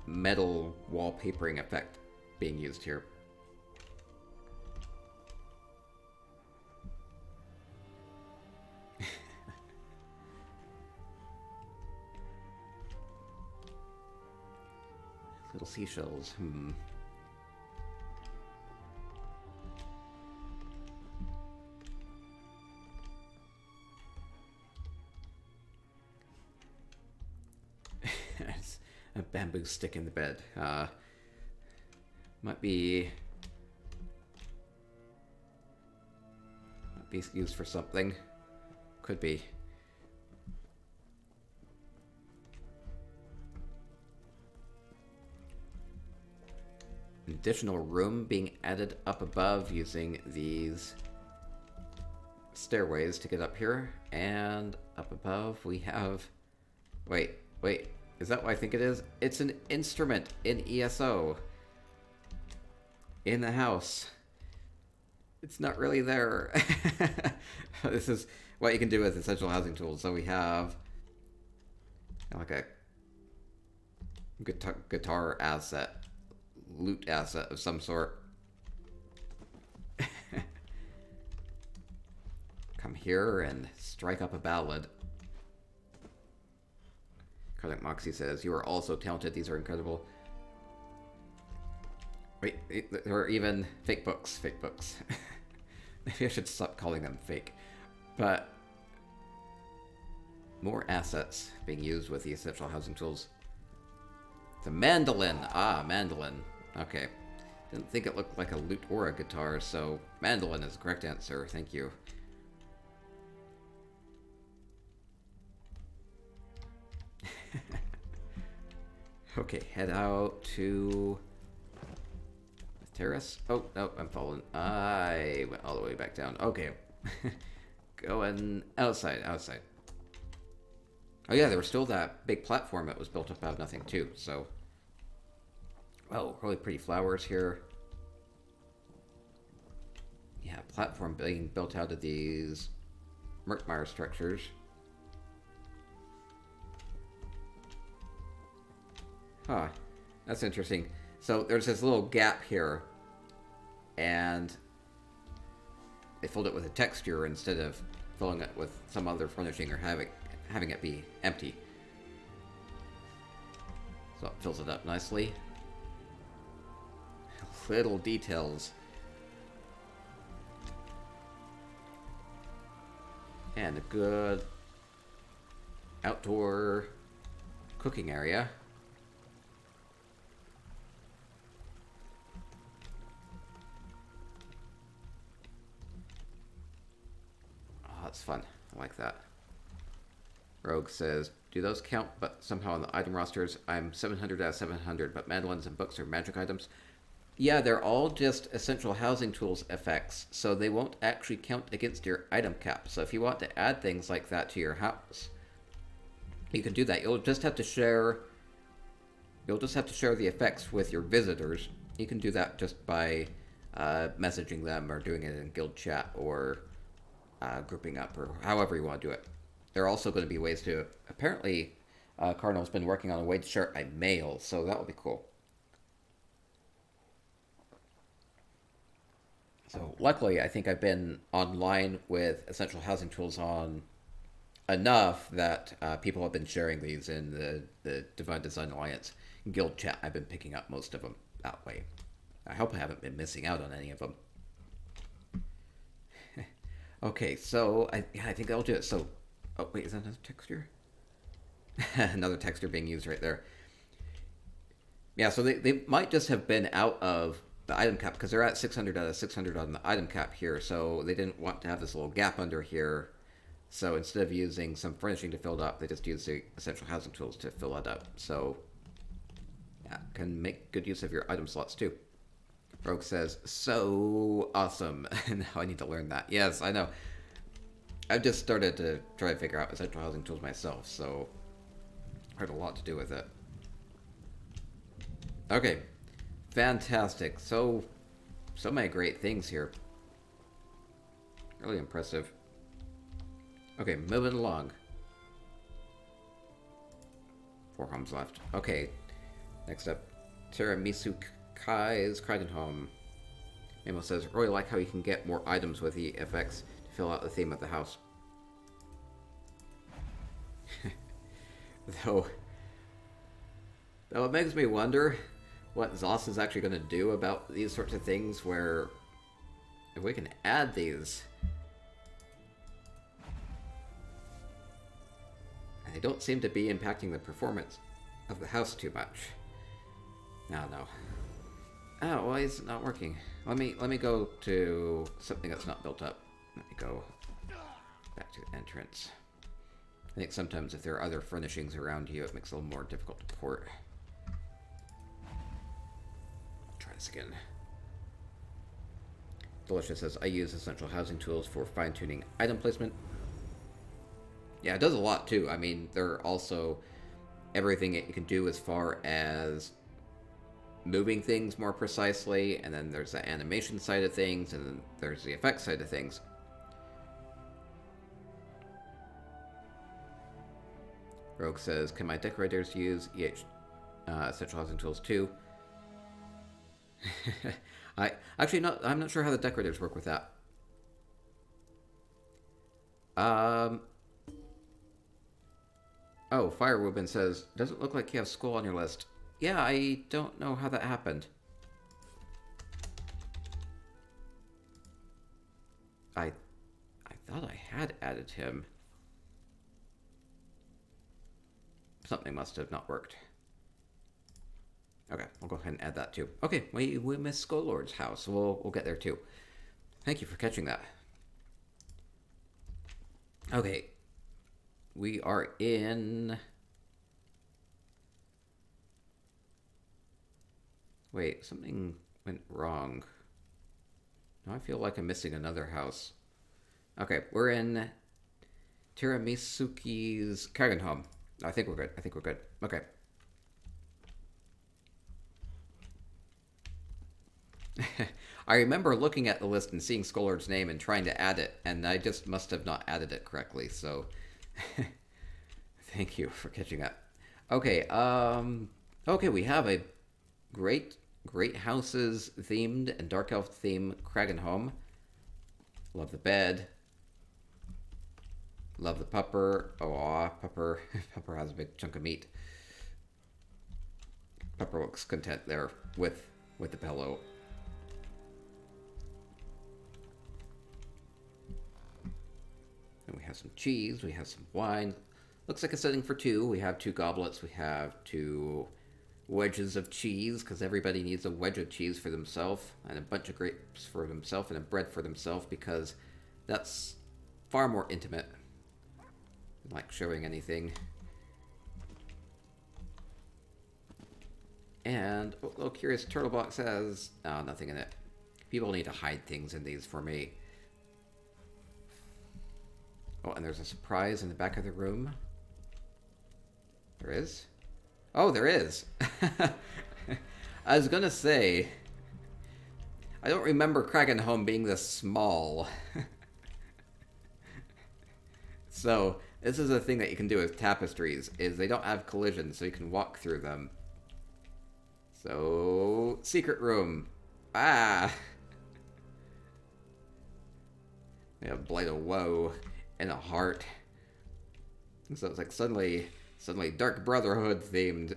metal wallpapering effect being used here. Little seashells. There's a bamboo stick in the bed. Might be used for something. Could be. An additional room being added up above using these stairways to get up here. And up above we have... Wait. Is that what I think it is? It's an instrument in ESO. In the house. It's not really there. This is what you can do with essential housing tools. So we have like a guitar asset. Loot asset of some sort. Come here and strike up a ballad. Cardiac Moxie says, "You are also talented. These are incredible." Wait, there are even fake books. Maybe I should stop calling them fake. But more assets being used with the essential housing tools. The mandolin. Mandolin. Okay. Didn't think it looked like a lute or a guitar, so mandolin is the correct answer. Thank you. Okay, head out to the terrace. Oh, no, I'm falling. I went all the way back down. Okay. Going outside. Oh yeah, there was still that big platform that was built up out of nothing too, so... Oh, really pretty flowers here. Yeah, platform being built out of these Merkmeyer structures. Huh, that's interesting. So there's this little gap here, and they filled it with a texture instead of filling it with some other furnishing or having it be empty. So it fills it up nicely. Little details. And a good outdoor cooking area. Oh, that's fun. I like that. Rogue says, "Do those count, but somehow on the item rosters, I'm 700 out of 700, but mandolins and books are magic items?" Yeah, they're all just essential housing tools effects, so they won't actually count against your item cap. So if you want to add things like that to your house, you can do that. You'll just have to share the effects with your visitors. You can do that just by messaging them or doing it in guild chat or grouping up or however you want to do it. There are also going to be ways to... Apparently, Cardinal's been working on a way to share it by mail, so that will be cool. So luckily, I think I've been online with essential housing tools on enough that people have been sharing these in the Divine Design Alliance guild chat. I've been picking up most of them that way. I hope I haven't been missing out on any of them. Okay, so I think that'll do it. So, oh wait, is that another texture? Another texture being used right there. Yeah, so they might just have been out of the item cap because they're at 600 out of 600 on the item cap here, so they didn't want to have this little gap under here. So instead of using some furnishing to fill it up, they just used the essential housing tools to fill it up. So yeah, can make good use of your item slots too. Rogue says, "So awesome." Now I need to learn that. Yes, I know. I've just started to try to figure out essential housing tools myself, so I had a lot to do with it. Okay, Fantastic. So many great things here. Really impressive. Okay, moving along. 4 homes left. Okay, next up, Tiramisu Kai's Kraken Home. Memo says, really like how you can get more items with the FX to fill out the theme of the house. Though it makes me wonder what Zoss is actually going to do about these sorts of things, where if we can add these, and they don't seem to be impacting the performance of the house too much. No. Oh, why is it not working? Let me go to something that's not built up. Let me go back to the entrance. I think sometimes if there are other furnishings around you, it makes it a little more difficult to port. Try this again. Delicious says, I use essential housing tools for fine-tuning item placement. Yeah, it does a lot too. I mean, there are also everything that you can do as far as moving things more precisely, and then there's the animation side of things, and then there's the effects side of things. Rogue says, can my decorators use essential housing tools too? I'm not sure how the decorators work with that. Oh, Firewoodman says, doesn't look like you have school on your list. Yeah, I don't know how that happened. I thought I had added him. Something must have not worked. Okay, we'll go ahead and add that too. Okay, we missed Skullord's house. We'll get there too. Thank you for catching that. Okay, we are in... Wait, something went wrong. Now I feel like I'm missing another house. Okay, we're in Tiramisuki's Kraken Home. I think we're good. Okay. I remember looking at the list and seeing Skullord's name and trying to add it, and I just must have not added it correctly, so... Thank you for catching that. Okay, okay, we have a great houses themed and dark elf themed Kraken Home. Love the bed. Love the pupper. Oh, pupper. Pupper has a big chunk of meat. Pupper looks content there with the pillow. And we have some cheese. We have some wine. Looks like a setting for 2. We have 2 goblets. We have 2 wedges of cheese, because everybody needs a wedge of cheese for themselves, and a bunch of grapes for themselves, and a bread for themselves, because that's far more intimate. Like showing anything. And a little curious turtle box has nothing in it. People need to hide things in these for me. Oh, and there's a surprise in the back of the room. There is? Oh, there is. I was gonna say, I don't remember Kraken Home being this small. So this is a thing that you can do with tapestries, is they don't have collisions, so you can walk through them. So, secret room. Ah! We have Blight of Woe and a heart. So it's like suddenly Dark Brotherhood themed.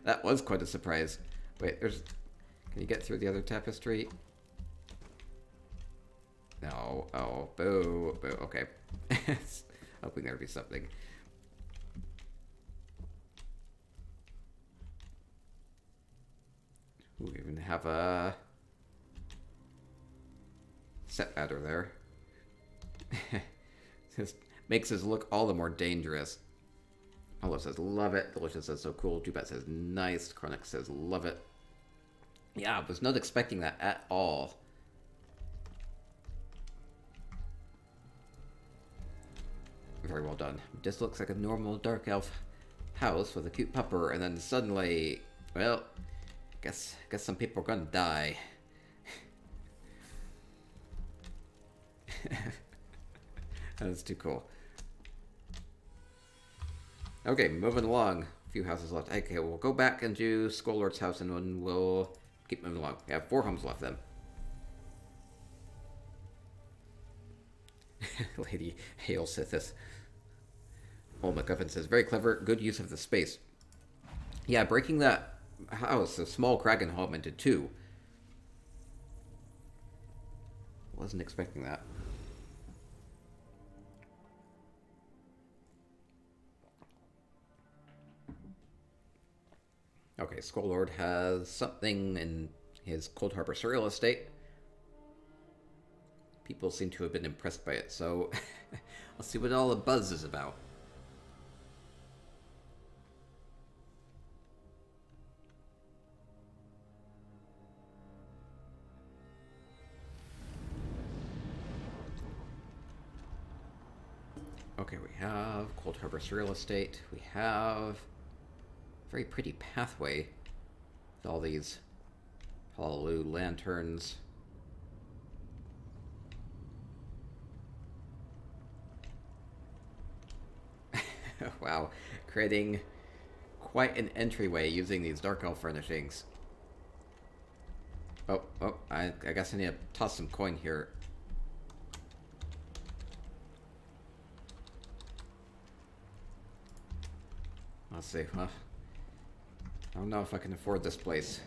That was quite a surprise. Wait, can you get through the other tapestry? No. Oh, boo. Okay. Hoping there'd be something. We even have a set matter there. Just makes us look all the more dangerous. Olive says, love it. Delicious says, so cool. Jubat says, nice. Chronic says, love it. Yeah, I was not expecting that at all. very well done. This looks like a normal dark elf house with a cute pupper, and then suddenly, well, guess some people are gonna die. That's too cool. Okay, moving along. A few houses left. Okay, we'll go back and do Skull house, and then we'll keep moving along. We have 4 homes left then. Lady Hail Sithis. Oh, MacGuffin says, very clever, good use of the space. Yeah, breaking that house, a small Kraken home, into 2. Wasn't expecting that. Okay, Skull has something in his Cold Harbor Surreal estate. People seem to have been impressed by it, so let's see what all the buzz is about. Okay, we have Cold Harbor Surreal Estate. We have a very pretty pathway with all these Hallelujah lanterns. Wow, creating quite an entryway using these dark elf furnishings. Oh, I guess I need to toss some coin here. Let's see, huh? I don't know if I can afford this place.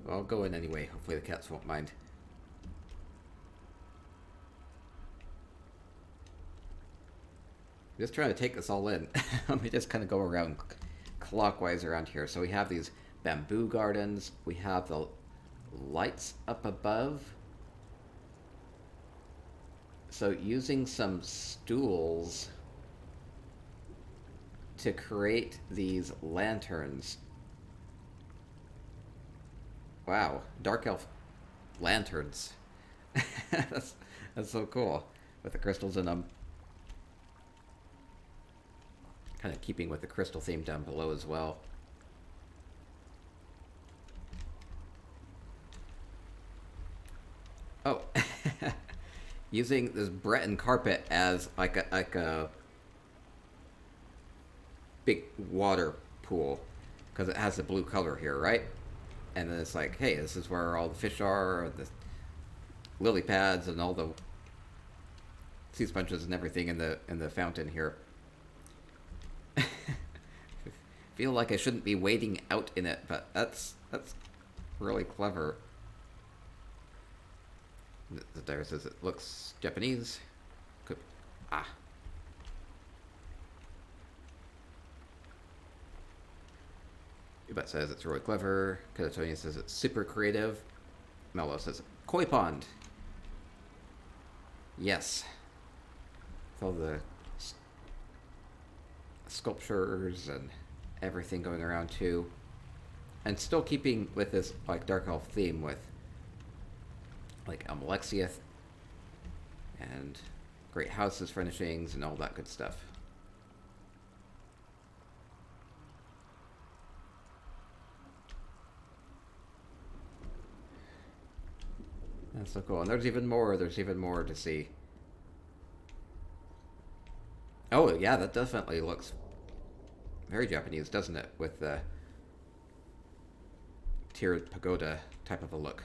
Well, I'll go in anyway. Hopefully the cats won't mind. I'm just trying to take this all in. Let me just kind of go around clockwise around here. So we have these bamboo gardens. We have the lights up above. So using some stools to create these lanterns. Wow, dark elf lanterns. that's so cool, with the crystals in them. Kind of keeping with the crystal theme down below as well. Oh, using this Breton carpet as like a big water pool, because it has the blue color here, right? And then it's like, hey, this is where all the fish are, the lily pads, and all the sea sponges and everything in the fountain here. Feel like I shouldn't be wading out in it, but that's really clever. The diary says it looks Japanese. Yvette says it's really clever. Katatonia says it's super creative. Mello says koi pond. Yes. With all the sculptures and everything going around too, and still keeping with this like dark elf theme with like Amalexiath and great houses furnishings and all that good stuff. That's so cool. And there's even more to see. Oh yeah, that definitely looks very Japanese, doesn't it? With the tiered pagoda type of a look.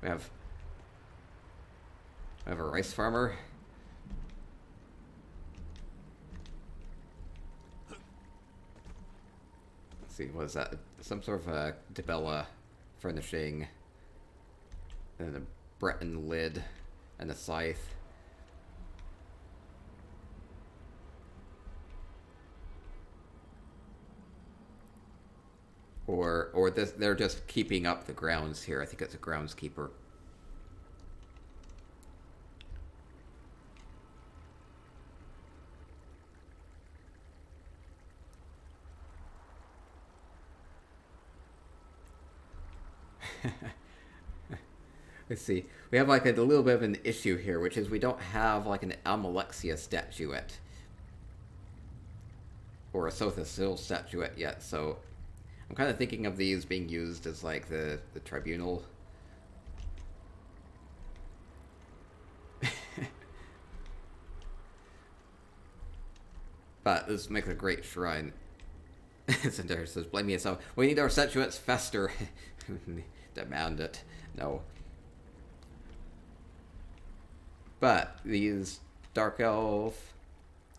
we have a rice farmer. Let's see, what is that? Some sort of a Dibella furnishing, and a Breton lid, and a scythe. Or this, they're just keeping up the grounds here. I think it's a groundskeeper. Let's see. We have like a little bit of an issue here, which is we don't have like an Almalexia statuette. Or a Sothasil statuette yet, so I'm kind of thinking of these being used as like the tribunal. But this makes a great shrine. Cinder says, blame ESO. We need our statuettes faster. Demand it. No. But these Dark Elf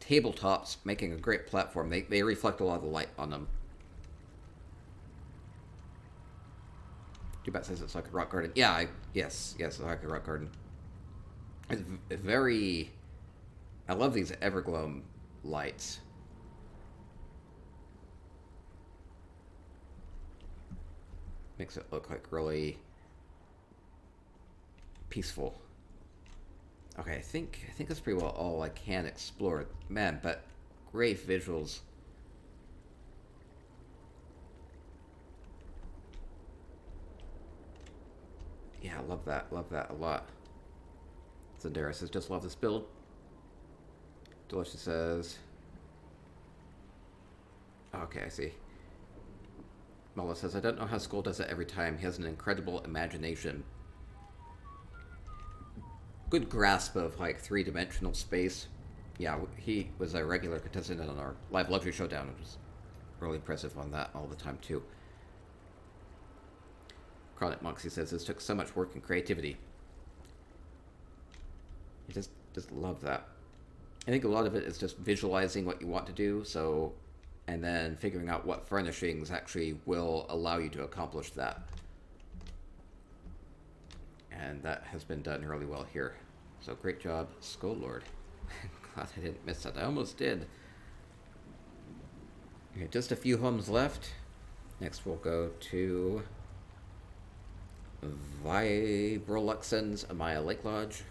tabletops making a great platform. They reflect a lot of the light on them. Dubat says it's like a rock garden. Yeah, yes, it's like a rock garden. It's very... I love these Everglow lights. Makes it look like really peaceful. Okay, I think that's pretty well all I can explore. Man, but great visuals. Yeah, I love that a lot. Zendara says, just love this build. Delicious says... Okay, I see. Mola says, I don't know how Skull does it every time. He has an incredible imagination. Good grasp of, like, three-dimensional space. Yeah, he was a regular contestant on our live luxury showdown, which was really impressive on that all the time, too. Chronic Moxie says, this took so much work and creativity. I just love that. I think a lot of it is just visualizing what you want to do, so... and then figuring out what furnishings actually will allow you to accomplish that. And that has been done really well here. So great job, Skull Lord. Glad I didn't miss that. I almost did. Okay, just a few homes left. Next we'll go to Vibroluxen's Amaya Lake Lodge.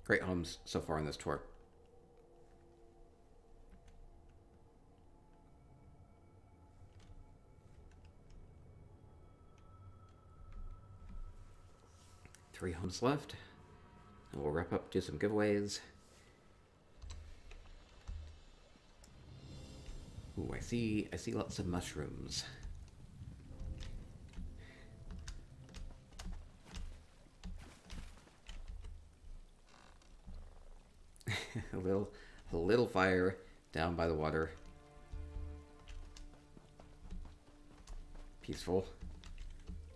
Great homes so far in this tour. Three homes left. And we'll wrap up, do some giveaways. Ooh, I see lots of mushrooms. a little fire down by the water. Peaceful.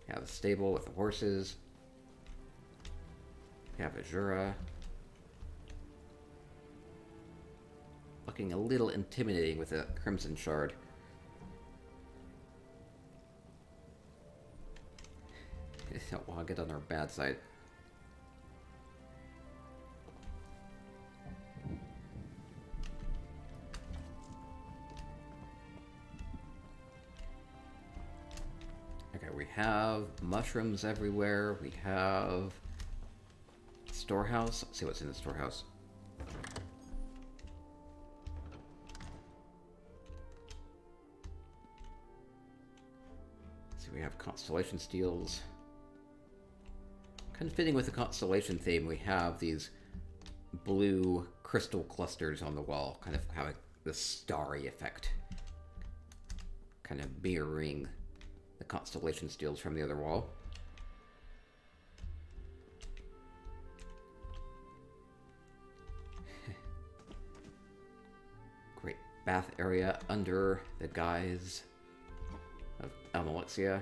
Yeah, the stable with the horses. We have Azura. Looking a little intimidating with a Crimson Shard. I don't want to get on our bad side. Okay, we have mushrooms everywhere. We have... storehouse. Let's see what's in the storehouse. So we have constellation steels. Kind of fitting with the constellation theme, we have these blue crystal clusters on the wall, kind of having this starry effect. Kind of mirroring the constellation steels from the other wall. Great bath area under the guise of Almalexia.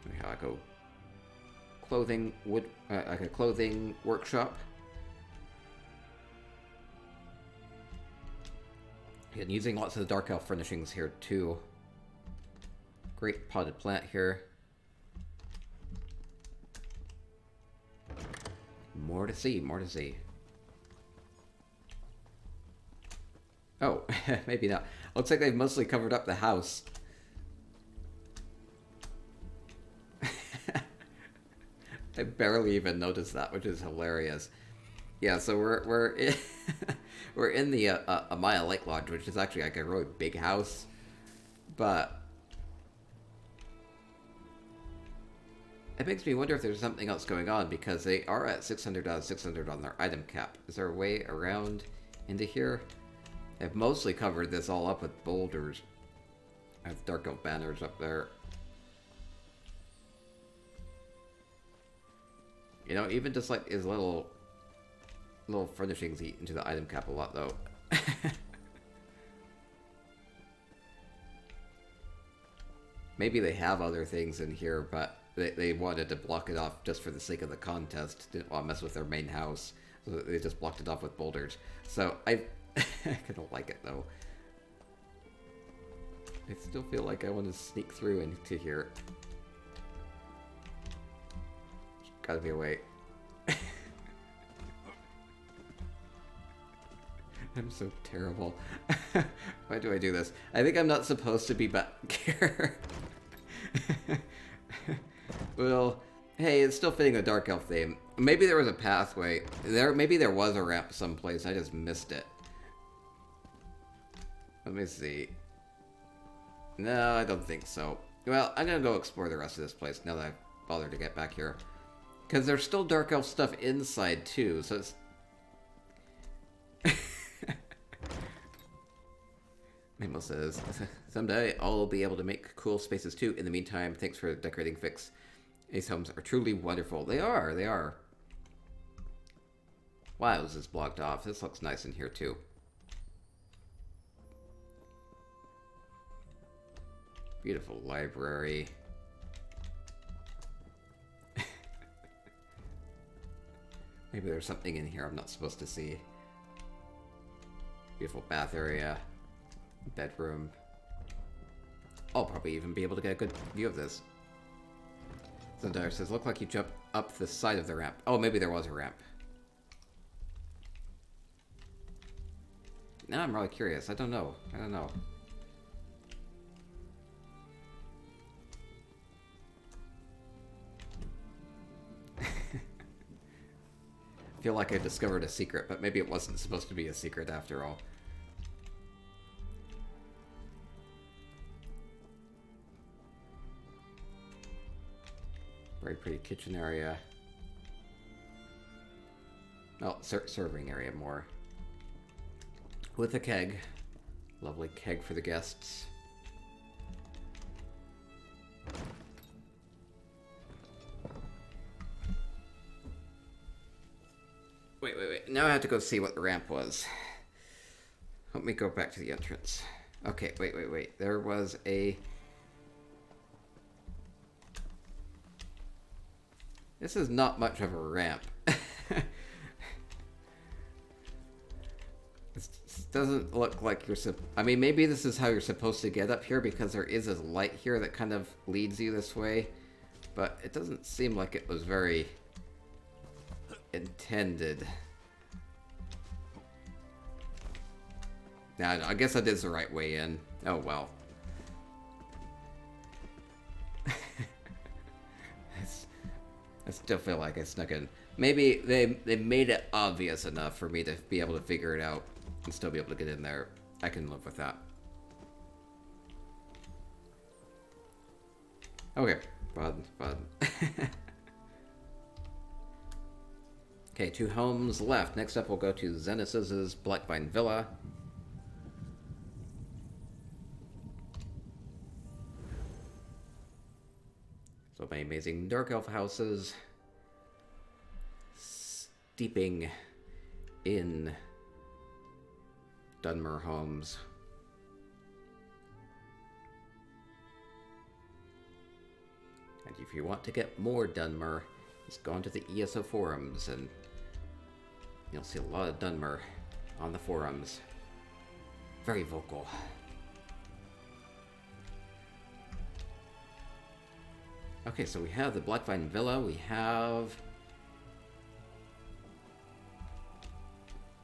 We have like a clothing like a clothing workshop. And using lots of the Dark Elf furnishings here too. Great potted plant here. More to see, more to see. Oh, maybe not. Looks like they've mostly covered up the house. I barely even noticed that, which is hilarious. Yeah, so we're in, we're in the Amaya Lake Lodge, which is actually like a really big house, but it makes me wonder if there's something else going on because they are at 600 out of 600 on their item cap. Is there a way around into here? I've mostly covered this all up with boulders. I have Dark Elf banners up there. You know, even just like his little furnishings eat into the item cap a lot, though. Maybe they have other things in here, but they wanted to block it off just for the sake of the contest. Didn't want to mess with their main house, so they just blocked it off with boulders. So I kind of like it, though. I still feel like I want to sneak through into here. Gotta be a way. I'm so terrible. Why do I do this? I think I'm not supposed to be back here. Well, hey, it's still fitting the Dark Elf theme. Maybe there was a pathway. Maybe there was a ramp someplace. I just missed it. Let me see. No, I don't think so. Well, I'm gonna go explore the rest of this place now that I've bothered to get back here. Because there's still Dark Elf stuff inside, too, so it's... Mamo says, someday I'll be able to make cool spaces, too. In the meantime, thanks for the decorating fix. These homes are truly wonderful. They are, they are. Wow, this is blocked off. This looks nice in here, too. Beautiful library. Maybe there's something in here I'm not supposed to see. Beautiful bath area. Bedroom. I'll probably even be able to get a good view of this. Zendar says, look like you jumped up the side of the ramp. Oh, maybe there was a ramp. Now I'm really curious. I don't know. I don't know. I feel like I discovered a secret, but maybe it wasn't supposed to be a secret after all. Very pretty kitchen area. Oh, serving area more. With a keg. Lovely keg for the guests. Wait. Now I have to go see what the ramp was. Let me go back to the entrance. Okay, wait. There was a... This is not much of a ramp. This doesn't look like you're... I mean, maybe this is how you're supposed to get up here because there is a light here that kind of leads you this way. But it doesn't seem like it was very intended. Now, I guess that is the right way in. Oh, well. I still feel like I snuck in. Maybe they made it obvious enough for me to be able to figure it out and still be able to get in there. I can live with that. Okay, fun. Okay, 2 homes left. Next up, we'll go to Zenos's Blackvine Villa. So many amazing Dark Elf houses. Steeping in Dunmer homes. And if you want to get more Dunmer, just go onto the ESO forums and you'll see a lot of Dunmer on the forums. Very vocal. Okay, so we have the Blackvine Villa, we have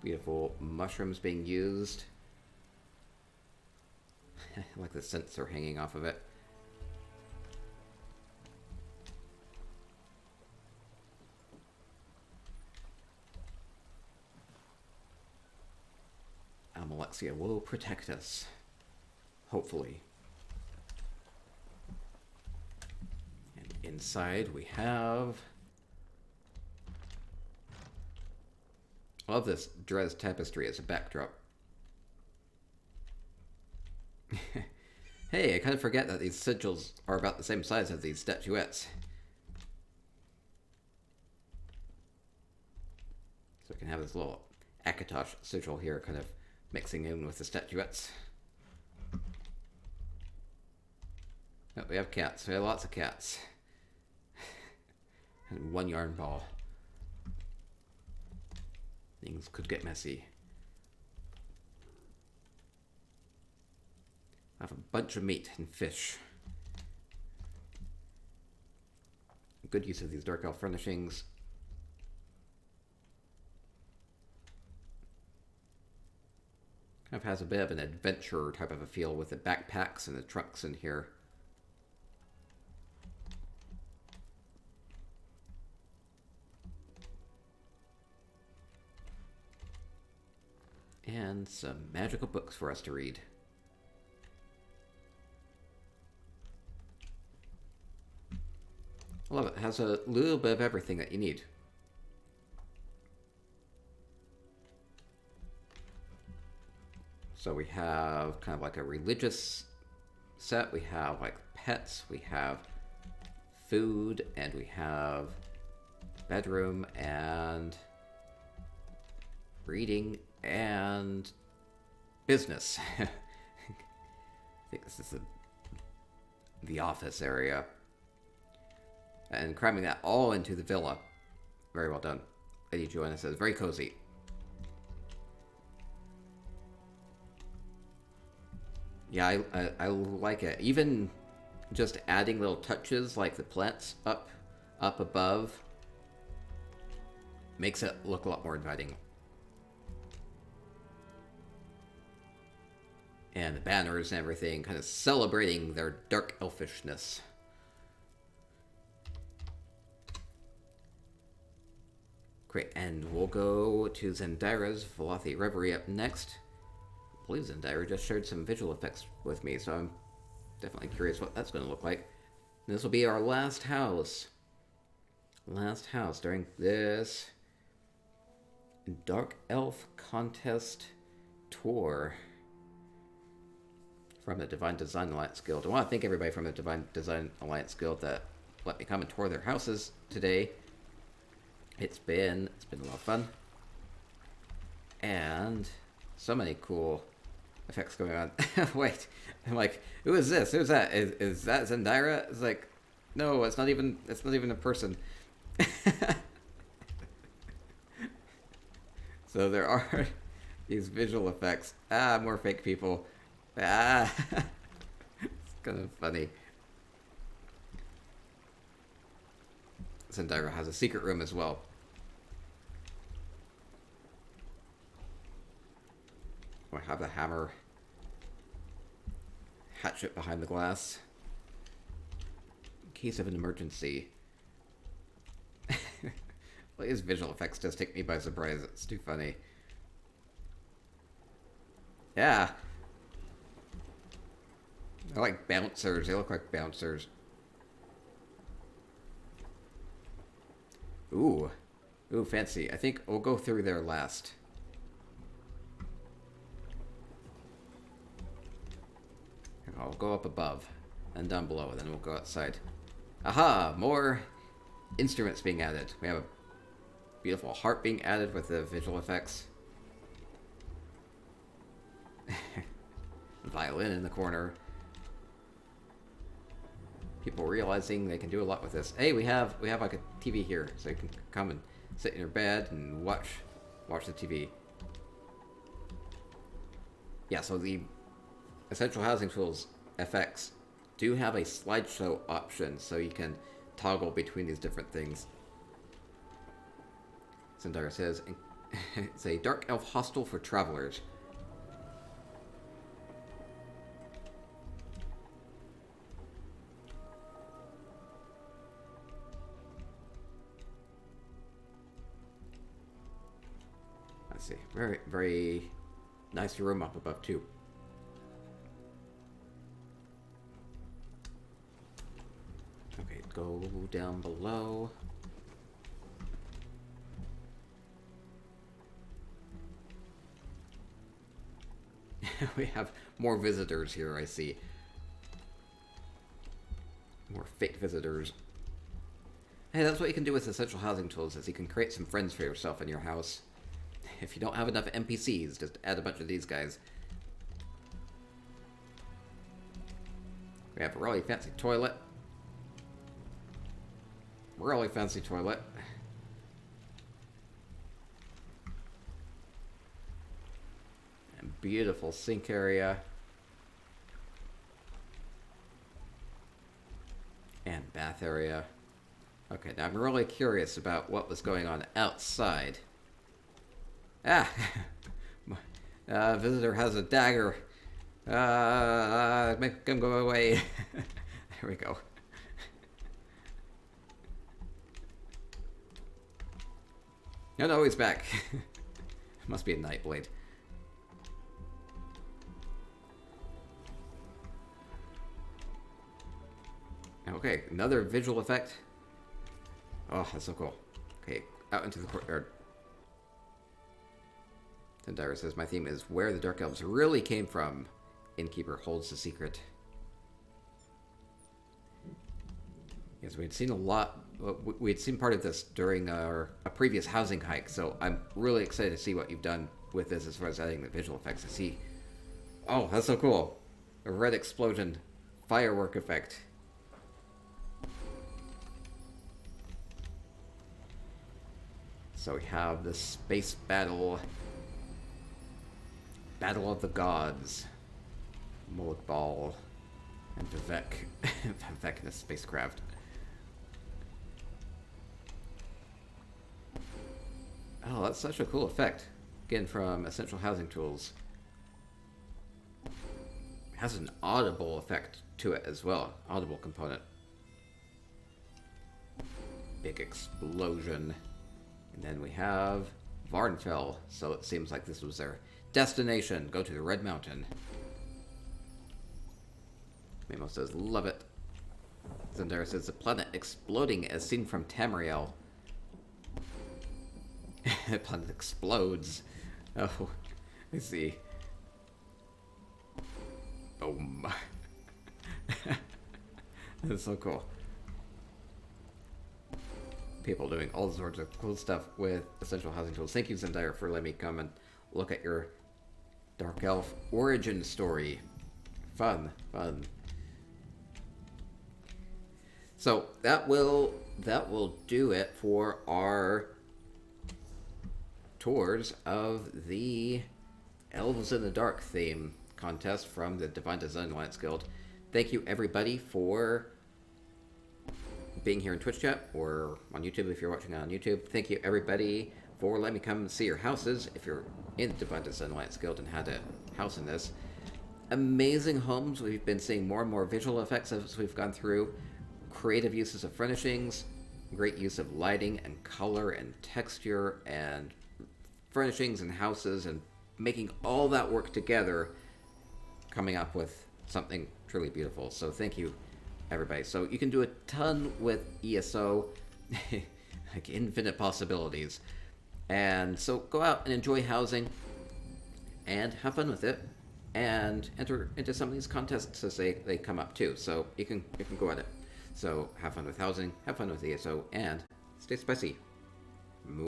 beautiful mushrooms being used. I like the scents that are hanging off of it. Alexia will protect us. Hopefully. And inside we have... I love this Dres tapestry as a backdrop. Hey, I kind of forget that these sigils are about the same size as these statuettes. So we can have this little Akatosh sigil here kind of mixing in with the statuettes. Oh, we have cats. We have lots of cats. And one yarn ball. Things could get messy. I have a bunch of meat and fish. Good use of these dark elf furnishings. Kind of has a bit of an adventure type of a feel with the backpacks and the trucks in here. And some magical books for us to read. I love it. It has a little bit of everything that you need. So we have kind of like a religious set. We have like pets. We have food. And we have bedroom and reading and business. I think this is the office area. And cramming that all into the villa. Very well done. Lady Joanna says, very cozy. Yeah, I like it. Even just adding little touches like the plants up above makes it look a lot more inviting. And the banners and everything kind of celebrating their dark elfishness. Great, and we'll go to Zendira's Velothi Reverie up next. I believe Zendira just shared some visual effects with me, so I'm definitely curious what that's going to look like. And this will be our last house. Last house during this Dark Elf Contest Tour from the Divine Design Alliance Guild. I want to thank everybody from the Divine Design Alliance Guild that let me come and tour their houses today. It's been a lot of fun. And so many cool effects going on. Wait, I'm like, who is this? Who's that? Is that Zendira? It's like, no, it's not even a person. So there are these visual effects. More fake people. It's kind of funny. Zendira has a secret room as well. I have the hammer. Hatchet behind the glass. In case of an emergency. Well, these visual effects just take me by surprise. It's too funny. Yeah. They're like bouncers. They look like bouncers. Ooh. Ooh, fancy. I think we'll go through there last. I'll go up above and down below, and then we'll go outside. Aha! More instruments being added. We have a beautiful harp being added with the visual effects. Violin in the corner. People realizing they can do a lot with this. Hey, we have like a TV here, so you can come and sit in your bed and watch the TV. Yeah, so the Essential Housing Tools FX do have a slideshow option, so you can toggle between these different things. Zendira says, it's a dark elf hostel for travelers. Let's see, very, very Nice room up above, too. Okay, go down below. We have more visitors here, I see. More fake visitors. Hey, that's what you can do with essential housing tools, is you can create some friends for yourself in your house. If you don't have enough NPCs, just add a bunch of these guys. We have a really fancy toilet. Really fancy toilet. And beautiful sink area. And bath area. Okay, now I'm really curious about what was going on outside. Ah! Visitor has a dagger. Make him go away. There we go. No, he's back. Must be a Nightblade. Okay, another visual effect. Oh, that's so cool. Okay, out into the courtyard. Zendara says, my theme is where the Dark Elves really came from. Innkeeper holds the secret. Yes, we had seen a lot. We had seen part of this during a previous housing hike, so I'm really excited to see what you've done with this as far as adding the visual effects. I see. Oh, that's so cool. A red explosion. Firework effect. So we have the space battle. Battle of the Gods. Moloch Ball. And Vivek. Vivek in a spacecraft. Oh, that's such a cool effect. Again, from Essential Housing Tools. It has an audible effect to it as well. Audible component. Big explosion. And then we have Barnfell. So it seems like this was their destination. Go to the Red Mountain. Memo says, love it. Zendara says, the planet exploding as seen from Tamriel. The planet explodes. Oh, I see. Boom. That's so cool. People doing all sorts of cool stuff with Essential Housing Tools. Thank you, Zendaya, for letting me come and look at your Dark Elf origin story. Fun, fun. So that will do it for our tours of the Elves in the Dark theme contest from the Divine Design Alliance Guild. Thank you, everybody, for being here in Twitch chat or on YouTube if you're watching on YouTube. Thank you, everybody, for letting me come and see your houses if you're in the Divine Design Alliance Guild and had a house in this. Amazing homes. We've been seeing more and more visual effects as we've gone through. Creative uses of furnishings. Great use of lighting and color and texture and furnishings and houses and making all that work together, coming up with something truly beautiful. So thank you, everybody. So you can do a ton with ESO, like infinite possibilities. And so go out and enjoy housing and have fun with it and enter into some of these contests as they come up too. So you can go at it. So have fun with housing, have fun with ESO, and stay spicy.